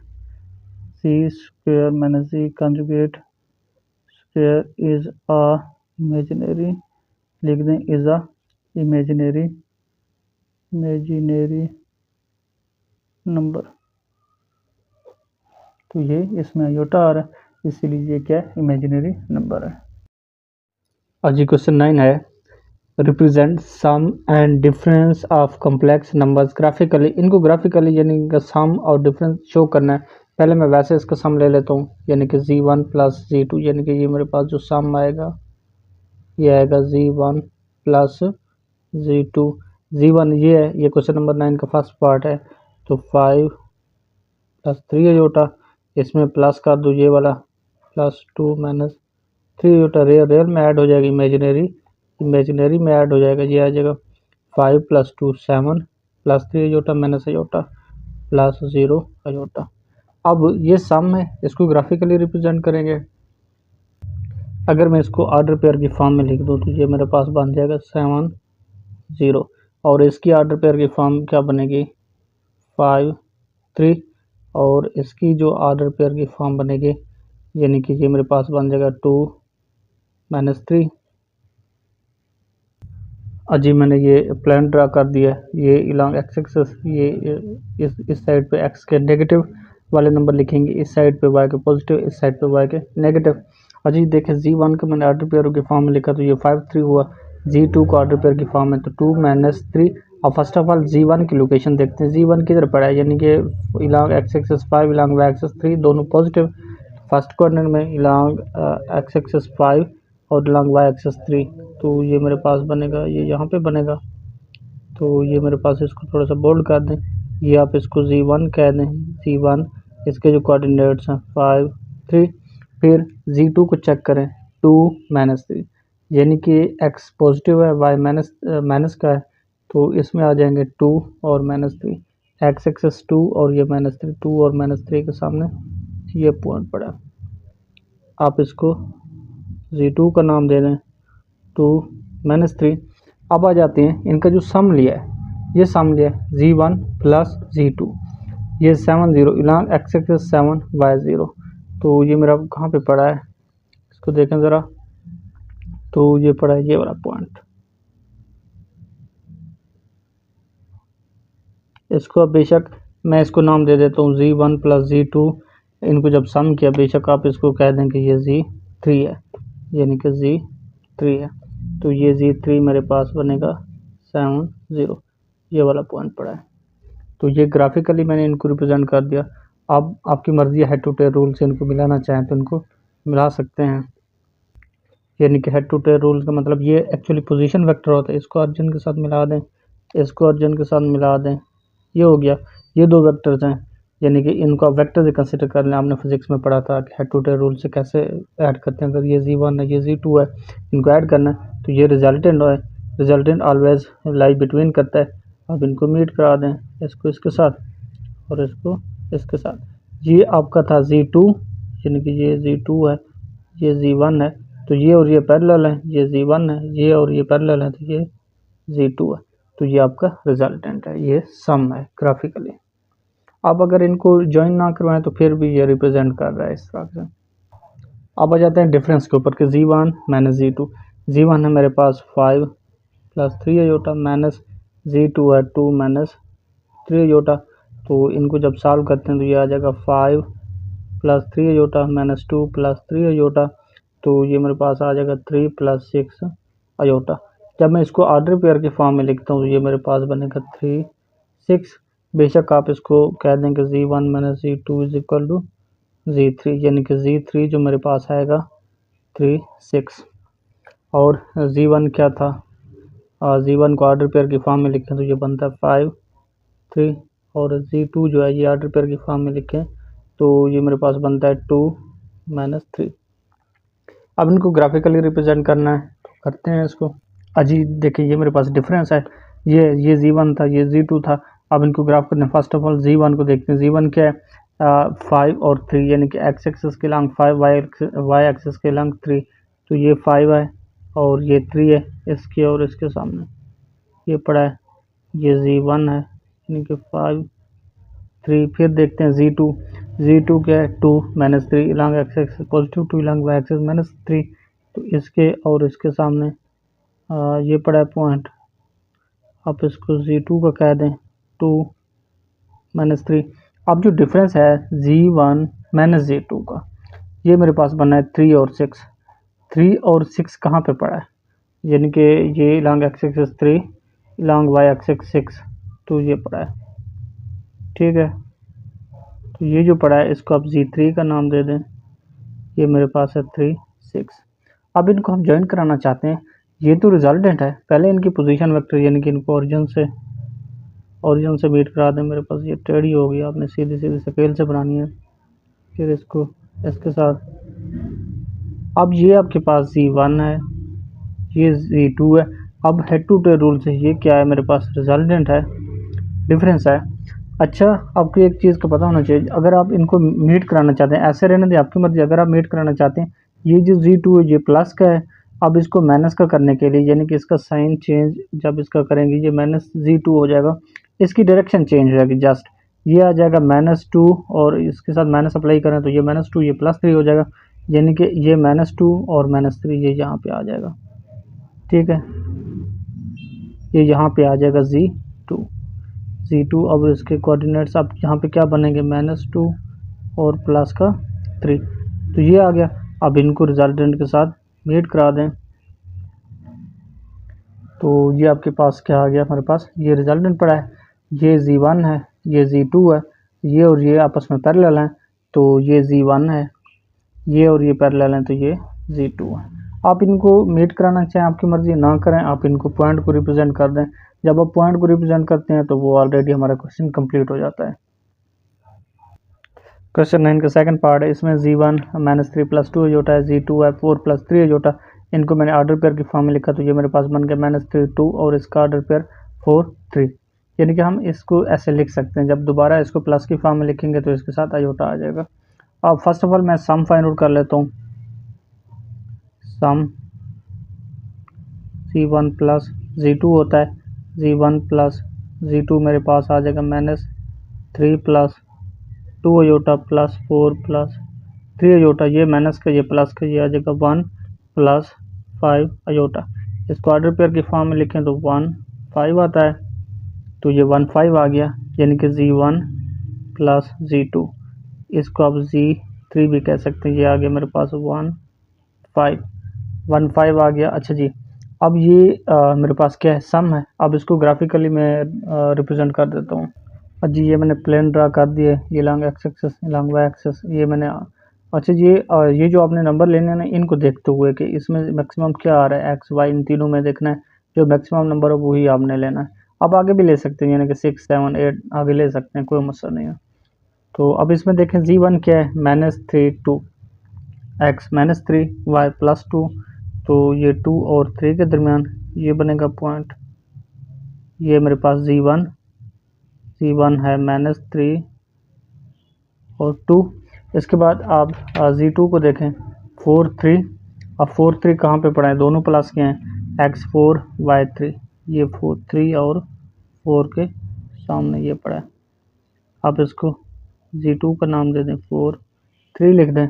z square minus ji conjugate square is a imaginary, लिख दें इज अ इमेजिनरी नंबर। तो ये इसमें आयोटा आ रहा है, इसीलिए ये क्या है, इमेजिनरी नंबर है। आज जी क्वेश्चन 9 है, represent sum and difference of complex numbers graphically. इनको ग्राफिकली यानी कि सम और डिफरेंस शो करना है। पहले मैं वैसे इसका सम ले लेता हूँ, यानी कि z1 प्लस z2, यानी कि ये मेरे पास जो सम आएगा ये आएगा z1 प्लस z2। z1 ये है, ये क्वेश्चन नंबर 9 का फर्स्ट पार्ट है, तो 5 प्लस 3 आयोटा, इसमें प्लस कर दो ये वाला प्लस 2 माइनस 3 आयोटा, रियल में ऐड हो जाएगा, इमेजिनरी में ऐड हो जाएगा, ये आ जाएगा 5 plus 2 7 plus 3 iota minus iota plus 0 iota. अब ये सम है, इसको ग्राफिकली रिप्रेजेंट करेंगे। अगर मैं इसको ऑर्डर पेयर की फॉर्म में लिख दूँ तो ये मेरे पास बन जाएगा 7 0, और इसकी ऑर्डर पेयर की फॉर्म क्या बनेगी 5 3, और इसकी जो ऑर्डर पेयर की फॉर्म बनेगी यानी कि ये मेरे पास बन जाएगा 2 माइनस 3। अजी मैंने ये प्लान ड्रा कर दिया है, ये इलांग एक्स एक्सिस, ये इस साइड पे एक्स के नेगेटिव वाले नंबर लिखेंगे, इस साइड पे वाई के पॉजिटिव, इस साइड पे वाई के नेगेटिव। अजी देखें जी1 का मैंने ऑर्डर पेयर की फॉर्म में लिखा तो ये 5 3 हुआ, जी2 का ऑर्डर पेयर की फॉर्म में तो 2 माइनस 3। और फर्स्ट ऑफ ऑल जी1 की लोकेशन देखते हैं, जी1 किधर पड़ा है, यानी कि इलांग एक्स एक्सिस 5 इलांग वाई एक्सिस 3 दोनों पॉजिटिव। फर्स्ट क्वाड्रेंट में इलांग एक्स एक्सिस 5 और इलांग वाई एक्सिस 3, तो ये मेरे पास बनेगा, ये यहाँ पे बनेगा, तो ये मेरे पास इसको थोड़ा सा बोल्ड कर दें, ये आप इसको z1 कह दें, z1 इसके जो कोऑर्डिनेट्स हैं 5 3। फिर Z2 को चेक करें 2 -3, यानी कि x पॉजिटिव है, y माइनस का है, तो इसमें आ जाएंगे 2 और -3, x एक्सेस 2 और ये -3, 2 और -3 के सामने ये पॉइंट पड़ा। आप इसको Z2 का नाम दे दें 2 -3। अब आ जाते हैं इनका जो सम लिया है, ये सम लिया है Z1 प्लस Z2, ये 7 0 इलांग x एक्सेस 7 y 0, तो ये मेरा कहाँ पे पड़ा है, इसको देखें ज़रा, तो ये पड़ा है ये वाला पॉइंट। इसको अब बेशक मैं इसको नाम दे देता हूँ Z1 प्लस Z2, इनको जब सम किया बेशक आप इसको कह दें कि ये Z3 है, यानी कि Z3 है, तो ये Z3 मेरे पास बनेगा 7 0, ये वाला पॉइंट पड़ा है। तो ये ग्राफिकली मैंने इनको रिप्रेजेंट कर दिया। अब आपकी मर्ज़ी है, हेड टू टेल रूल से इनको मिलाना चाहें तो इनको मिला सकते हैं, यानी कि हेड टू टेल रूल का मतलब ये एक्चुअली पोजीशन वेक्टर होता है। इसको अर्जन के साथ मिला दें, इसको अर्जन के साथ मिला दें, ये हो गया। ये दो वेक्टर्स हैं, यानी कि इनको आप वेक्टर से कंसिडर कर लें। आपने फिजिक्स में पढ़ा था कि हेड टू टेल रूल से कैसे ऐड करते हैं। अगर ये Z1 है, ये Z2 है, इनको ऐड करना है तो ये रिजल्टेंट है, रिजल्टेंट ऑलवेज लाई बिटवीन करता है। आप इनको मीट करा दें, इसको इसके साथ और इसको इसके साथ। ये आपका था Z2, यानी कि ये Z2 है, ये Z1 है, तो ये और ये पैरेलल है, ये Z1 है, ये और ये पैरेलल है, तो ये Z2 है, तो ये आपका रिजल्टेंट है, ये सम है ग्राफिकली। अब अगर इनको ज्वाइन ना करवाएं तो फिर भी ये रिप्रेजेंट कर रहा है इस तरह से। अब आ जाते हैं डिफरेंस के ऊपर कि Z1 माइनस Z2। Z1 है मेरे पास 5 प्लस 3 अयोटा, माइनस Z2 है 2 माइनस 3 अयोटा, तो इनको जब सॉल्व करते हैं तो ये आ जाएगा 5 plus 3 iota minus 2 plus 3 iota, तो ये मेरे पास आ जाएगा 3 प्लस 6 अयोटा। जब मैं इसको ऑर्डर पेयर के फॉर्म में लिखता हूँ तो ये मेरे पास बनेगा 3 6। बेशक आप इसको कह दें कि Z1 minus Z2 is equal to Z3, यानी कि Z3 जो मेरे पास आएगा 3 6, और Z1 क्या था, Z1 को ऑर्डर पेयर की फॉर्म में लिखें तो ये बनता है 5 3, और Z2 जो है ये ऑर्डर पेयर की फॉर्म में लिखें तो ये मेरे पास बनता है 2 माइनस 3। अब इनको ग्राफिकली रिप्रेजेंट करना है तो करते हैं इसको। अजी देखिए ये मेरे पास डिफरेंस है, ये Z1 था, ये Z2 था। अब इनको ग्राफ करने, फर्स्ट ऑफ ऑल Z1 को देखते हैं। Z1 क्या है, 5 और 3, यानी कि x एक्सिस के लॉन्ग 5, y एक्सिस के लॉन्ग 3, तो ये 5 है और ये 3 है, इसके और इसके सामने ये पड़ा है, ये Z1 है, यानी कि 5 3। फिर देखते हैं Z2 क्या है, 2 minus 3 long x axis positive, 2 long y axis minus 3, तो इसके और इसके सामने ये पड़ा है पॉइंट। आप इसको Z2 का कह दें 2 माइनस 3। अब जो डिफरेंस है Z1 माइनस Z2 का, ये मेरे पास बना है 3 और 6। 3 और 6 कहाँ पे पड़ा है, यानी कि ये long x axis 3 long y axis 6, तो ये पड़ा है, ठीक है। तो ये जो पड़ा है इसको आप Z3 का नाम दे दें, ये मेरे पास है 3 6। अब इनको हम ज्वाइन कराना चाहते हैं, ये तो रिजल्टेंट है, पहले इनकी पोजीशन वेक्टर यानी कि इनको ओरिजिन से मीट करा दें। मेरे पास ये टेढ़ी हो गई, आपने सीधी स्केल से बनानी है, फिर इसको इसके साथ। अब ये आपके पास Z1 है, ये Z2 है। अब हेड टू टेल रूल से ये क्या है, मेरे पास रिजल्टेंट है, डिफरेंस है। अच्छा, आपको एक चीज़ का पता होना चाहिए, अगर आप इनको मीट कराना चाहते हैं, ऐसे रहने दें आपकी मर्जी। अगर आप मीट कराना चाहते हैं, ये जो Z2 है ये प्लस का है, अब इसको माइनस का करने के लिए, यानी कि इसका साइन चेंज जब इसका करेंगे ये माइनस Z2 हो जाएगा, इसकी डायरेक्शन चेंज हो जाएगी, जस्ट ये आ जाएगा -2 और इसके साथ माइनस अप्लाई करें तो ये -2 ये +3 हो जाएगा, यानी कि ये -2 और -3 ये यहाँ पे आ जाएगा, ठीक है। ये यहाँ पे आ जाएगा Z2। अब इसके कोऑर्डिनेट्स अब यहाँ पे क्या बनेंगे, -2 और +3, तो ये आ गया। अब इनको रिजल्टेंट के साथ मीट करा दें तो ये आपके पास क्या आ गया, हमारे पास ये रिजल्टेंट पड़ा है, ये Z1 है, ये Z2 है, ये और ये आपस में पैरेलल हैं, तो ये Z1 है, ये और ये पैरेलल हैं, तो ये Z2 है। आप इनको मीट कराना चाहें आपकी मर्जी, ना करें आप इनको पॉइंट को रिप्रेजेंट कर दें। जब आप पॉइंट को रिप्रेजेंट करते हैं तो वो ऑलरेडी हमारा क्वेश्चन कंप्लीट हो जाता है। क्वेश्चन 9 का सेकंड पार्ट है, इसमें Z1 -3 प्लस 2 अजोटा है, Z2 है 4 प्लस 3 अजोटा। इनको मैंने ऑर्डर पेयर की फॉर्म में लिखा, तो ये मेरे पास बन गया -3 2 और इसका ऑर्डर पेयर 4 3। यानी कि हम इसको ऐसे लिख सकते हैं, जब दोबारा इसको प्लस की फॉर्म में लिखेंगे तो इसके साथ अजोटा आ जाएगा। अब फर्स्ट ऑफ ऑल मैं सम फाइंड आउट कर लेता हूँ। सम Z1 प्लस Z2 होता है, Z1 प्लस Z2 मेरे पास आ जाएगा -3 प्लस 2 अजोटा प्लस 4 प्लस 3 अजोटा। ये माइनस का ये प्लस का ये आ जाएगा 1 प्लस 5 अजोटा। इसको ऑर्डर पेयर की फॉर्म में लिखें तो 1 5 आता है, तो ये 1 5 आ गया, यानी कि Z1 प्लस Z2। इसको आप Z3 भी कह सकते हैं। ये आ गया मेरे पास 1 5 आ गया। अच्छा जी, अब ये मेरे पास क्या है, सम है। अब इसको ग्राफिकली मैं रिप्रेजेंट कर देता हूँ। जी ये मैंने प्लेन ड्रा कर दिए, ये along x axis along Y axis ये मैंने। अच्छा ये जो आपने नंबर लेने हैं ना, इनको देखते हुए कि इसमें मैक्सिमम क्या आ रहा है, एक्स वाई इन तीनों में देखना है। जो मैक्सिमम नंबर हो वही आपने लेना है। अब आगे भी ले सकते हैं, यानी कि 6 7 8 आगे ले सकते हैं, कोई मसला नहीं है। तो अब इसमें देखें Z1 क्या है, -3 2 एक्स -3 वाई +2। तो ये 2 और 3 के दरमियान ये बनेगा पॉइंट। ये मेरे पास Z1 है -3 और 2। इसके बाद आप Z2 को देखें 4 3। अब 4 3 कहाँ पे पड़ा है, दोनों प्लस के हैं, x4 y3। ये 4 3 और 4 के सामने ये पड़ा है। आप इसको Z2 का नाम दे दें 4 3 लिख दें।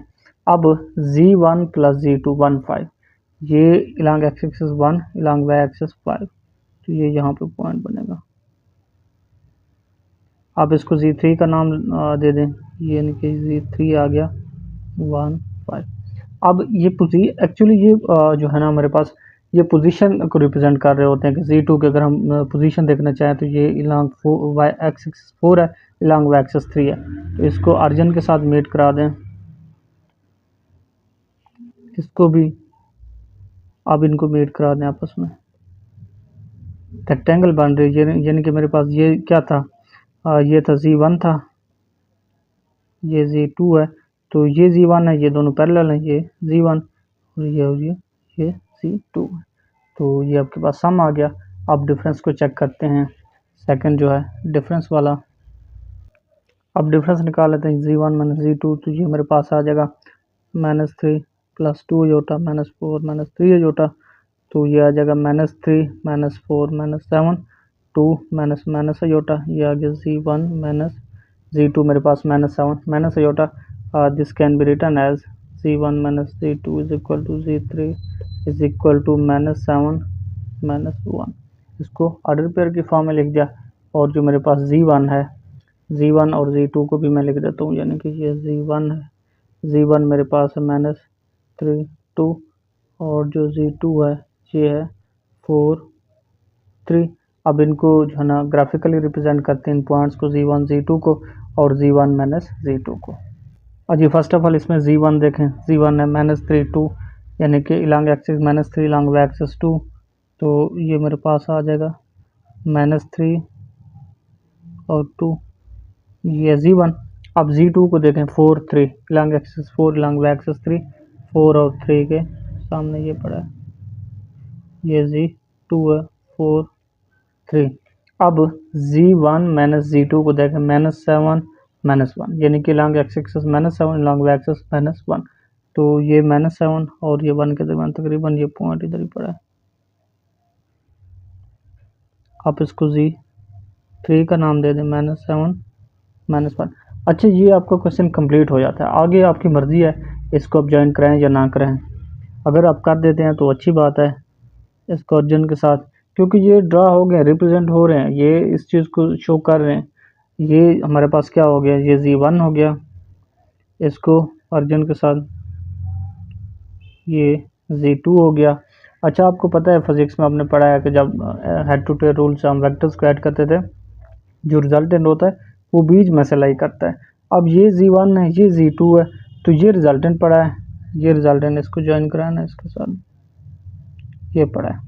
अब Z1 प्लस Z2 1 5। ये इलांग एक्स एक्सिस 1 इलांग वाई एक्सिस 5, तो ये यहाँ पे पॉइंट बनेगा। आप इसको Z3 का नाम दे दें, ये यानी कि Z3 आ गया 1 5। अब ये एक्चुअली ये जो है ना हमारे पास ये पोजीशन को रिप्रेजेंट कर रहे होते हैं कि Z2 के अगर हम पोजीशन देखना चाहें तो ये इलांग वाई एक्सिस 4 है, इलांग वाई एक्सिस 3 है। तो इसको अर्जन के साथ मीट करा दें, इसको भी अब इनको मीट करा दें आपस में, रेक्टेंगल बन रही है। यानी कि मेरे पास ये क्या था, ये था Z1 था, ये Z2 है, तो ये Z1 है, ये दोनों पैरेलल हैं, ये Z1 और ये Z2 है। तो ये आपके पास सम आ गया। अब डिफरेंस को चेक करते हैं, सेकंड जो है डिफरेंस वाला। अब डिफरेंस निकाल लेते हैं, Z1 -Z2। तो ये मेरे पास आ जाएगा -3 प्लस 2 अजोटा -4 -3 अजोटा। तो ये आ जाएगा -3 -4 -7 2 माइनस अजोटा। ये आ गया Z1 Z2 मेरे पास -7 iota. This can be written as Z1 Z2 is equal to Z3 is equal to -7 -1। इसको ऑर्डर पेयर की फॉर्म में लिख दिया। और जो मेरे पास Z1 है, Z1 और Z2 को भी मैं लिख देता हूँ, यानी कि ये Z1 है, Z1 मेरे पास है -3 2 और जो Z2 है ये है 4 3। अब इनको जो है ना ग्राफिकली रिप्रेजेंट करते हैं इन पॉइंट्स को, Z1 Z2 को और Z1 Z2 को। और जी फर्स्ट ऑफ ऑल इसमें Z1 देखें, Z1 है -3 2, यानी कि इलांग एक्सिस -3 इलांग वाई एक्सिस 2। तो ये मेरे पास आ जाएगा -3 और 2, ये Z1। अब Z2 को देखें 4 3 इलांग एक्सिस 4 इलांग वाई एक्सिस 3, 4 और 3 के सामने ये पड़ा है, ये Z2 है 4 3। अब Z1 Z2 को देखें -7 -1, यानी कि along x axis -7 along Y axis -1। तो ये -7 और ये 1 के दरमियान तकरीबन ये पॉइंट इधर ही पड़ा है। आप इसको Z3 का नाम दे दें -7 -1। अच्छा, ये आपका क्वेश्चन कंप्लीट हो जाता है। आगे आपकी मर्ज़ी है इसको आप ज्वाइन कराएं या ना कराएं। अगर आप कर देते हैं तो अच्छी बात है इसको अर्जन के साथ, क्योंकि ये ड्रा हो गए, रिप्रेजेंट हो रहे हैं, ये इस चीज़ को शो कर रहे हैं। ये हमारे पास क्या हो गया, ये Z1 हो गया, इसको अर्जन के साथ ये Z2 हो गया। अच्छा, आपको पता है फिजिक्स में आपने पढ़ा है कि जब हेड टू टेल रूल से हम वेक्टर्स को ऐड करते थे, जो रिजल्टेंट होता है वो बीच में से लाई करता है। अब ये Z1 है, ये Z2 है, तो ये रिजल्टेंट पड़ा है, ये रिजल्टेंट इसको ज्वाइन कराना है इसके साथ, ये पड़ा है।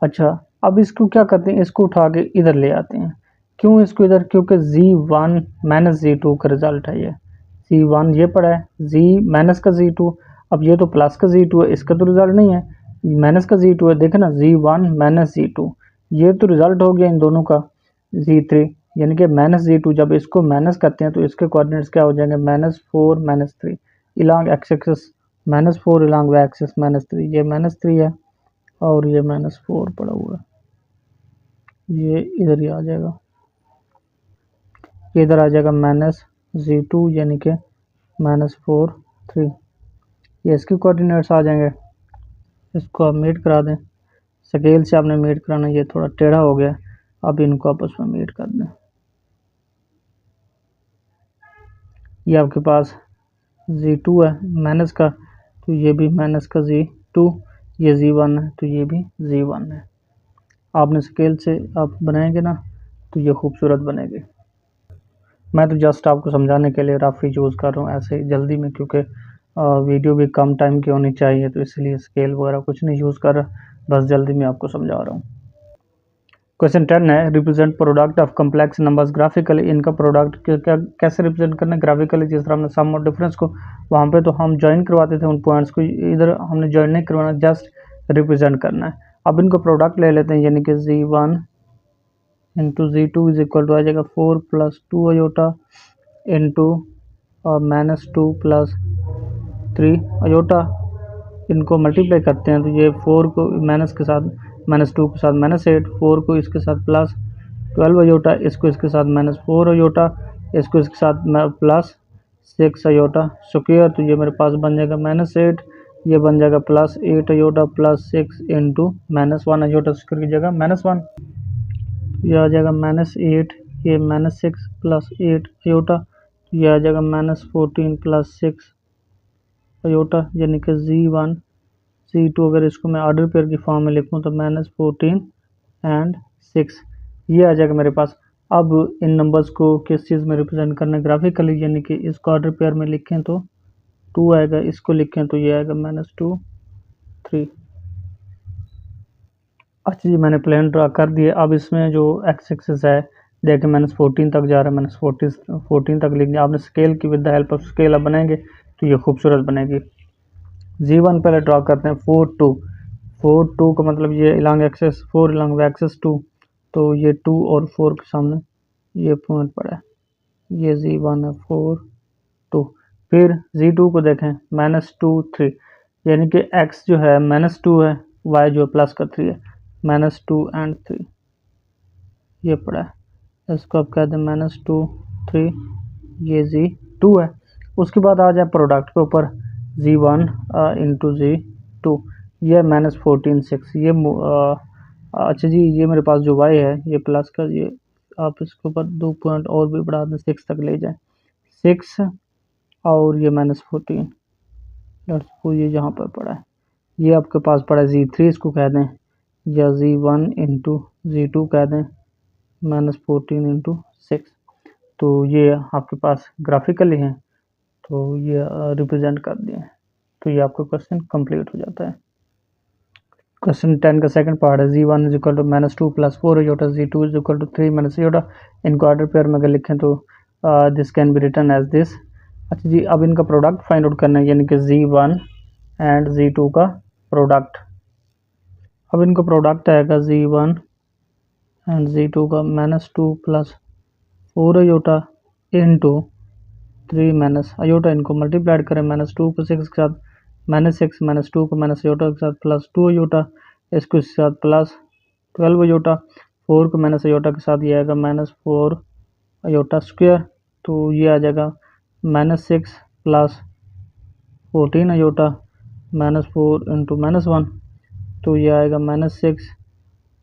अच्छा, अब इसको क्या करते हैं, इसको उठा के इधर ले आते हैं। क्यों इसको इधर, क्योंकि Z1 -Z2 का रिजल्ट है ये, Z1 ये पड़ा है, Z माइनस का Z2, अब ये तो प्लस का Z2 है, इसका तो रिजल्ट नहीं है, माइनस का Z2 है, देखे ना Z1 माइनस Z2, ये तो रिजल्ट हो गया इन दोनों का Z3, यानी कि माइनस Z2 जब इसको माइनस करते हैं तो इसके कोऑर्डिनेट्स क्या हो जाएंगे, -4 -3 इलांग एक्स एक्सिस, -4 इलांग वाई एक्सिस -3, ये -3 है और ये -4 पड़ा हुआ है, ये इधर ही आ जाएगा, ये इधर आ जाएगा -Z2 यानी कि -4 3, ये इसके कोऑर्डिनेट्स आ जाएंगे। इसको आप मीट करा दें, स्केल से आपने मीट कराना, ये थोड़ा टेढ़ा हो गया, अब इनको आपस में मीट कर दें। ये आपके पास Z2 है माइनस का, तो ये भी माइनस का Z2, ये Z1 है तो ये भी Z1 है। आपने स्केल से आप बनाएंगे ना तो ये खूबसूरत बनेगी। मैं तो जस्ट आपको समझाने के लिए रफ ही यूज़ कर रहा हूँ ऐसे जल्दी में, क्योंकि वीडियो भी कम टाइम की होनी चाहिए, तो इसलिए स्केल वगैरह कुछ नहीं यूज़ कर रहा, बस जल्दी में आपको समझा रहा हूँ। क्वेश्चन 10 है, represent product of complex numbers graphically, इनका प्रोडक्ट कैसे रिप्रेजेंट करना है ग्राफिकली। जिस तरह हमने सम और डिफरेंस को वहाँ पे तो हम ज्वाइन करवाते थे उन पॉइंट्स को, इधर हमने ज्वाइन नहीं करवाना, जस्ट रिप्रेजेंट करना है। अब इनको प्रोडक्ट ले लेते हैं, यानी कि Z1 into Z2 is equal to आ जाएगा 4 + 2 अयोटा इंटू -2 + 3 अयोटा। इनको मल्टीप्लाई करते हैं तो ये 4 को माइनस के साथ, -2 के साथ -8, 4 को इसके साथ प्लस 12 अयोटा, इसको इसके साथ -4 अयोटा, इसको इसके साथ +6 अयोटा स्क्वायर, तो ये मेरे पास बन जाएगा -8, ये बन जाएगा +8 अयोटा +6 इंटू -1 अयोटा स्क्वायर की जगह -1, ये आ जाएगा -8, ये -6 + 8 अयोटा, ये आ जाएगा -14 + 6 अयोटा, यानी कि Z1 Z2 अगर इसको मैं ऑर्डर पेयर की फॉर्म में लिखूँ तो -14 एंड 6, ये आ जाएगा मेरे पास। अब इन नंबर्स को किस चीज़ में रिप्रेजेंट करना है ग्राफिकली, यानी कि इसको ऑर्डर पेयर में लिखें तो 2 आएगा, इसको लिखें तो ये आएगा -2 3। अच्छा जी, मैंने प्लेन ड्रा कर दिए। अब इसमें जो एक्स एक्सिस है देखिए -14 तक जा रहा है, -14 तक लिख दिया आपने स्केल की, with the help of scale अब बनाएंगे तो ये खूबसूरत बनेगी। Z1 पहले ड्रा करते हैं 4 2, 4 2 का मतलब ये इलांग एक्सेस 4 इलांग एक्सेस 2, तो ये 2 और 4 के सामने ये पॉइंट पड़ा है, ये Z1 है 4 2। फिर Z2 को देखें -2 3, यानी कि x जो है -2 है, y जो है प्लस का 3 है, -2 एंड 3 ये पड़ा है, इसको आप कह दें -2 3, ये Z2 है। उसके बाद आ जाए प्रोडक्ट के ऊपर Z1 इंटू Z2, ये -14 6, ये अच्छा जी, ये मेरे पास जो y है ये प्लस का, ये आप इसके ऊपर 2 पॉइंट और भी बढ़ा दें, 6 तक ले जाएं, 6 और ये -14, लेट्स ये यहाँ पर पड़ा है, ये आपके पास पड़ा है Z3, इसको कह दें, या Z1 इंटू Z2 कह दें, -14 इंटू 6, तो ये आपके पास ग्राफिकली हैं, तो ये रिप्रेजेंट कर दिए, तो ये आपका क्वेश्चन कंप्लीट हो जाता है। क्वेश्चन 10 का सेकंड पार्ट है, Z1 is equal to -2 + 4 iota, Z2 is equal to 3 - iota, इनको ऑर्डर पेयर में अगर लिखें तो this can be written as this. अच्छा जी, अब इनका प्रोडक्ट फाइंड आउट करना है, यानी कि Z1 एंड Z2 का प्रोडक्ट। अब इनका प्रोडक्ट आएगा Z1 एंड Z2 का -2 + 4 अयोटा इंटू 3 - अयोटा, इनको मल्टीप्लाइड करें, -2 को 6 के साथ, -6 -2 को अयोटा के साथ +2 अयोटा, इसको इसके साथ +12 अयोटा, 4 को अयोटा के साथ ये आएगा -4 अयोटा स्क्वायर, तो ये आ जाएगा -6 + 14 अयोटा -4 इंटू -1, तो ये आएगा -6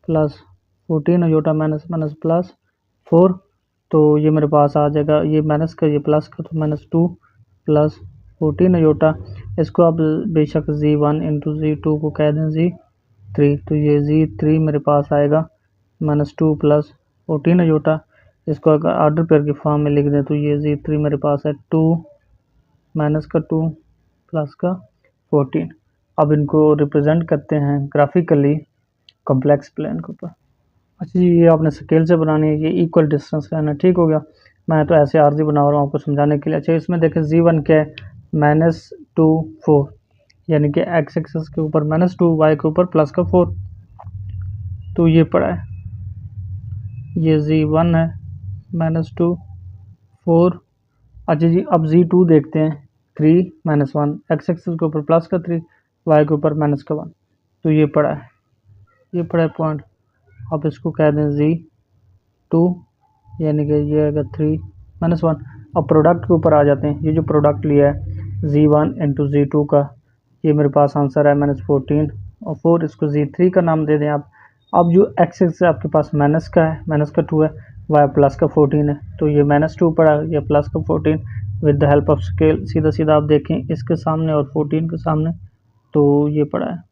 + 14 अयोटा +4, तो ये मेरे पास आ जाएगा, ये माइनस का ये प्लस का, तो -2 + 14 अयोटा, इसको आप बेशक Z1 इंटू Z2 को कह दें Z3, तो ये Z3 मेरे पास आएगा -2 + 14 अयोटा, इसको अगर ऑर्डर पेयर की फॉर्म में लिख दें तो ये Z3 मेरे पास है 2 -2 + 14। अब इनको रिप्रेजेंट करते हैं ग्राफिकली कॉम्प्लेक्स प्लेन के ऊपर। अच्छा जी, ये आपने स्केल से बनानी है, ये इक्वल डिस्टेंस लेना, ठीक हो गया। मैं तो ऐसे आरजी बना रहा हूँ आपको समझाने के लिए। अच्छा इसमें देखें Z1 क्या है, -2 4, यानी कि x एक्सिस के ऊपर -2, y के ऊपर प्लस का 4, तो ये पड़ा है, ये Z1 है -2 4। अच्छा जी अब Z2 देखते हैं, 3 -1, x एक्सिस के ऊपर प्लस का 3, y के ऊपर माइनस का 1, तो ये पड़ा है, ये पड़ा है पॉइंट। अब इसको कह दें Z2, यानी कि ये आएगा 3 -1। अब प्रोडक्ट के ऊपर आ जाते हैं, ये जो प्रोडक्ट लिया है Z1 इंटू Z2 का, ये मेरे पास आंसर है -14 और 4, इसको Z3 का नाम दे दें आप। अब जो x एक्सिस आपके पास माइनस का है, माइनस का 2 है, y प्लस का 14 है, तो ये -2 पड़ा, ये प्लस का 14 with the help of scale. सीधा सीधा आप देखें इसके सामने और 14 के सामने, तो ये पड़ा है,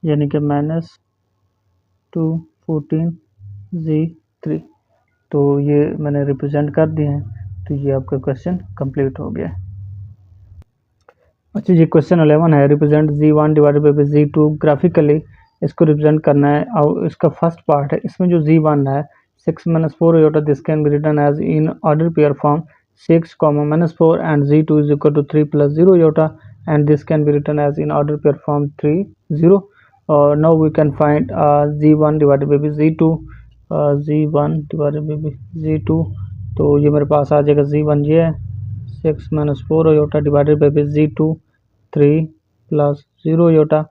यानी कि -2 14 Z3, तो ये मैंने रिप्रेजेंट कर दिए हैं, तो ये आपका क्वेश्चन कंप्लीट हो गया। अच्छा जी क्वेश्चन 11 है, represent Z1 divided by Z2 graphically, इसको रिप्रेजेंट करना है। और इसका फर्स्ट पार्ट है, इसमें जो Z1 है 6 - 4 iota, this can be written as in order pair form 6, -4 and Z2 is equal to 3 + 0 iota, and this can be written as in order pair form 3 0। और now we can find Z1 divided by Z2, Z1 divided by Z2, तो ये मेरे पास आ जाएगा Z1 ये है 6 - 4 iota divided by Z2 3 + 0 iota,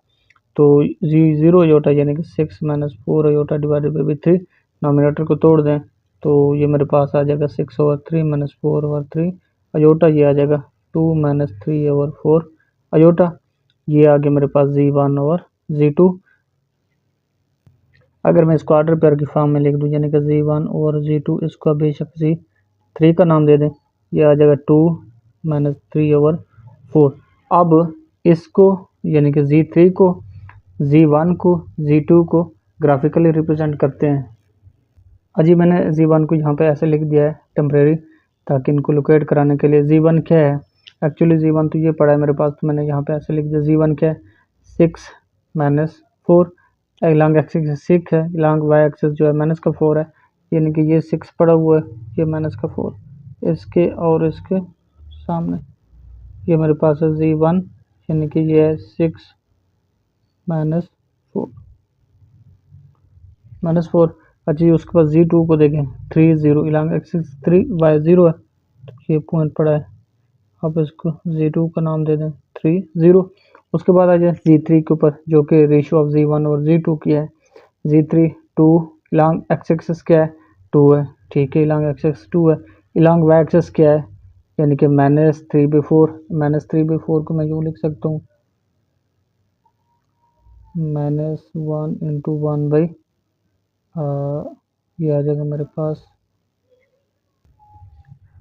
तो Z0 iota यानी कि 6 - 4 iota डिवाइडेड बाई 3, नॉमिनेटर को तोड़ दें तो ये मेरे पास आ जाएगा 6/3 - 4/3 iota, ये आ जाएगा 2 - 3/4 iota, ये आ गया मेरे पास Z1 और Z2। अगर मैं इसको ऑर्डर पेयर की फॉर्म में लिख दूं, यानी कि Z1 और Z2, इसको बेशक Z3 का नाम दे दें, ये आ जाएगा 2 - 3/4। अब इसको यानी कि Z3 को, Z1 को, Z2 को ग्राफिकली रिप्रेजेंट करते हैं। अजी मैंने Z1 को यहाँ पे ऐसे लिख दिया है टेम्परेरी, ताकि इनको लोकेट कराने के लिए। Z1 क्या है, एक्चुअली Z1 तो ये पड़ा है मेरे पास, तो मैंने यहाँ पे ऐसे लिख दिया। Z1 क्या है, 6 - 4, लॉन्ग एक्सिस 6 है, लॉन्ग वाई एक्सिस जो है -4 है, यानी कि ये 6 पड़ा हुआ है, ये -4 इसके और इसके सामने, ये मेरे पास है Z1, यानी कि ये है 6 -4। अच्छा उसके बाद Z2 को देखें, 3 0, लॉन्ग एक्सिस 3 y 0 है, तो ये पॉइंट पड़ा है। अब इसको Z2 का नाम दे दें 3 0। उसके बाद आ जाए Z3 के ऊपर, जो कि रेशियो ऑफ Z1 और Z2 की है। Z3 2, लॉन्ग एक्सिस क्या है, 2 है, ठीक है, लॉन्ग एक्सिस 2 है। लॉन्ग वाई एक्सिस क्या है, यानी कि -3/4, -3/4 को मैं यूँ लिख सकता हूँ, -1 × 1/, ये आ जाएगा मेरे पास,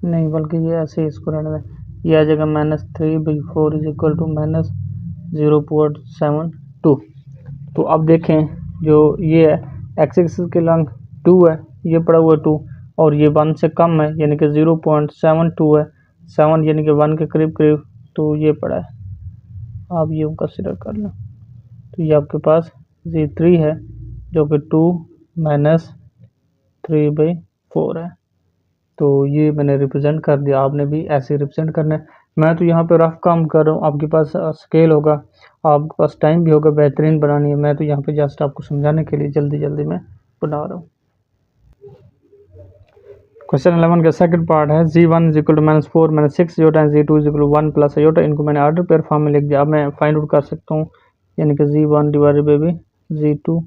नहीं बल्कि ये ऐसे ही इसको रहने दें, ये आ जाएगा -3/4 इज इक्वल टू -0.72। तो अब देखें जो ये है एक्स एक्सिस के लॉन्ग 2 है, ये पड़ा हुआ 2, और ये 1 से कम है, यानी कि 0.72 है, 7 यानी कि 1 के करीब करीब, तो ये पड़ा है। आप ये कंसिडर कर लें, तो ये आपके पास Z3 है जो कि 2 - 3/4 है। तो ये मैंने रिप्रेजेंट कर दिया, आपने भी ऐसे रिप्रेजेंट करना है। मैं तो यहाँ पे रफ काम कर रहा हूँ, आपके पास स्केल होगा, आपके पास टाइम भी होगा बेहतरीन बनानी है। मैं तो यहाँ पे जस्ट आपको समझाने के लिए जल्दी जल्दी में बना रहा हूँ। क्वेश्चन 11 का सेकंड पार्ट है, Z1 is equal to -4 - 6 iota and Z2 is equal to 1 + iota। इनको मैंने ऑर्डर पेयर फॉर्म में लिख दिया। अब मैं फाइंड आउट कर सकता हूँ, यानी कि Z1 डिवाइडेड बाई Z2,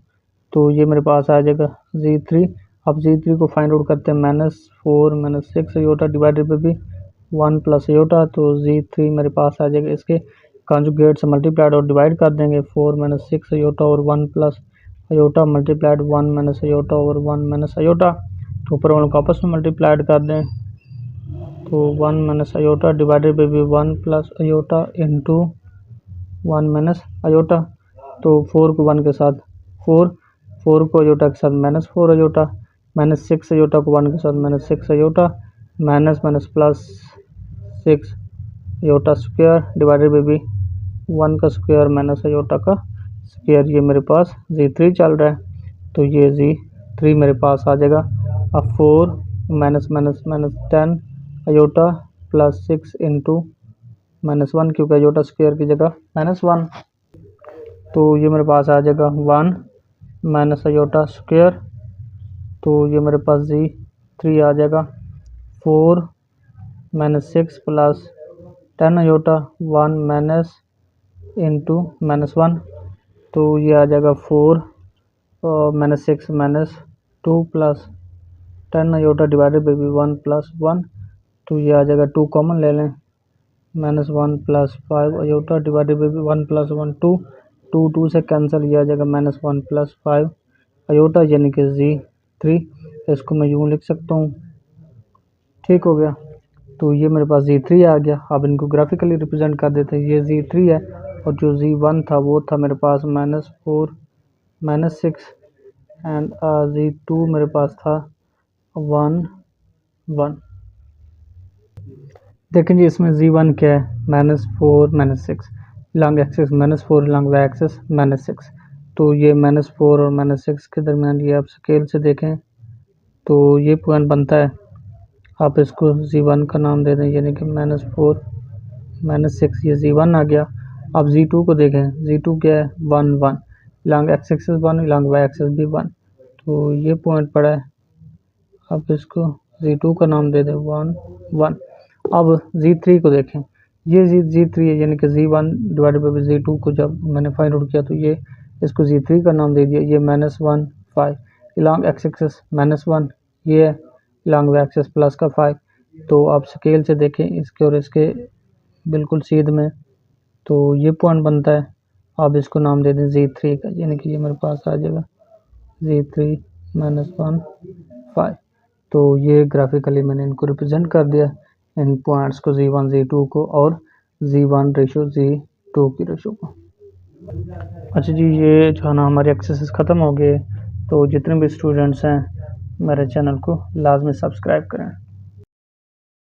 तो ये मेरे पास आ जाएगा Z3। अब Z3 को फाइंड आउट करते हैं, -4 - 6 iota डिवाइडेड बाई 1 + iota, तो Z3 मेरे पास आ जाएगा, इसके कॉन्जुगेट से मल्टीप्लाइड और डिवाइड कर देंगे, 4 - 6 iota और 1 + iota मल्टीप्लाइड 1 - iota और 1 - iota, तो ऊपर वालों को आपस में मल्टीप्लाइड कर दें, तो 1 - iota divided by 1 + iota into 1 - iota, तो 4 को 1 के साथ 4 को iota के साथ -4 iota, -6 iota को 1 के साथ -6 iota, plus 6 iota square divided by 1 का स्क्वायर -iota का स्क्वायर। ये मेरे पास Z3 चल रहा है, तो ये Z3 मेरे पास आ जाएगा। अब 4 minus minus minus 10 iota plus 6 into -1, क्योंकि अयोटा स्क्वायर की जगह -1, तो ये मेरे पास आ जाएगा 1 माइनस अयोटा स्क्वायर, तो ये मेरे पास Z3 आ जाएगा 4 minus 6 plus 10 iota 1 minus into -1, तो ये आ जाएगा 4 minus 6 minus 2 plus 10 iota divided by 1 plus 1, तो ये आ जाएगा 2 कॉमन ले लें, -1 plus 5 iota divided by 1 plus 1 2, 2 से कैंसिल, ये आ जाएगा -1 प्लस 5 अयोटा यानी कि Z3, इसको मैं यूँ लिख सकता हूँ। ठीक हो गया, तो ये मेरे पास Z3 आ गया। अब इनको ग्राफिकली रिप्रेजेंट कर देते हैं। ये Z3 है और जो Z1 था वो था मेरे पास -4 -6 एंड Z2 मेरे पास था 1 1। देखें जी इसमें Z1 क्या है, -4 -6 along axis -4 along Y axis -6, तो ये -4 और -6 के दरमियान ये आप स्केल से देखें तो ये पॉइंट बनता है। आप इसको Z1 का नाम दे दें यानी कि -4 -6, ये Z1 आ गया। अब Z2 को देखें, Z2 क्या है 1 1 along x axis 1 along Y axis भी 1, तो ये पॉइंट पड़ा है। आप इसको Z2 का नाम दे दें 1 1। अब Z3 को देखें, ये Z3 है यानी कि Z1 डिवाइडेड बाई Z2 को जब मैंने फाइंड आउट किया तो ये इसको Z3 का नाम दे दिया। ये -1 5 लॉन्ग एक्स एक्सिस -1, ये है लॉन्ग वाई एक्सिस प्लस का 5, तो आप स्केल से देखें इसके और इसके बिल्कुल सीध में, तो ये पॉइंट बनता है। आप इसको नाम दे दें Z3 का यानी कि ये मेरे पास आ जाएगा Z3 -1 5, तो ये ग्राफिकली मैंने इनको रिप्रेजेंट कर दिया, इन पॉइंट्स को Z1 Z2 को और Z1 रेशो Z2 की रेशो को। अच्छा जी, ये जो है ना हमारे एक्सरसाइज ख़त्म हो गए, तो जितने भी स्टूडेंट्स हैं मेरे चैनल को लाजमी सब्सक्राइब करें।